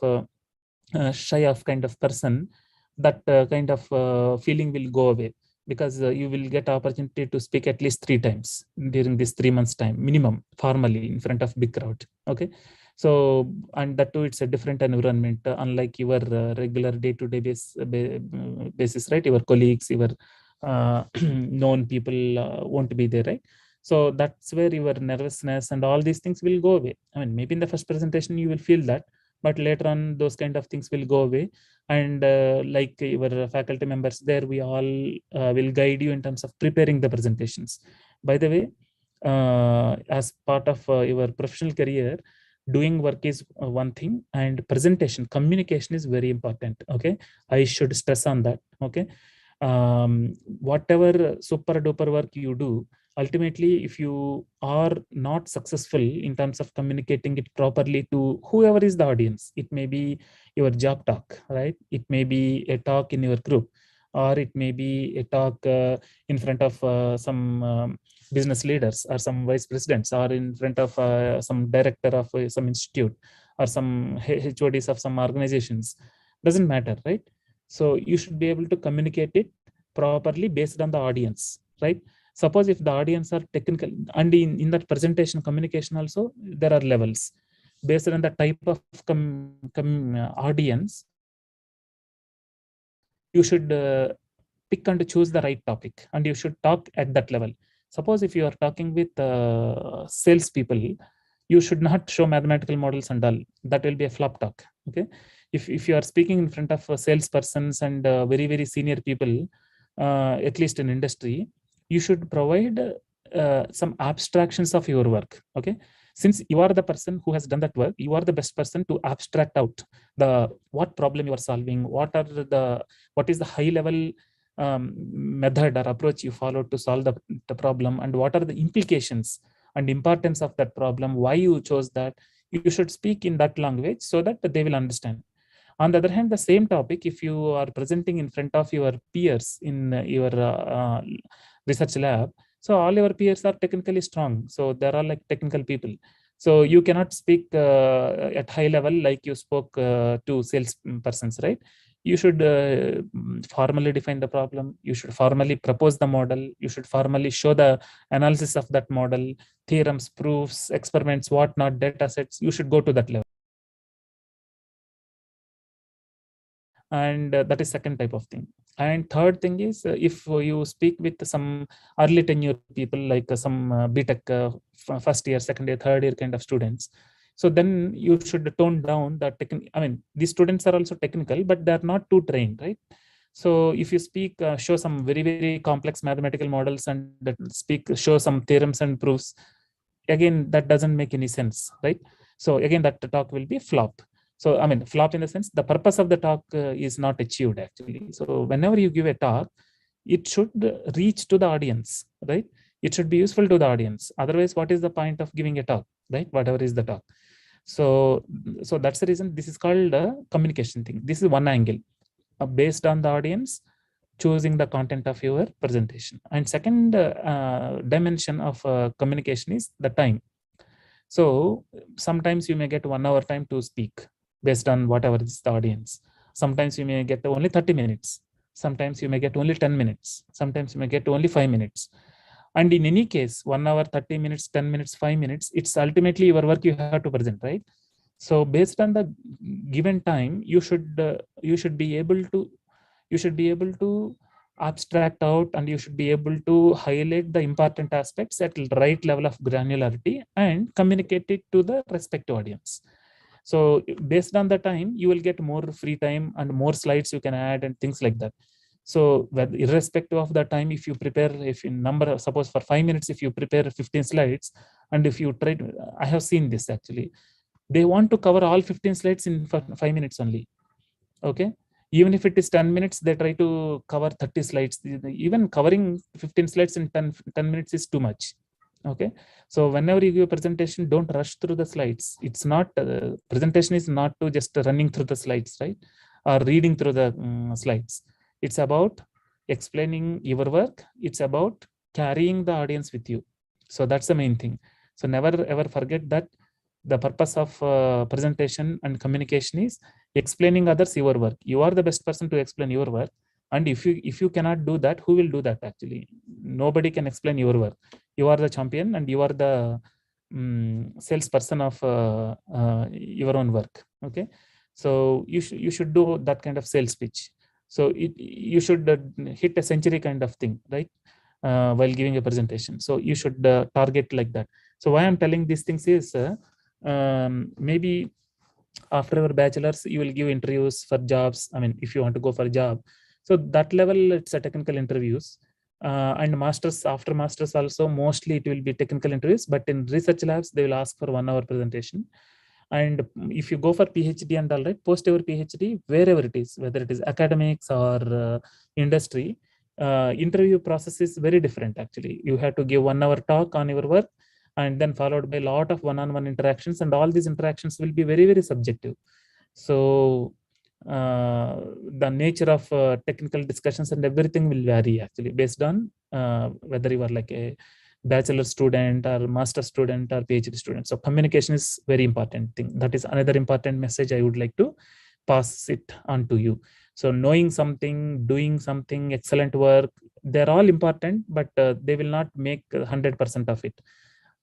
shy of kind of person, that kind of feeling will go away, because you will get opportunity to speak at least 3 times during this 3 months time minimum, formally in front of big crowd, okay? So, and that too, it's a different environment, unlike your regular day-to-day basis, right? Your colleagues, your known people won't be there, right? So that's where your nervousness and all these things will go away. I mean, maybe in the first presentation you will feel that, but later on those kind of things will go away. And like your faculty members there, we all will guide you in terms of preparing the presentations. By the way, as part of your professional career, doing work is one thing, and presentation, communication is very important, okay? I should stress on that, okay? Whatever super duper work you do, ultimately, if you are not successful in terms of communicating it properly to whoever is the audience, it may be your job talk, right? It may be a talk in your group, or it may be a talk in front of some business leaders or some vice presidents, or in front of some director of some institute, or some HODs of some organizations. Doesn't matter, right? So you should be able to communicate it properly based on the audience, right? Suppose if the audience are technical, and in that presentation communication also, there are levels based on the type of audience. You should pick and choose the right topic, and you should talk at that level. Suppose if you are talking with sales people, you should not show mathematical models and all. That will be a flop talk. Okay, if you are speaking in front of salespersons and very senior people, at least in industry, you should provide some abstractions of your work. Okay, since you are the person who has done that work, you are the best person to abstract out what problem you are solving, what is the high level method or approach you follow to solve the problem, and what are the implications and importance of that problem, why you chose that. You should speak in that language so that they will understand. On the other hand, the same topic, if you are presenting in front of your peers in your research lab, so all your peers are technically strong, so there are like technical people, so you cannot speak at high level like you spoke to sales persons, right? You should formally define the problem. You should formally propose the model. You should formally show the analysis of that model, theorems, proofs, experiments, whatnot, data sets. You should go to that level. And that is second type of thing. And third thing is, if you speak with some early tenure people, like some BTech first year, second year, third year kind of students, so then you should tone down the I mean, these students are also technical, but they are not too trained, right? So if you speak, show some very complex mathematical models and show some theorems and proofs, again, that doesn't make any sense, right? So again, that talk will be flop. So, I mean, flop in the sense, the purpose of the talk is not achieved actually. So whenever you give a talk, it should reach to the audience, right? It should be useful to the audience. Otherwise, what is the point of giving a talk, right? Whatever is the talk. So that's the reason this is called a communication thing. This is one angle based on the audience, choosing the content of your presentation. And second dimension of communication is the time. So sometimes you may get 1 hour time to speak based on whatever is the audience. Sometimes you may get only 30 minutes. Sometimes you may get only 10 minutes. Sometimes you may get only 5 minutes. And in any case, 1 hour, 30 minutes, 10 minutes, 5 minutes, it's ultimately your work you have to present, right? So based on the given time, you should be able to abstract out, and you should be able to highlight the important aspects at the right level of granularity and communicate it to the respective audience. So based on the time, you will get more free time and more slides you can add and things like that. So irrespective of the time, if you prepare, suppose for 5 minutes, if you prepare 15 slides, and if you try to, I have seen this actually, they want to cover all 15 slides in 5 minutes only. Okay. Even if it is 10 minutes, they try to cover 30 slides. Even covering 15 slides in 10 minutes is too much. Okay. So whenever you give a presentation, don't rush through the slides. It's not, presentation is not to just running through the slides, right? Or reading through the slides. It's about explaining your work. It's about carrying the audience with you. So that's the main thing. So never ever forget that the purpose of presentation and communication is explaining others your work. You are the best person to explain your work. And if you cannot do that, who will do that actually? Nobody can explain your work. You are the champion, and you are the salesperson of your own work. Okay. So you should do that kind of sales pitch. So you should hit a century kind of thing, right? While giving a presentation. So you should target like that. So why I'm telling these things is maybe after your bachelor's, you will give interviews for jobs. I mean, if you want to go for a job, so that level, it's a technical interviews. And masters, after masters also, mostly it will be technical interviews, but in research labs, they will ask for 1 hour presentation. And if you go for PhD and all right, post your PhD, wherever it is, whether it is academics or industry, interview process is very different. Actually, you have to give 1 hour talk on your work, and then followed by a lot of one-on-one interactions, and all these interactions will be very, very subjective. So the nature of technical discussions and everything will vary actually based on whether you are like a bachelor student or master student or PhD student. So communication is very important thing. That is another important message I would like to pass it on to you. So knowing something, doing something, excellent work, they're all important, but they will not make 100% of it.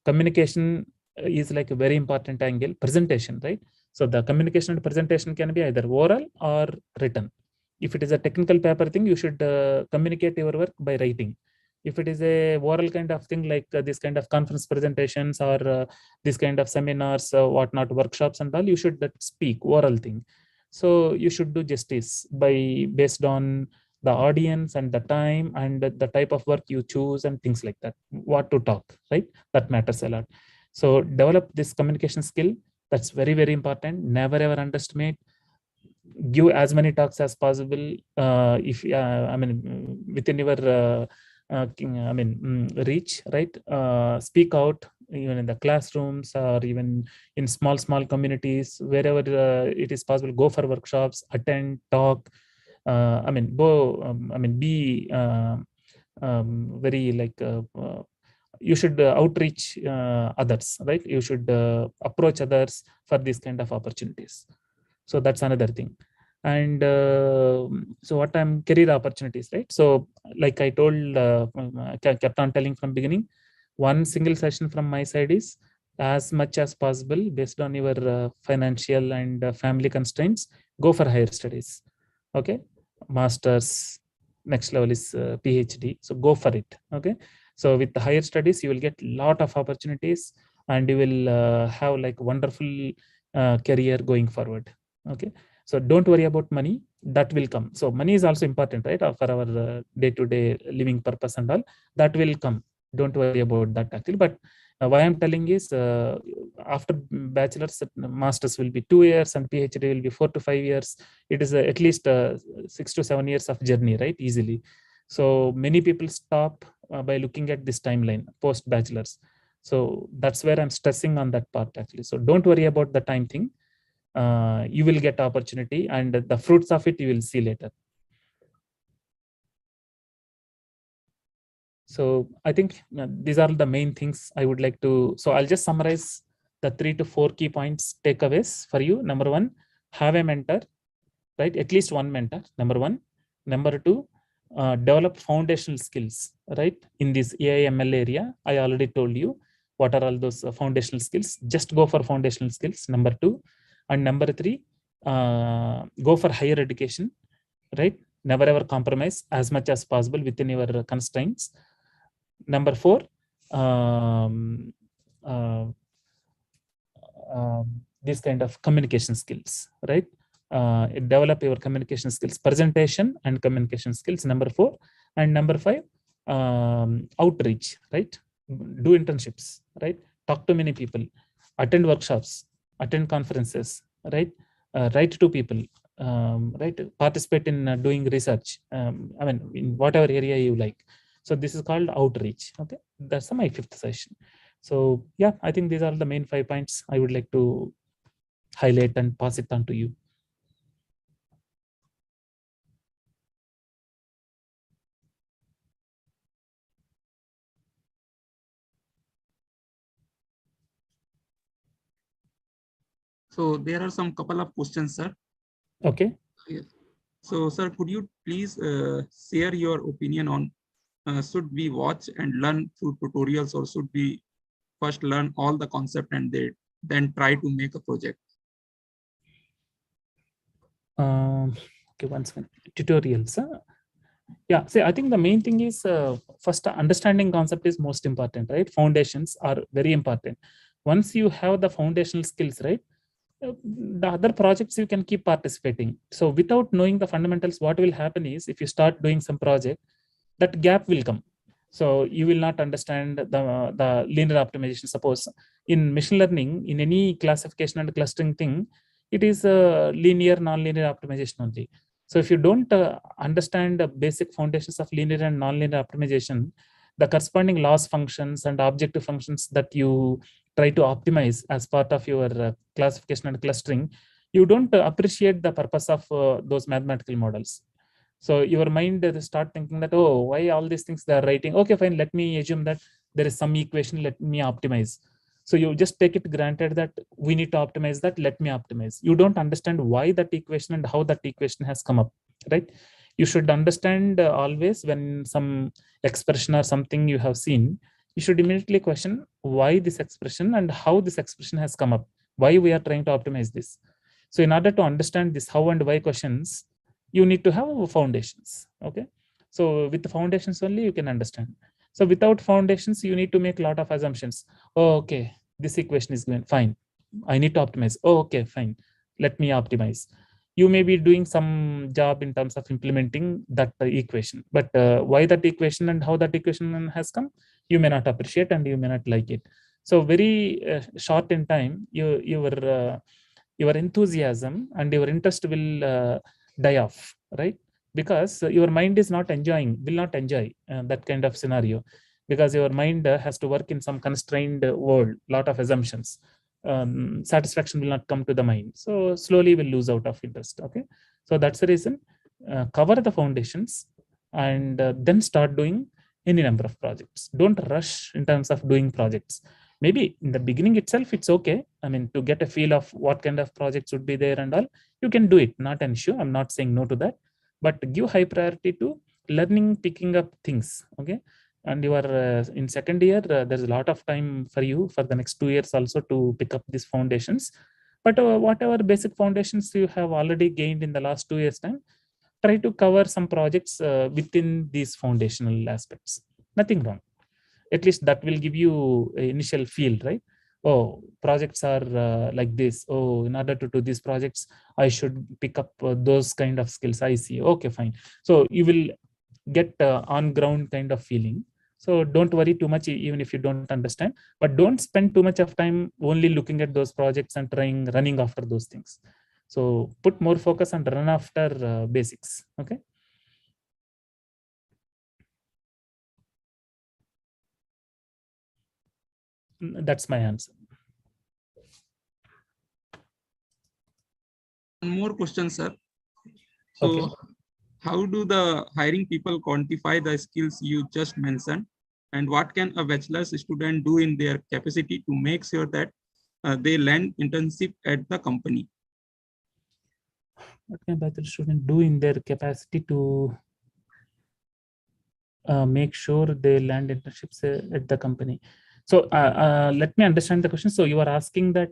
Communication is like a very important angle. Presentation, right? So the communication and presentation can be either oral or written. If it is a technical paper thing, you should communicate your work by writing. If it is a oral kind of thing, like this kind of conference presentations or this kind of seminars, whatnot, workshops and all, you should speak oral thing. So you should do justice by based on the audience and the time and the type of work you choose and things like that. What to talk, right? That matters a lot. So develop this communication skill. That's very, very important. Never ever underestimate. Give as many talks as possible. If I mean within your reach, right? Speak out even in the classrooms or even in small communities, wherever it is possible. Go for workshops, attend, talk. Be very like you should outreach others, right? You should approach others for these kind of opportunities. So that's another thing. And so what I'm career opportunities, right? So like I told, kept on telling from beginning, one single session from my side is as much as possible based on your financial and family constraints, go for higher studies. Okay, masters, next level is PhD. So go for it. Okay, so with the higher studies, you will get lot of opportunities and you will have like wonderful career going forward. Okay, so don't worry about money, that will come. So money is also important, right? For our day-to-day living purpose and all, that will come. Don't worry about that actually. But why I'm telling is after bachelor's, masters will be 2 years and PhD will be 4 to 5 years. It is at least 6 to 7 years of journey, right? Easily. So many people stop by looking at this timeline post bachelor's. So that's where I'm stressing on that part actually. So don't worry about the time thing. You will get opportunity and the fruits of it you will see later. So I think these are the main things I would like to. So I'll just summarize the 3 to 4 key points takeaways for you. Number 1, have a mentor, right? At least one mentor. Number 1. Number 2, develop foundational skills, right? In this AI ML area, I already told you what are all those foundational skills. Just go for foundational skills. Number 2. And number 3, go for higher education, right? Never ever compromise as much as possible within your constraints. Number 4, this kind of communication skills, right? Develop your communication skills, presentation and communication skills. Number 4, and number 5, outreach, right? Do internships, right? Talk to many people, attend workshops, attend conferences, right? Write to people, right? Participate in doing research. In whatever area you like. So this is called outreach. Okay, that's my 5th session. So yeah, I think these are the main 5 points I would like to highlight and pass it on to you. So there are some couple of questions, sir. Okay. Yes. So, sir, could you please share your opinion on should we watch and learn through tutorials, or should we first learn all the concept and then try to make a project? Okay, one second. Tutorials. Yeah, see, I think the main thing is first understanding concept is most important, right? Foundations are very important. Once you have the foundational skills, right? The other projects you can keep participating. So without knowing the fundamentals, what will happen is if you start doing some project, that gap will come. So you will not understand the linear optimization. Suppose in machine learning, in any classification and clustering thing, it is linear, non-linear optimization only. So if you don't understand the basic foundations of linear and nonlinear optimization, the corresponding loss functions and objective functions that you try to optimize as part of your classification and clustering, you don't appreciate the purpose of those mathematical models. So your mind start thinking that, oh, why all these things they are writing? Okay, fine. Let me assume that there is some equation. Let me optimize. So you just take it granted that we need to optimize that. Let me optimize. You don't understand why that equation and how that equation has come up, right? You should understand always when some expression or something you have seen, you should immediately question why this expression and how this expression has come up, why we are trying to optimize this. So in order to understand this how and why questions, you need to have foundations. Okay, so with the foundations only you can understand. So without foundations, you need to make a lot of assumptions. Oh, okay, this equation is given, fine, I need to optimize. Oh, okay, fine, let me optimize. You may be doing some job in terms of implementing that equation, but why that equation and how that equation has come, you may not appreciate and you may not like it. So very short in time, your enthusiasm and your interest will die off, right? Because your mind is not enjoying, will not enjoy that kind of scenario, because your mind has to work in some constrained world, lot of assumptions. Satisfaction will not come to the mind, so slowly will lose out of interest. Okay, so that's the reason. Cover the foundations and then start doing any number of projects. Don't rush in terms of doing projects. Maybe in the beginning itself it's okay, I mean, to get a feel of what kind of projects would be there and all, you can do it, not an issue. I'm not saying no to that, but give high priority to learning, picking up things. Okay, and you are in second year, there's a lot of time for you for the next 2 years also to pick up these foundations. But whatever basic foundations you have already gained in the last 2 years time, try to cover some projects within these foundational aspects. Nothing wrong. At least that will give you an initial feel, right? Oh, projects are like this. Oh, in order to do these projects, I should pick up those kind of skills. I see. Okay, fine. So you will get on ground kind of feeling. So don't worry too much, even if you don't understand, but don't spend too much of time only looking at those projects and running after those things. So put more focus and run after basics. Okay. That's my answer. One more question, sir. So okay. How do the hiring people quantify the skills you just mentioned? And what can a bachelor's student do in their capacity to make sure that they land internship at the company? What can a bachelor student do in their capacity to make sure they land internships at the company? So let me understand the question. So you are asking that,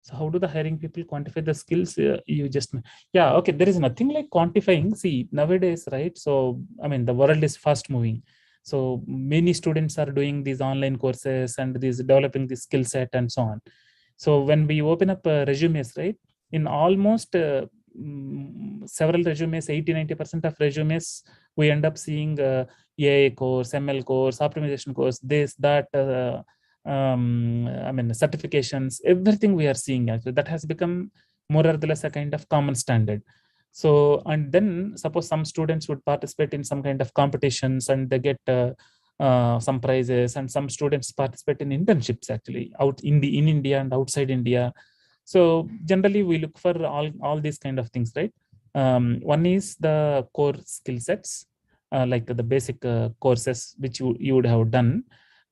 so how do the hiring people quantify the skills you just, yeah, okay, there is nothing like quantifying. See, nowadays, right? So, I mean, the world is fast moving. So many students are doing these online courses and these developing the skill set and so on. So when we open up resumes, right, in almost several resumes, 80-90% of resumes, we end up seeing AI course, ML course, optimization course, this, that, I mean, certifications, everything we are seeing actually, that has become more or less a kind of common standard. So, and then suppose some students would participate in some kind of competitions and they get some prizes, and some students participate in internships actually out in India and outside India. So generally we look for all these kind of things, right? One is the core skill sets, like the basic courses which you would have done.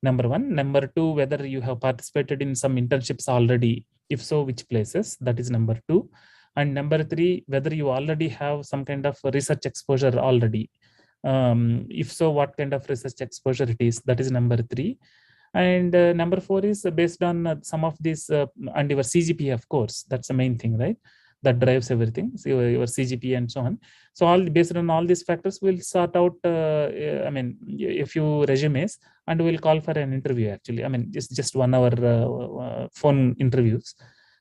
Number one. Number two, whether you have participated in some internships already. If so, which places? That is number two. And number three, whether you already have some kind of research exposure already. If so, what kind of research exposure it is? That is number three. And number four is based on some of these and your CGPA, of course. That's the main thing, right? That drives everything. So your CGPA and so on. So all based on all these factors, we'll sort out, I mean, a few resumes and we'll call for an interview actually. I mean, it's just 1 hour phone interviews.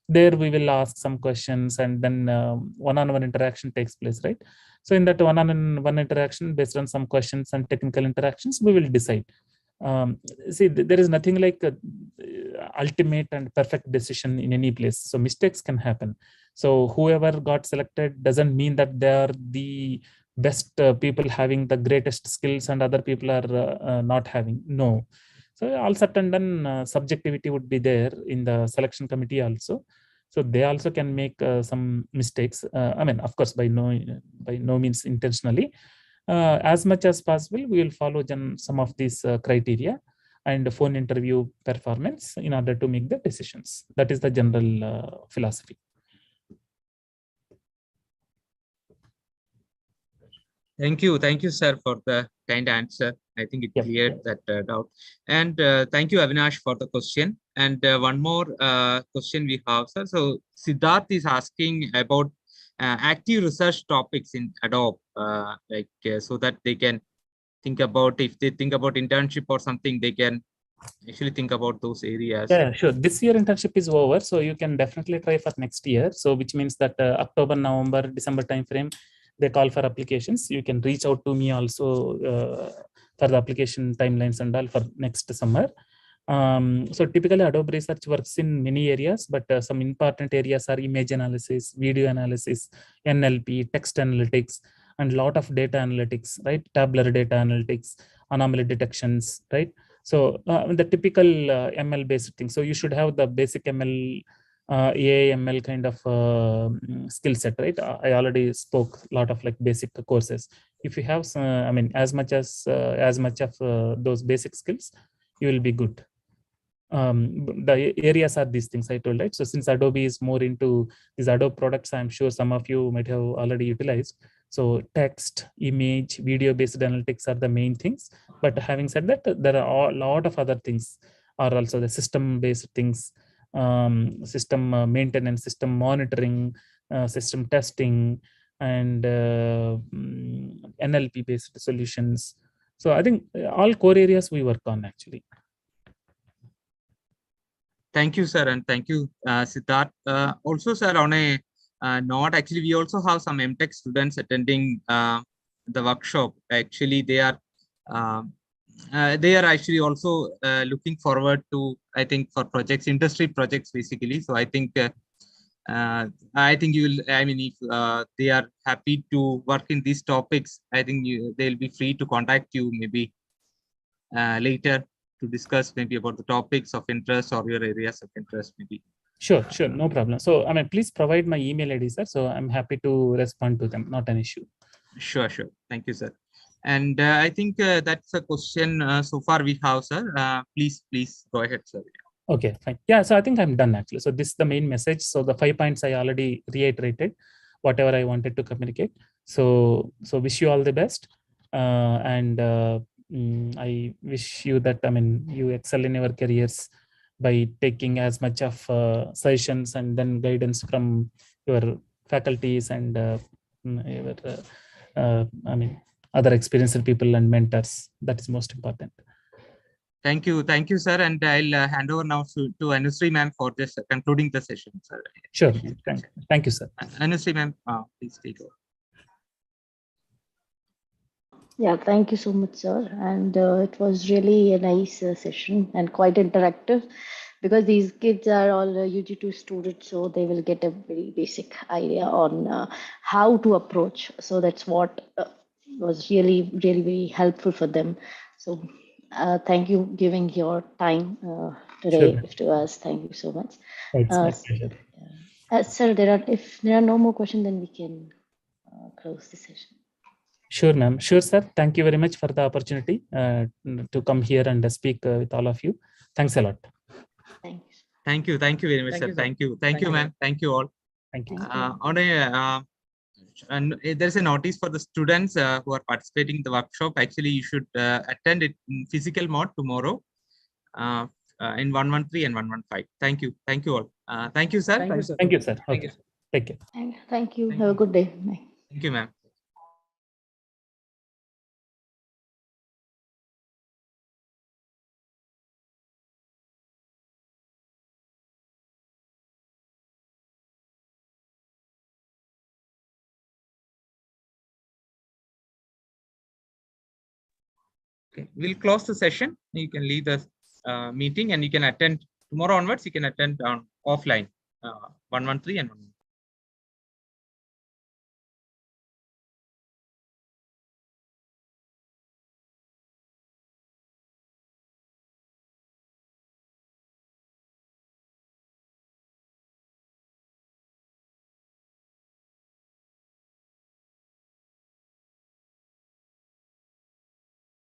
There we will ask some questions and then one-on-one interaction takes place, right? So in that one-on-one interaction, based on some questions and technical interactions, we will decide. See, there is nothing like ultimate and perfect decision in any place. So mistakes can happen. So whoever got selected doesn't mean that they are the best people having the greatest skills and other people are not having. No. So all said and done, subjectivity would be there in the selection committee also. So they also can make some mistakes. I mean, of course, by no means intentionally. As much as possible, we will follow some of these criteria and phone interview performance in order to make the decisions. That is the general philosophy. Thank you, sir, for the kind answer. I think it cleared that doubt. And thank you, Avinash, for the question. And one more question we have, sir. So Siddharth is asking about active research topics in Adobe, so that they can think about, if they think about internship or something, they can actually think about those areas. Yeah, sure. This year internship is over, so you can definitely try for next year. So which means that October, November, December timeframe, they call for applications. You can reach out to me also for the application timelines and all for next summer. So typically Adobe Research works in many areas, but some important areas are image analysis, video analysis, NLP, text analytics, and a lot of data analytics, right? Tabular data analytics, anomaly detections, right? So the typical ML based thing. So you should have the basic ML, AI, ML kind of skill set, right? I already spoke a lot of like basic courses. If you have, I mean, as much of those basic skills, you will be good. The areas are these things I told, right? So since Adobe is more into these Adobe products, I'm sure some of you might have already utilized. So text, image, video based analytics are the main things. But having said that, there are a lot of other things are also the system based things, system maintenance, system monitoring, system testing, and NLP based solutions. So I think all core areas we work on actually. Thank you, sir, and thank you, Siddharth. Also, sir, on a note, actually, we also have some MTech students attending the workshop. Actually, they are actually also looking forward to, I think, for projects, industry projects, basically. So I think you will. I mean, if they are happy to work in these topics, I think they'll be free to contact you maybe later to discuss maybe about the topics of interest or your areas of interest, maybe. Sure, no problem. So, I mean, please provide my email ID, sir. So I'm happy to respond to them. Not an issue. Sure. Thank you, sir. And I think that's a question so far we have, sir. Please go ahead, sir. Okay, fine. Yeah, so I think I'm done actually. So this is the main message. So the 5 points I already reiterated, whatever I wanted to communicate. So wish you all the best. I wish you that, I mean, you excel in your careers by taking as much of suggestions and then guidance from your faculties and I mean, other experienced people and mentors. That is most important. Thank you, sir. And I'll hand over now to Anusri ma'am for just concluding the session, sir. Sure. Thank you, sir. Anusri ma'am, please take over. Yeah, thank you so much, sir. And it was really a nice session and quite interactive because these kids are all UG2 students, so they will get a very basic idea on how to approach. So that's what was really very helpful for them. So thank you giving your time today to us. Thank you so much. It's my pleasure. Sir, if there are no more questions, then we can close the session. Sure, ma'am. Sure, sir. Thank you very much for the opportunity to come here and speak with all of you. Thanks a lot. Thank you very much, sir. Thank you, ma'am. Thank you all. Thank you. And there's a notice for the students who are participating in the workshop. Actually, you should attend it in physical mode tomorrow in 113 and 115. Thank you all. Thank you, sir. Thank you, sir. Okay. Take care. Thank you. Have a good day. Bye. Thank you, ma'am. Okay, we'll close the session. You can leave the meeting and you can attend tomorrow onwards. You can attend on offline 113 and 115.